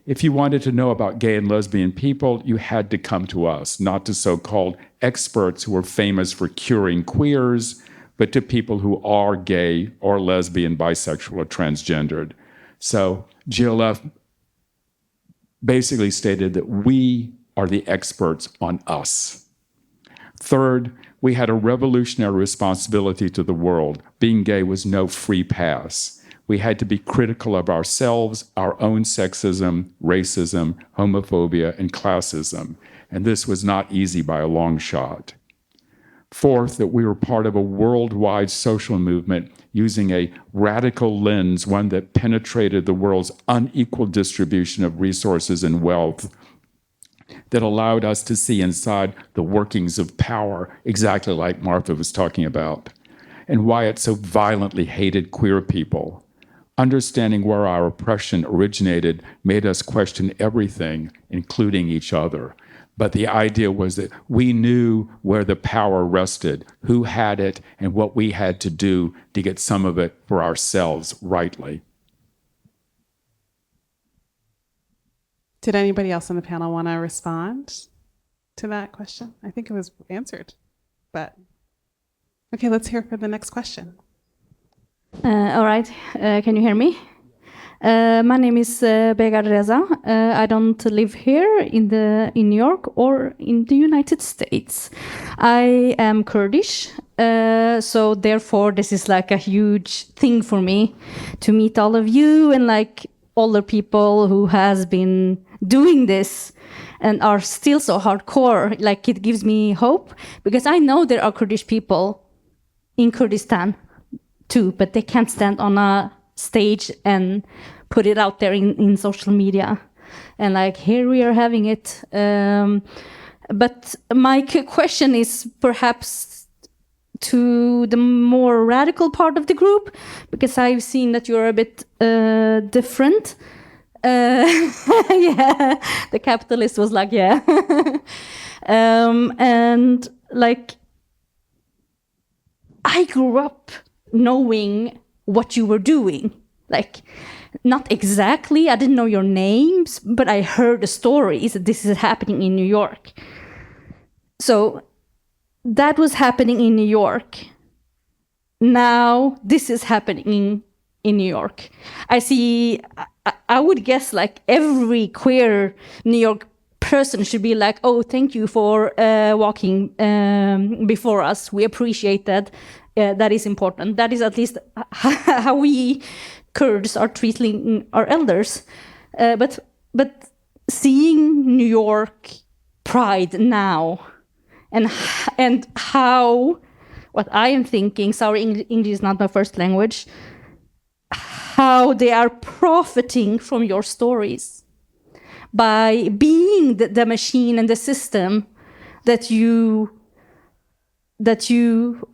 Speaker 8: if you wanted to know about gay and lesbian people, you had to come to us, not to so-called experts who were famous for curing queers, but to people who are gay or lesbian, bisexual, or transgendered. So GLF basically stated that we are the experts on us. Third, we had a revolutionary responsibility to the world. Being gay was no free pass. We had to be critical of ourselves, our own sexism, racism, homophobia, and classism. And this was not easy by a long shot. Fourth, that we were part of a worldwide social movement using a radical lens, one that penetrated the world's unequal distribution of resources and wealth, that allowed us to see inside the workings of power, exactly like Martha was talking about, and why it so violently hated queer people. Understanding where our oppression originated made us question everything, including each other. But the idea was that we knew where the power rested, who had it, and what we had to do to get some of it for ourselves rightly.
Speaker 2: Did anybody else on the panel want to respond to that question? I think it was answered, but okay, let's hear for the next question.
Speaker 11: All right, can you hear me? My name is Begar Reza. I don't live here in New York or in the United States. I am Kurdish, so therefore this is like a huge thing for me to meet all of you and like older people who has been doing this and are still so hardcore. Like it gives me hope because I know there are Kurdish people in Kurdistan too, but they can't stand on a stage and put it out there in social media. And like here we are having it. But my question is perhaps to the more radical part of the group, because I've seen that you're a bit different. Yeah, the capitalist was like, yeah. And like, I grew up knowing what you were doing. Like, not exactly, I didn't know your names, but I heard the stories that this is happening in New York. So that was happening in New York. Now this is happening in New York. I would guess like every queer New York person should be like, oh, thank you for walking before us. We appreciate that. That is important. That is at least how we Kurds are treating our elders. But seeing New York Pride now and how, what I am thinking, sorry, English is not my first language, how they are profiting from your stories by being the machine and the system that you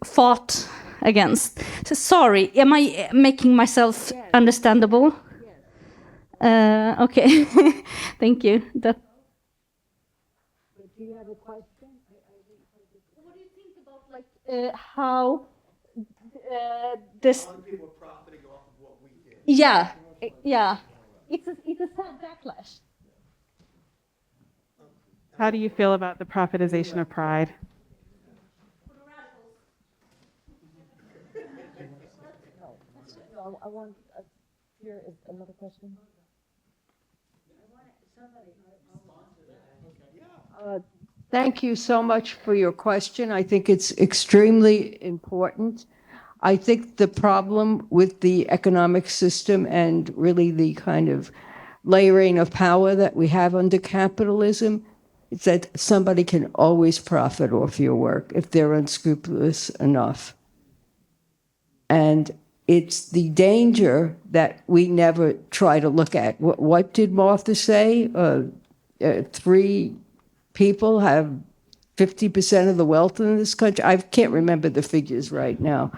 Speaker 11: fought against. So sorry, am I making myself understandable? Okay, thank you. Do you have a question? What do you think about like how this? A lot of people are profiting off of what we did. Yeah, yeah. It's a sad backlash.
Speaker 2: How do you feel about the profitization of pride?
Speaker 3: I want here is another question. Thank you so much for your question. I think it's extremely important. I think the problem with the economic system and really the kind of layering of power that we have under capitalism is that somebody can always profit off your work if they're unscrupulous enough. And it's the danger that we never try to look at. What did Martha say? 3 people have 50% of the wealth in this country. I can't remember the figures right now.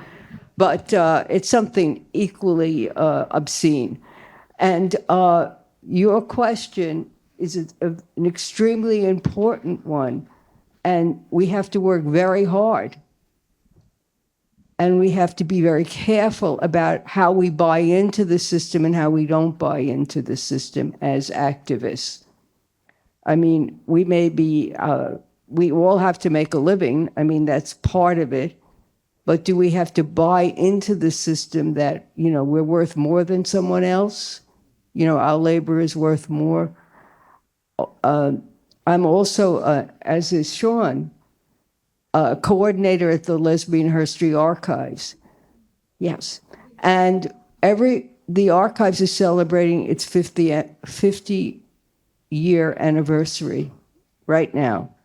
Speaker 3: but it's something equally obscene. And your question is an extremely important one, and we have to work very hard. And we have to be very careful about how we buy into the system and how we don't buy into the system as activists. I mean, we may be, we all have to make a living. I mean, that's part of it. But do we have to buy into the system that, you know, we're worth more than someone else? You know, our labor is worth more. I'm also, as is Sean, coordinator at the Lesbian History Archives. Yes. And the archives is celebrating its 50-year anniversary right now.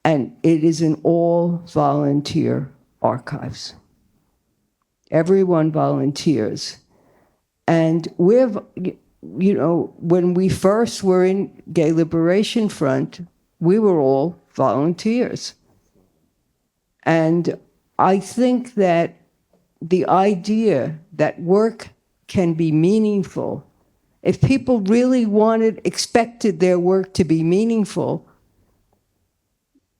Speaker 3: And it is an all-volunteer archives. Everyone volunteers. And we've, you know, when we first were in Gay Liberation Front, we were all volunteers. And I think that the idea that work can be meaningful, if people really expected their work to be meaningful,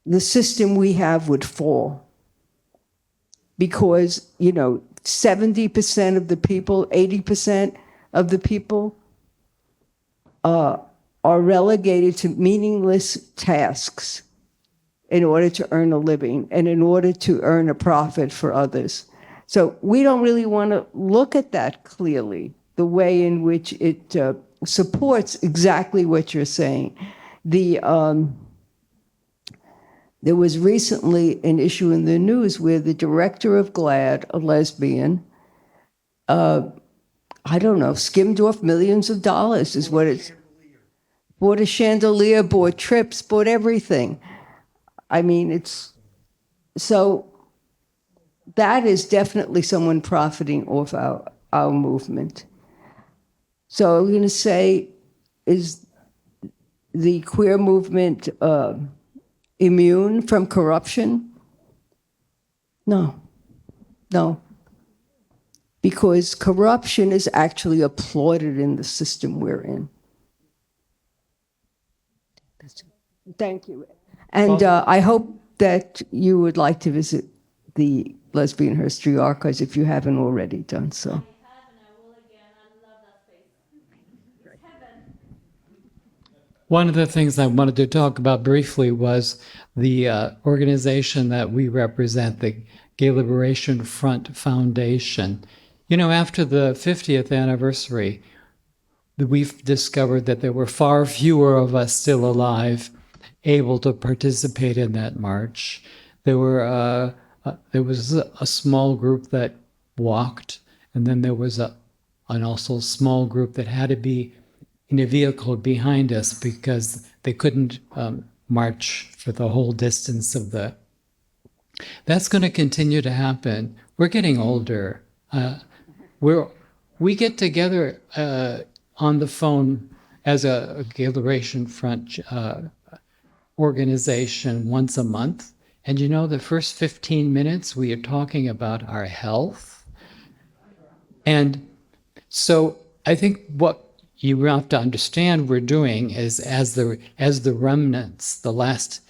Speaker 3: the system we have would fall. Because, you know, 70% of the people, 80% of the people are relegated to meaningless tasks in order to earn a living and in order to earn a profit for others. So we don't really want to look at that clearly, the way in which it supports exactly what you're saying. There was recently an issue in the news where the director of GLAAD, a lesbian, I don't know, skimmed off millions of dollars is what it's, bought a chandelier, bought trips, bought everything. I mean, it's, so that is definitely someone profiting off our movement. So I'm going to say, is the queer movement immune from corruption? No, no. Because corruption is actually applauded in the system we're in. Thank you. And I hope that you would like to visit the Lesbian History Archives if you haven't already done so.
Speaker 4: One of the things I wanted to talk about briefly was the organization that we represent, the Gay Liberation Front Foundation. You know, after the 50th anniversary, we've discovered that there were far fewer of us still alive able to participate in that march. There was a small group that walked, and then there was an also small group that had to be in a vehicle behind us because they couldn't march for the whole distance of the. That's going to continue to happen. We're getting older. We get together on the phone as a Gay Liberation Front organization once a month. And you know, the first 15 minutes, we are talking about our health. And so I think what you have to understand we're doing is as the remnants, the last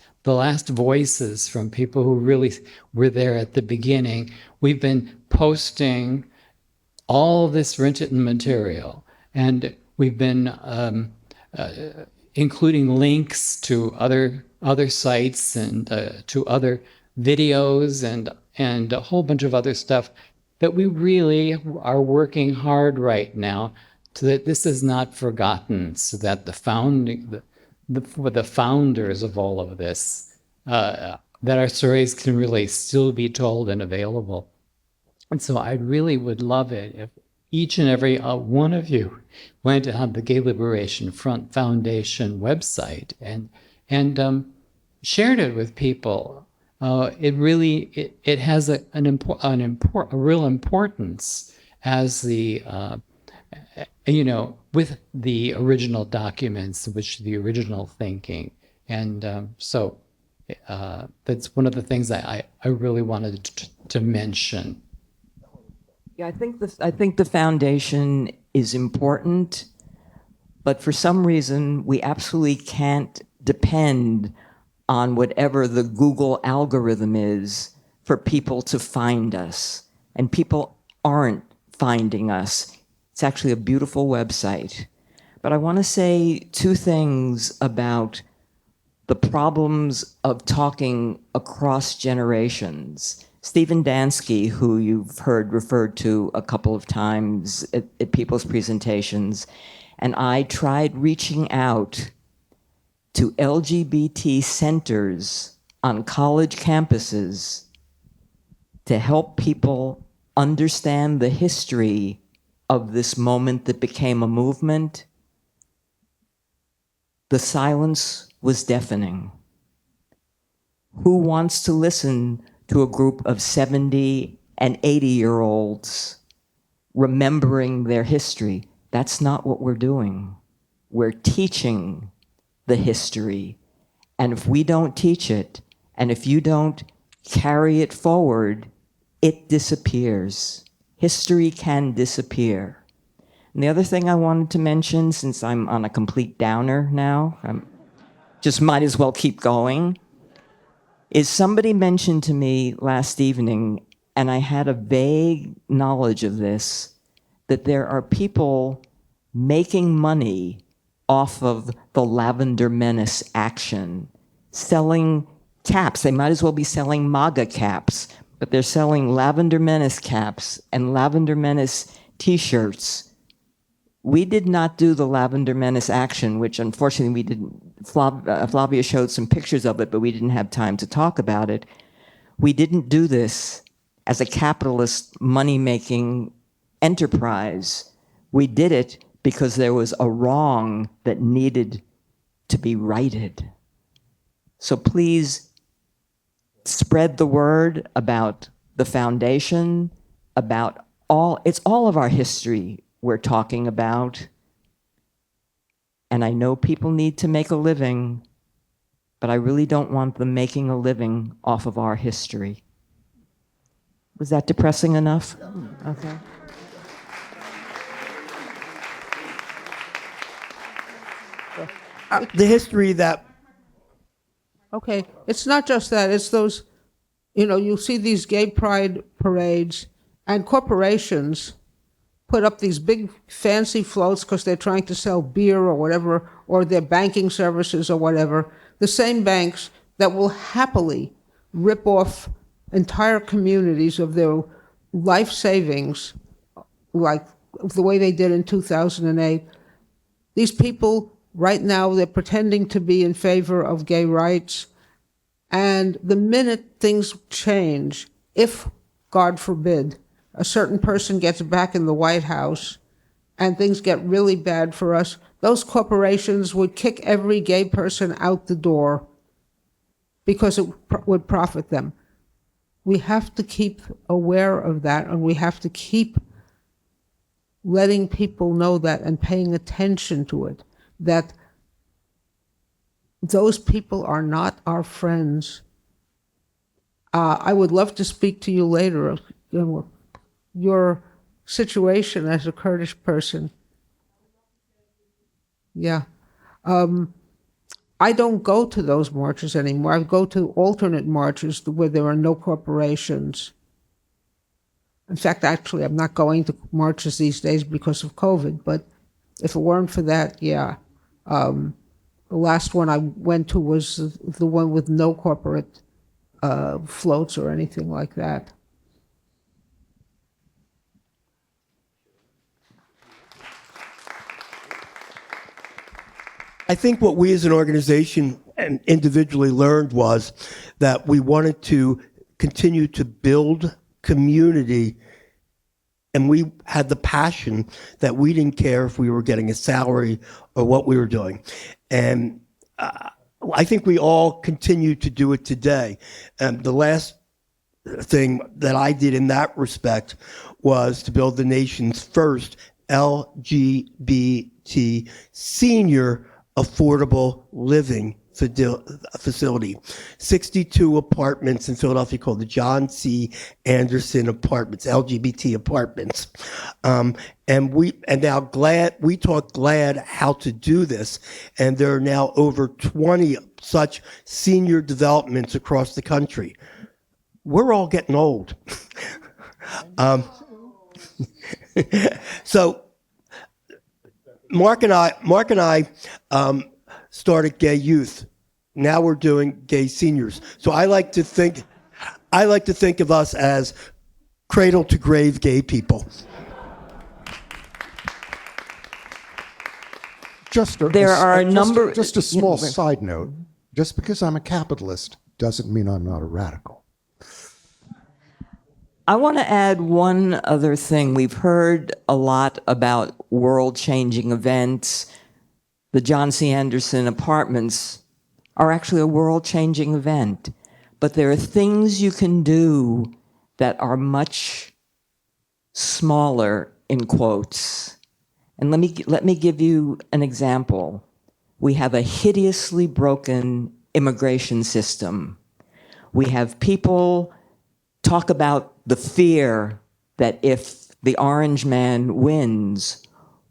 Speaker 4: voices from people who really were there at the beginning, we've been posting all this written material, and we've been including links to other sites and to other videos and a whole bunch of other stuff that we really are working hard right now so that this is not forgotten, so that the founders of all of this, that our stories can really still be told and available. And so I really would love it if each and every one of you went on the Gay Liberation Front Foundation website and shared it with people. It really has a real importance as the with the original documents, which the original thinking, and so that's one of the things I really wanted to mention.
Speaker 6: Yeah, I think the foundation is important, but for some reason we absolutely can't depend on whatever the Google algorithm is for people to find us. And people aren't finding us. It's actually a beautiful website. But I want to say two things about the problems of talking across generations. Stephen Dansky, who you've heard referred to a couple of times at people's presentations, and I tried reaching out to LGBT centers on college campuses to help people understand the history of this moment that became a movement. The silence was deafening. Who wants to listen to a group of 70 and 80-year-olds remembering their history? That's not what we're doing. We're teaching the history. And if we don't teach it, and if you don't carry it forward, it disappears. History can disappear. And the other thing I wanted to mention, since I'm on a complete downer now, just might as well keep going, is somebody mentioned to me last evening, and I had a vague knowledge of this, that there are people making money off of the Lavender Menace action, selling caps. They might as well be selling MAGA caps, but they're selling Lavender Menace caps and Lavender Menace t-shirts. We did not do the Lavender Menace action, which unfortunately we didn't. Flavia showed some pictures of it, but we didn't have time to talk about it. We didn't do this as a capitalist money-making enterprise. We did it because there was a wrong that needed to be righted. So please spread the word about the foundation, about it's all of our history we're talking about. And I know people need to make a living, but I really don't want them making a living off of our history. Was that depressing enough? Okay.
Speaker 7: The history that
Speaker 5: Okay, it's not just that, it's those, you see these gay pride parades, and corporations put up these big fancy floats because they're trying to sell beer or whatever, or their banking services or whatever. The same banks that will happily rip off entire communities of their life savings, like the way they did in 2008. These people, right now, they're pretending to be in favor of gay rights. And the minute things change, if, God forbid, a certain person gets back in the White House and things get really bad for us, those corporations would kick every gay person out the door because it would profit them. We have to keep aware of that, and we have to keep letting people know that and paying attention to it, that those people are not our friends. I would love to speak to you later, your situation as a Kurdish person. Yeah. I don't go to those marches anymore. I go to alternate marches where there are no corporations. In fact, actually, I'm not going to marches these days because of COVID, but if it weren't for that, yeah. The last one I went to was the one with no corporate floats or anything like that.
Speaker 7: I think what we as an organization and individually learned was that we wanted to continue to build community, and we had the passion that we didn't care if we were getting a salary or what we were doing. And I think we all continue to do it today. And the last thing that I did in that respect was to build the nation's first LGBT senior affordable living facility, 62 apartments in Philadelphia called the John C. Anderson Apartments, LGBT apartments. And now we taught GLAD how to do this, and there are now over 20 such senior developments across the country. We're all getting old. So Mark and I started Gay Youth. Now we're doing Gay Seniors. So I like to think of us as cradle to grave gay people.
Speaker 9: Just a small side note. Just because I'm a capitalist doesn't mean I'm not a radical.
Speaker 6: I want to add one other thing. We've heard a lot about world-changing events. The John C. Anderson Apartments are actually a world-changing event. But there are things you can do that are much smaller, in quotes. And let me give you an example. We have a hideously broken immigration system. We have people talk about the fear that if the orange man wins,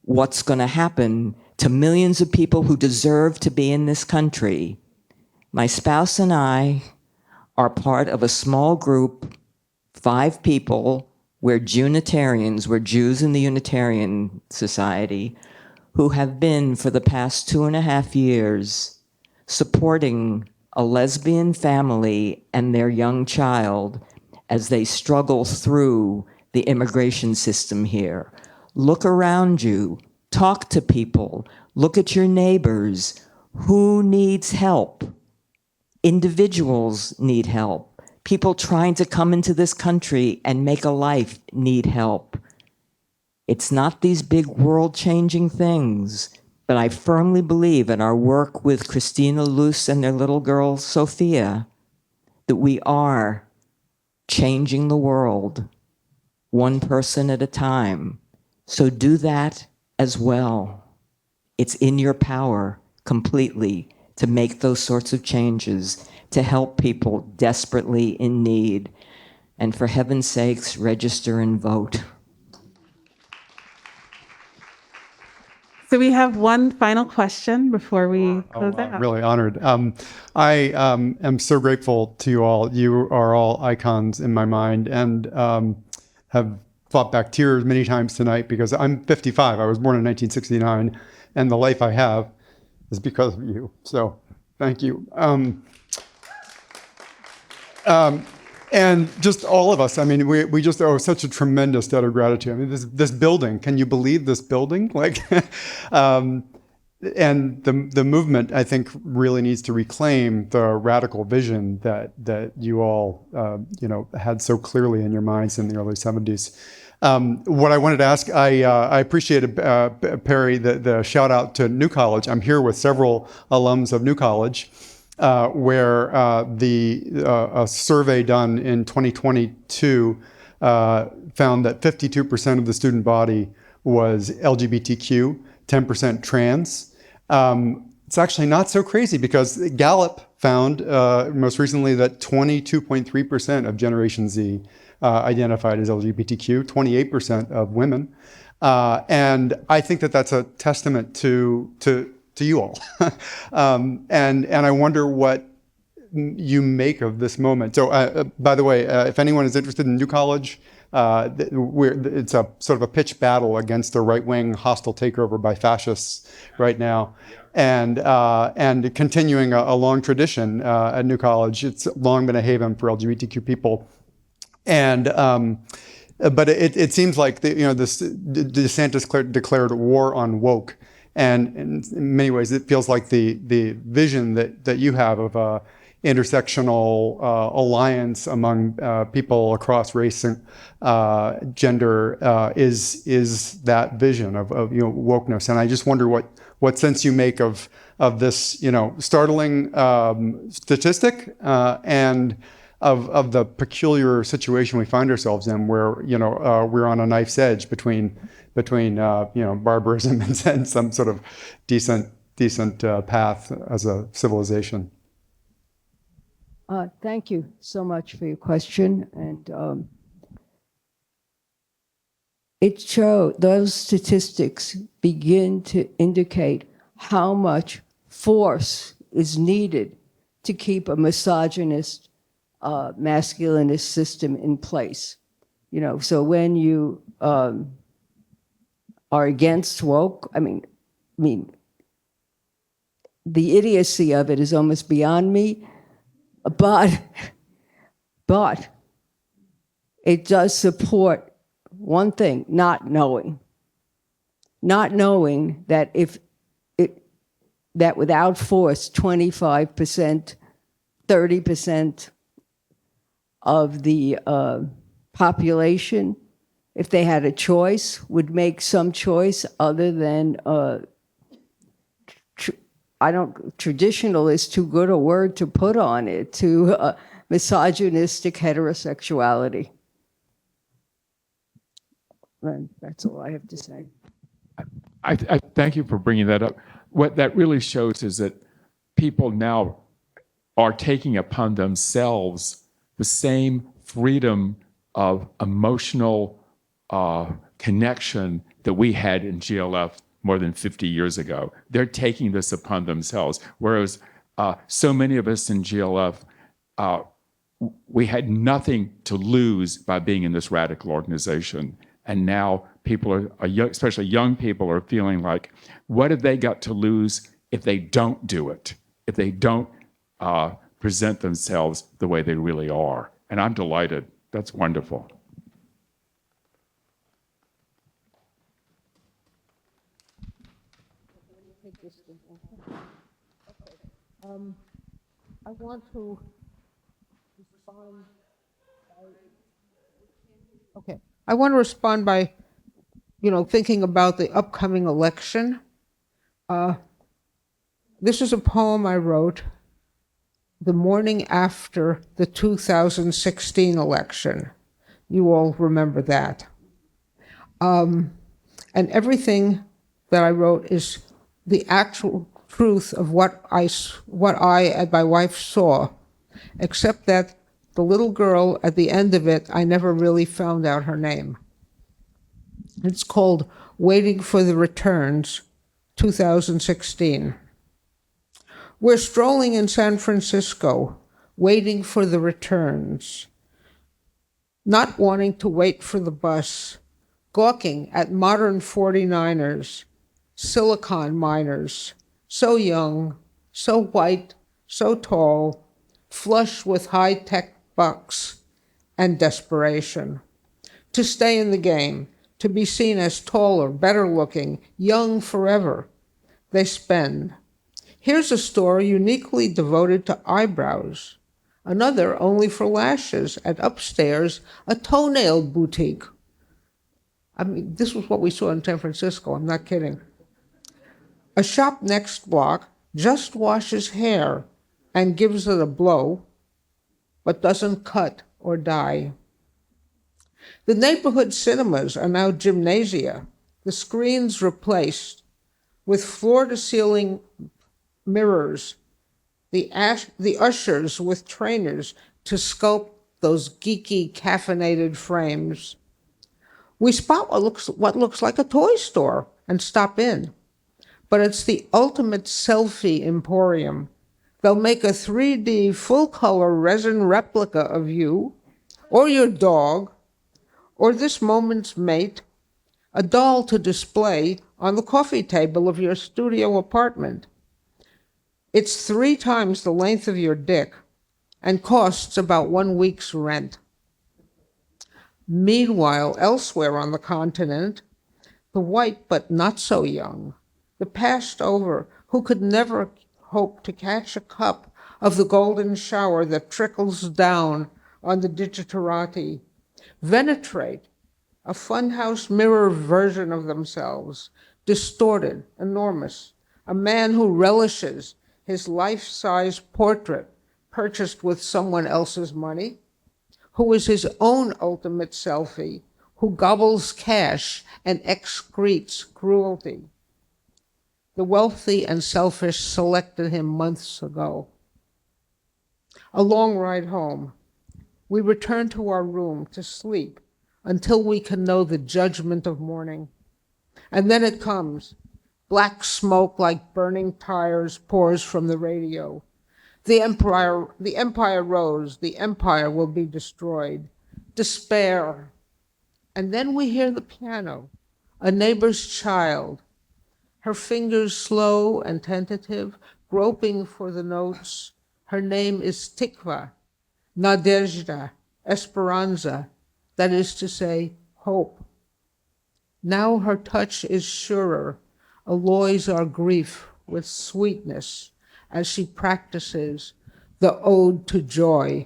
Speaker 6: what's going to happen to millions of people who deserve to be in this country. My spouse and I are part of a small group, 5 people. We're Junitarians, we're Jews in the Unitarian Society, who have been for the past 2.5 years supporting a lesbian family and their young child as they struggle through the immigration system here. Look around you, talk to people, look at your neighbors. Who needs help? Individuals need help. People trying to come into this country and make a life need help. It's not these big world-changing things, but I firmly believe in our work with Christina Luce and their little girl, Sophia, that we are changing the world, one person at a time. So do that as well. It's in your power completely to make those sorts of changes, to help people desperately in need. And for heaven's sakes, register and vote.
Speaker 2: So we have one final question before we close out.
Speaker 12: I'm really honored. I am so grateful to you all. You are all icons in my mind, and have fought back tears many times tonight because I'm 55. I was born in 1969, and the life I have is because of you. So thank you. And just all of us, I mean, we just owe such a tremendous debt of gratitude. I mean, this building, can you believe this building? Like, and the movement, I think, really needs to reclaim the radical vision that you all, had so clearly in your minds in the early 70s. What I wanted to ask, I appreciated, Perry, the shout out to New College. I'm here with several alums of New College. Where a survey done in 2022 found that 52% of the student body was LGBTQ, 10% trans. It's actually not so crazy because Gallup found most recently that 22.3% of Generation Z identified as LGBTQ, 28% of women. And I think that that's a testament to you all. And I wonder what you make of this moment. So, by the way, if anyone is interested in New College, it's a sort of a pitched battle against a right-wing hostile takeover by fascists right now. And continuing a long tradition at New College. It's long been a haven for LGBTQ people. And but it seems like DeSantis declared war on woke. And in many ways, it feels like the vision that you have of a intersectional alliance among people across race and gender is that vision of wokeness. And I just wonder what sense you make of this startling statistic and of the peculiar situation we find ourselves in, where we're on a knife's edge between barbarism and some sort of decent decent path as a civilization.
Speaker 3: Thank you so much for your question. And those statistics begin to indicate how much force is needed to keep a misogynist, masculinist system in place. So when you are against woke, I mean, the idiocy of it is almost beyond me, but it does support one thing: not knowing that that without force, 25%, 30% of the population, if they had a choice, would make some choice other than traditional is too good a word to put on it, to misogynistic heterosexuality. And that's all I have to say.
Speaker 8: I thank you for bringing that up. What that really shows is that people now are taking upon themselves the same freedom of emotional connection that we had in GLF more than 50 years ago. They're taking this upon themselves, whereas so many of us in GLF, we had nothing to lose by being in this radical organization. And now people are, especially young people, are feeling like, what have they got to lose if they don't do it, if they don't present themselves the way they really are? And I'm delighted. That's wonderful.
Speaker 5: I want to respond I want to respond by, thinking about the upcoming election. This is a poem I wrote the morning after the 2016 election. You all remember that. And everything that I wrote is the actual truth of what I and my wife saw, except that the little girl at the end of it, I never really found out her name. It's called Waiting for the Returns, 2016. We're strolling in San Francisco, waiting for the returns, not wanting to wait for the bus, gawking at modern 49ers, silicon miners, so young, so white, so tall, flush with high-tech bucks and desperation. To stay in the game, to be seen as taller, better looking, young forever, they spend. Here's a store uniquely devoted to eyebrows, another only for lashes, and upstairs, a toenail boutique. This was what we saw in San Francisco, I'm not kidding. A shop next block just washes hair and gives it a blow, but doesn't cut or dye. The neighborhood cinemas are now gymnasia, the screens replaced with floor-to-ceiling mirrors, the ushers with trainers to sculpt those geeky, caffeinated frames. We spot what looks like a toy store and stop in, but it's the ultimate selfie emporium. They'll make a 3D full-color resin replica of you, or your dog, or this moment's mate, a doll to display on the coffee table of your studio apartment. It's 3 times the length of your dick and costs about 1 week's rent. Meanwhile, elsewhere on the continent, the white but not so young, the passed over who could never hope to catch a cup of the golden shower that trickles down on the digiterati, venetrate a funhouse mirror version of themselves, distorted, enormous, a man who relishes his life-size portrait purchased with someone else's money, who is his own ultimate selfie, who gobbles cash and excretes cruelty. The wealthy and selfish selected him months ago. A long ride home. We return to our room to sleep until we can know the judgment of morning. And then it comes. Black smoke like burning tires pours from the radio. The empire rose. The empire will be destroyed. Despair. And then we hear the piano, a neighbor's child, her fingers slow and tentative, groping for the notes. Her name is Tikva, Nadezhda, Esperanza, that is to say, hope. Now her touch is surer, alloys our grief with sweetness as she practices the ode to joy.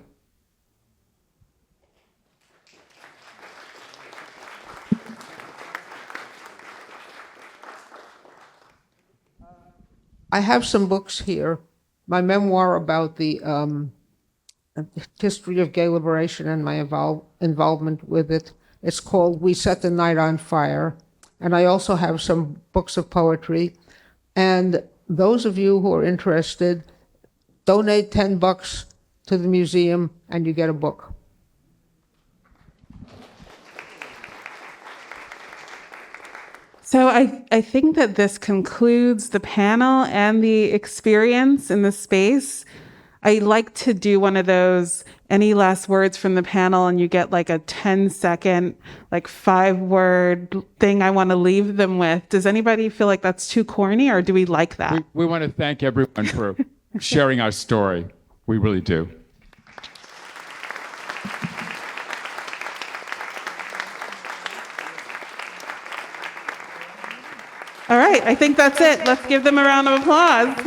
Speaker 5: I have some books here. My memoir about the history of gay liberation and my involvement with it. It's called We Set the Night on Fire. And I also have some books of poetry. And those of you who are interested, donate $10 to the museum and you get a book.
Speaker 2: So I think that this concludes the panel and the experience in the space. I like to do one of those, any last words from the panel, and you get like a 10-second, like 5-word thing I want to leave them with. Does anybody feel like that's too corny, or do we like that?
Speaker 8: We want to thank everyone for sharing our story. We really do.
Speaker 2: All right, I think that's it. Let's give them a round of applause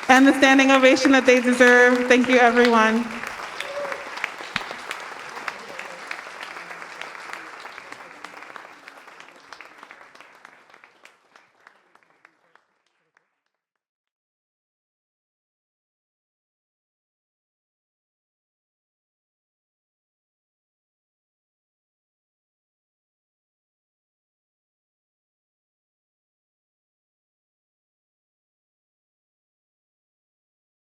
Speaker 2: and the standing ovation that they deserve. Thank you, everyone.